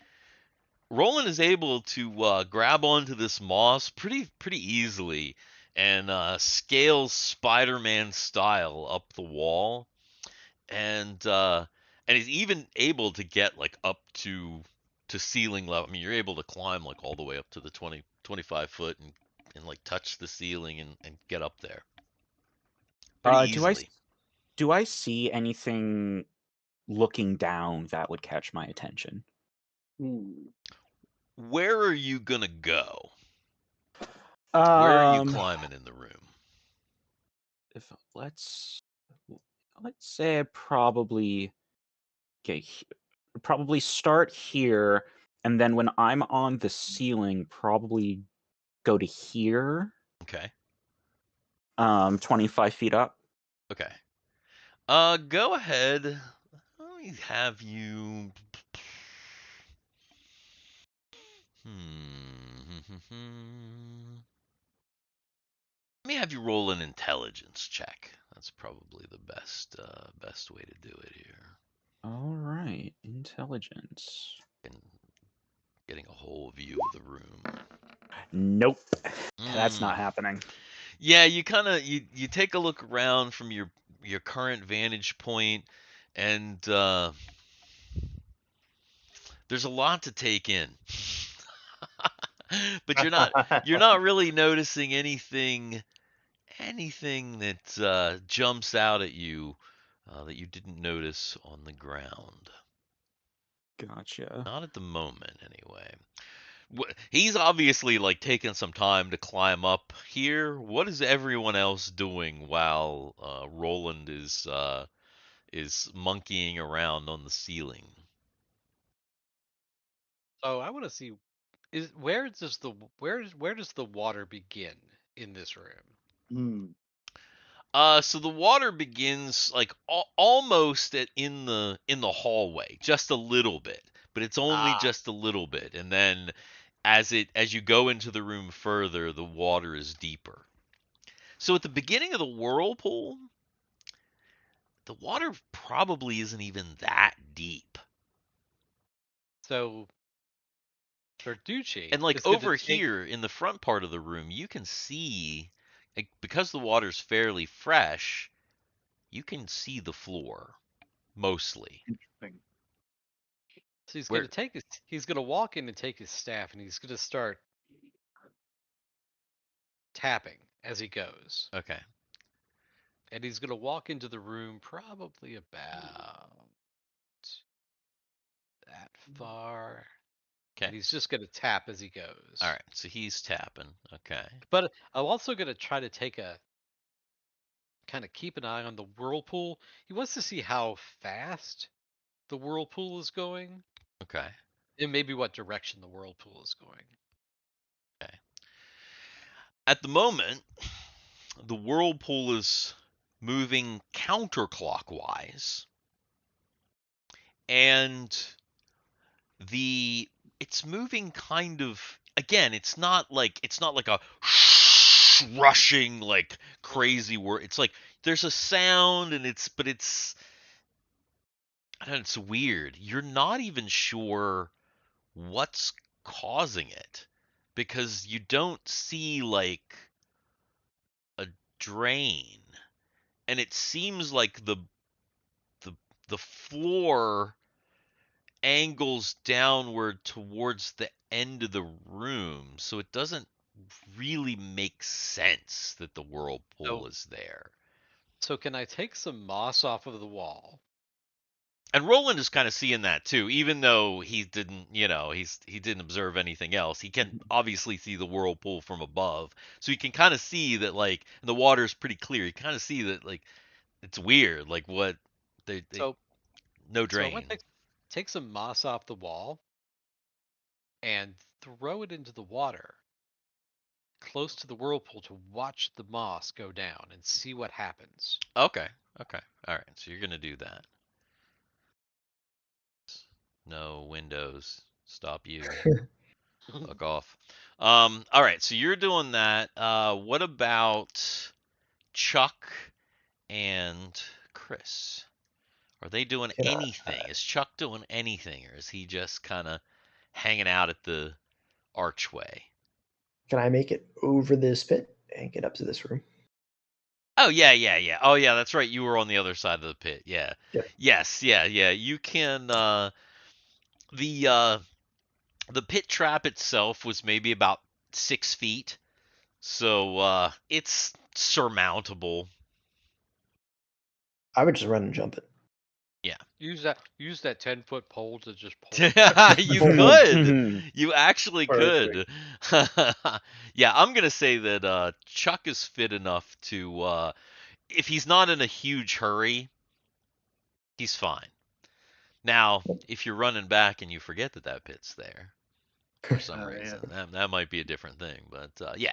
Roland is able to grab onto this moss pretty easily, and scales Spider-Man style up the wall, and he's even able to get like up to ceiling level. I mean, you're able to climb like all the way up to the 25 foot, and like touch the ceiling, and get up there pretty Do I easily. do I see anything looking down that would catch my attention? Where are you gonna go? Where are you Um, climbing in the room? if let's say I probably probably start here, and then when I'm on the ceiling, probably go to here. Okay. 25 feet up. Okay. Go ahead. Let me have you. Let me have you roll an intelligence check. That's probably the best way to do it here. All right, intelligence. And getting a whole view of the room. Nope, that's Mm. not happening. Yeah, you kind of you take a look around from your current vantage point, and there's a lot to take in. But you're not really noticing anything that jumps out at you that you didn't notice on the ground. Gotcha. Not at the moment, anyway. He's obviously like taking some time to climb up here. What is everyone else doing while Roland is monkeying around on the ceiling? So I want to see where does the water begin in this room? So the water begins like almost in the hallway, just a little bit, but it's only Ah, just a little bit, and then as you go into the room further, the water is deeper. So at the beginning of the whirlpool, the water probably isn't even that deep. so Verducci And like is going to over take. here in the front part of the room, you can see, like, because the water's fairly fresh, you can see the floor mostly. Interesting. So he's going Where to take his. He's going to walk in and take his staff, and he's going to start tapping as he goes. Okay. And he's going to walk into the room probably about that far. Okay. And he's just going to tap as he goes. All right. So he's tapping. Okay. But I'm also going to try to take a kind of keep an eye on the whirlpool. He wants to see how fast the whirlpool is going Okay. and maybe what direction the whirlpool is going. Okay. At the moment, the whirlpool is moving counterclockwise, and the it's moving kind of, again, it's not like a rushing like crazy word. It's like there's a sound, and it's I don't know, it's weird. You're not even sure what's causing it, because you don't see like a drain, and it seems like the the floor angles downward towards the end of the room, so it doesn't really make sense that the whirlpool So, is there. so can I take some moss off of the wall? And Roland is kind of seeing that too, even though he didn't, he didn't observe anything else. He can obviously see the whirlpool from above, so he can kind of see that, like, and the water is pretty clear. You kind of see that, like, it's weird. Like what they So no so I want drain. to take some moss off the wall and throw it into the water close to the whirlpool to watch the moss go down and see what happens. Okay. Okay. All right. So you're gonna do that. No windows stop you. Fuck off. All right. So you're doing that. What about Chuck and Chris? Are they doing Can anything? Is Chuck doing anything, or is he just kind of hanging out at the archway? I make it over this pit and get up to this room? Oh yeah, yeah, yeah. Oh yeah, that's right. You were on the other side of the pit. Yeah. Yeah. Yes, yeah, yeah. You can the uh the pit trap itself was maybe about 6 feet. So it's surmountable. I would just run and jump it. Yeah. Use that 10-foot pole to just pull. You could. You actually Perfect. could. Yeah, I'm gonna say that Chuck is fit enough to if he's not in a huge hurry, he's fine. Now, if you're running back and you forget that that pit's there for some Oh, reason, yeah. that might be a different thing. But yeah,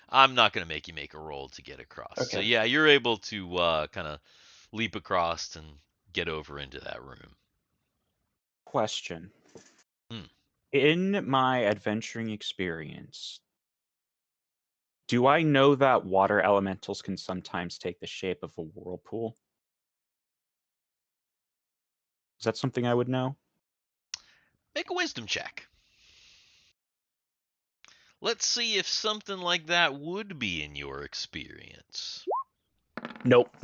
I'm not gonna make you make a roll to get across. So Okay. yeah, you're able to kind of leap across and get over into that room. Question. Hmm. In my adventuring experience, do I know that water elementals can sometimes take the shape of a whirlpool? Is that something I would know? Make a wisdom check. Let's see if something like that would be in your experience. Nope.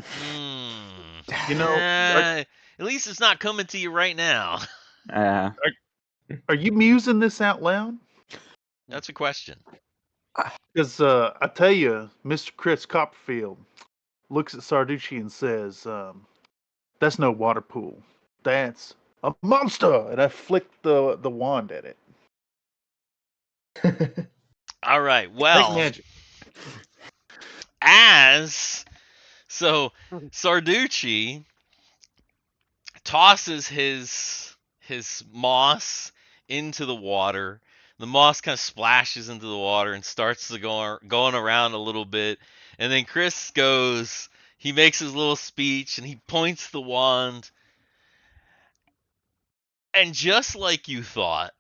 You know, At least it's not coming to you right now. are you musing this out loud? That's a question. Because I tell you, Mr. Chris Copperfield looks at Sarducci and says, "That's no water pool. That's a monster." And I flicked the wand at it. All right. Take Well, magic. so Sarducci tosses his moss into the water. The moss kind of splashes into the water and starts to going around a little bit. And then Chris goes, he makes his little speech and he points the wand. And just like you thought,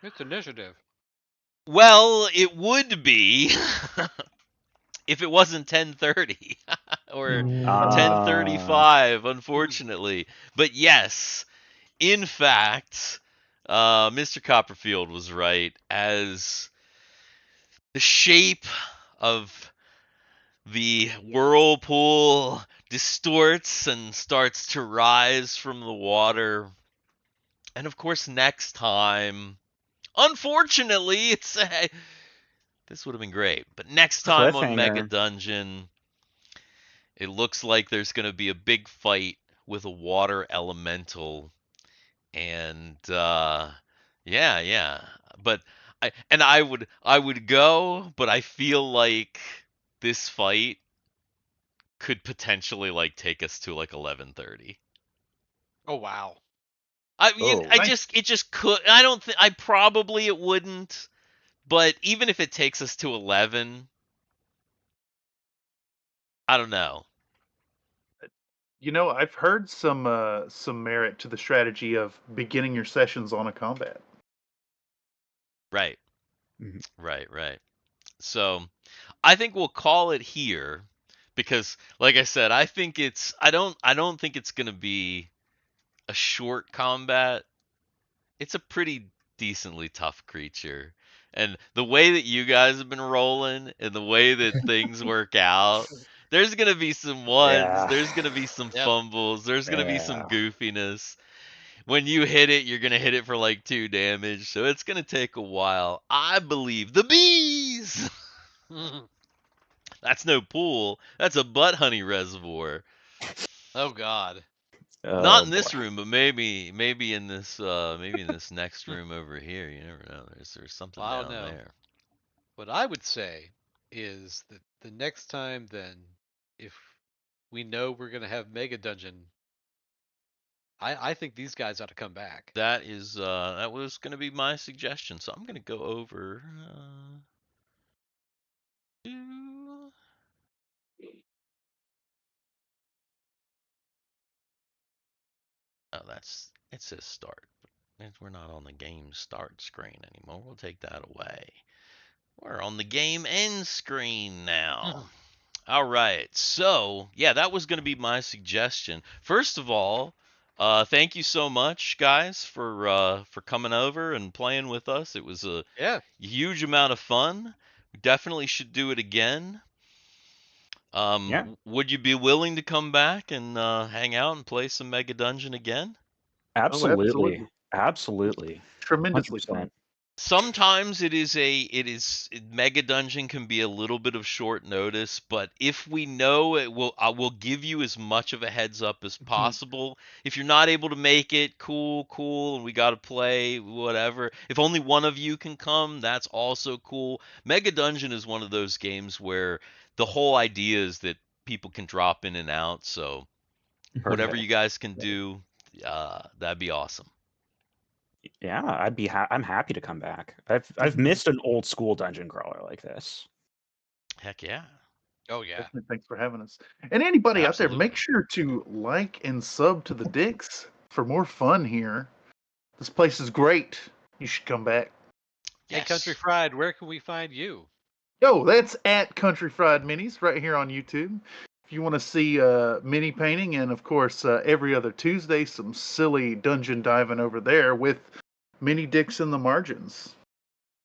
It's initiative. well, it would be if it wasn't 10:30 or Mm. 10:35, unfortunately. But yes, in fact, Mr. Copperfield was right, as the shape of the whirlpool distorts and starts to rise from the water. And of course, next time, unfortunately, this would have been great. But next time on Mega Cliffhanger. Dungeon, it looks like there's going to be a big fight with a water elemental. And yeah, yeah. But I would go, but I feel like this fight could potentially like take us to like 11:30. Oh wow. I Nice. just it just could. I don't think I probably it wouldn't, but even if it takes us to 11, I don't know. You know, I've heard some merit to the strategy of beginning your sessions on a combat. Right. Mhm. Right, right. So, I think we'll call it here because like I said, I don't think it's going to be a short combat. It's a pretty decently tough creature. And the way that you guys have been rolling and the way that things work out, there's going to be some ones, Yeah. there's going to be some Yep. fumbles, there's going to be some Yeah. goofiness. When you hit it, you're going to hit it for like 2 damage, so it's going to take a while. I believe the bees. That's no pool. That's a butt honey reservoir. Oh god. Not Oh in boy. this room, but maybe in this next room over here. You never know. There's something Well, I don't down know. there. What I would say is that the next time, then, if we know we're gonna have Mega Dungeon, I think these guys ought to come back. That was going to be my suggestion. So I'm going to go over to oh, it says start. We're not on the game start screen anymore. We'll take that away. We're on the game end screen now. All right. So, yeah, that was going to be my suggestion. First of all, thank you so much, guys, for coming over and playing with us. It was a Yeah. huge amount of fun. We definitely should do it again. Yeah. Would you be willing to come back and hang out and play some Mega Dungeon again? Absolutely. Absolutely. Tremendously 100%. fun. Sometimes Mega Dungeon can be a little bit of short notice, but if we know I will give you as much of a heads up as possible. If you're not able to make it, cool, and we got to play, whatever. If only one of you can come, that's also cool. Mega Dungeon is one of those games where the whole idea is that people can drop in and out, so whatever you guys can do, that'd be awesome. Yeah, I'm happy to come back. I've missed an old school dungeon crawler like this. Heck yeah. Oh yeah. Definitely thanks for having us. And anybody out there, Absolutely. make sure to like and sub to the Dicks for more fun here. This place is great. You should come back. Hey, Country Fried, where can we find you? Yo, that's at Country Fried Minis right here on YouTube. If you want to see mini painting, and of course every other Tuesday some silly dungeon diving over there with mini dicks in the margins.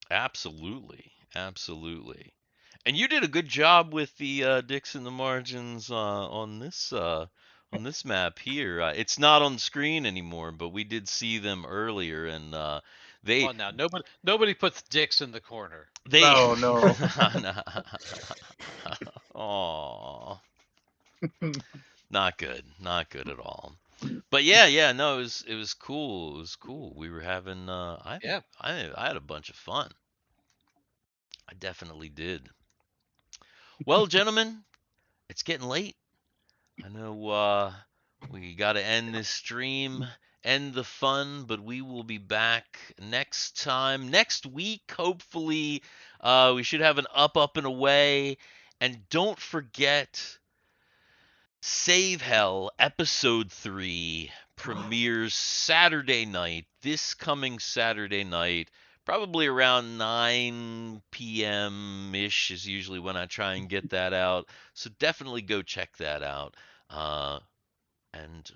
Absolutely. And you did a good job with the dicks in the margins on this map here. It's not on the screen anymore, but we did see them earlier, and they Oh, now nobody puts dicks in the corner. they No. Aw. Not good at all. But yeah, no, it was cool. It was cool. We were having I had a bunch of fun. I definitely did. Well, gentlemen, it's getting late. I know we got to end this stream, end the fun, but we will be back next time, next week, hopefully. We should have an up and away. And don't forget, Save Hell Episode 3 premieres Saturday night, this coming Saturday night, probably around 9 p.m. ish is usually when I try and get that out. So definitely go check that out. And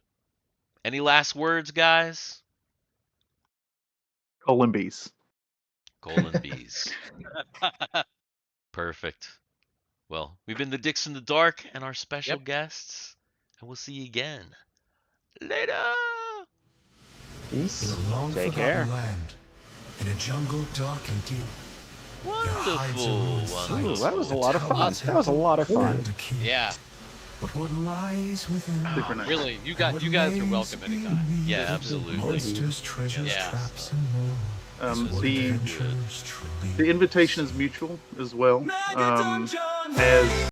any last words, guys? Colon bees. Golden bees. Perfect. Well, we've been the Dicks in the Dark and our special guests, and we'll see you again later. Peace. In a long Take forgotten care. land, in a jungle dark and deep, Wonderful. Ooh, that was a a lot of fun. tower's That was a lot of temple fun. and a key. Yeah. But what lies within Super nice. Really, you and what guys are lays welcome anytime. beneath Yeah, the absolutely. Monsters, treasures, Yeah. traps, and more. is what The adventures truly invitation is mutual as well. As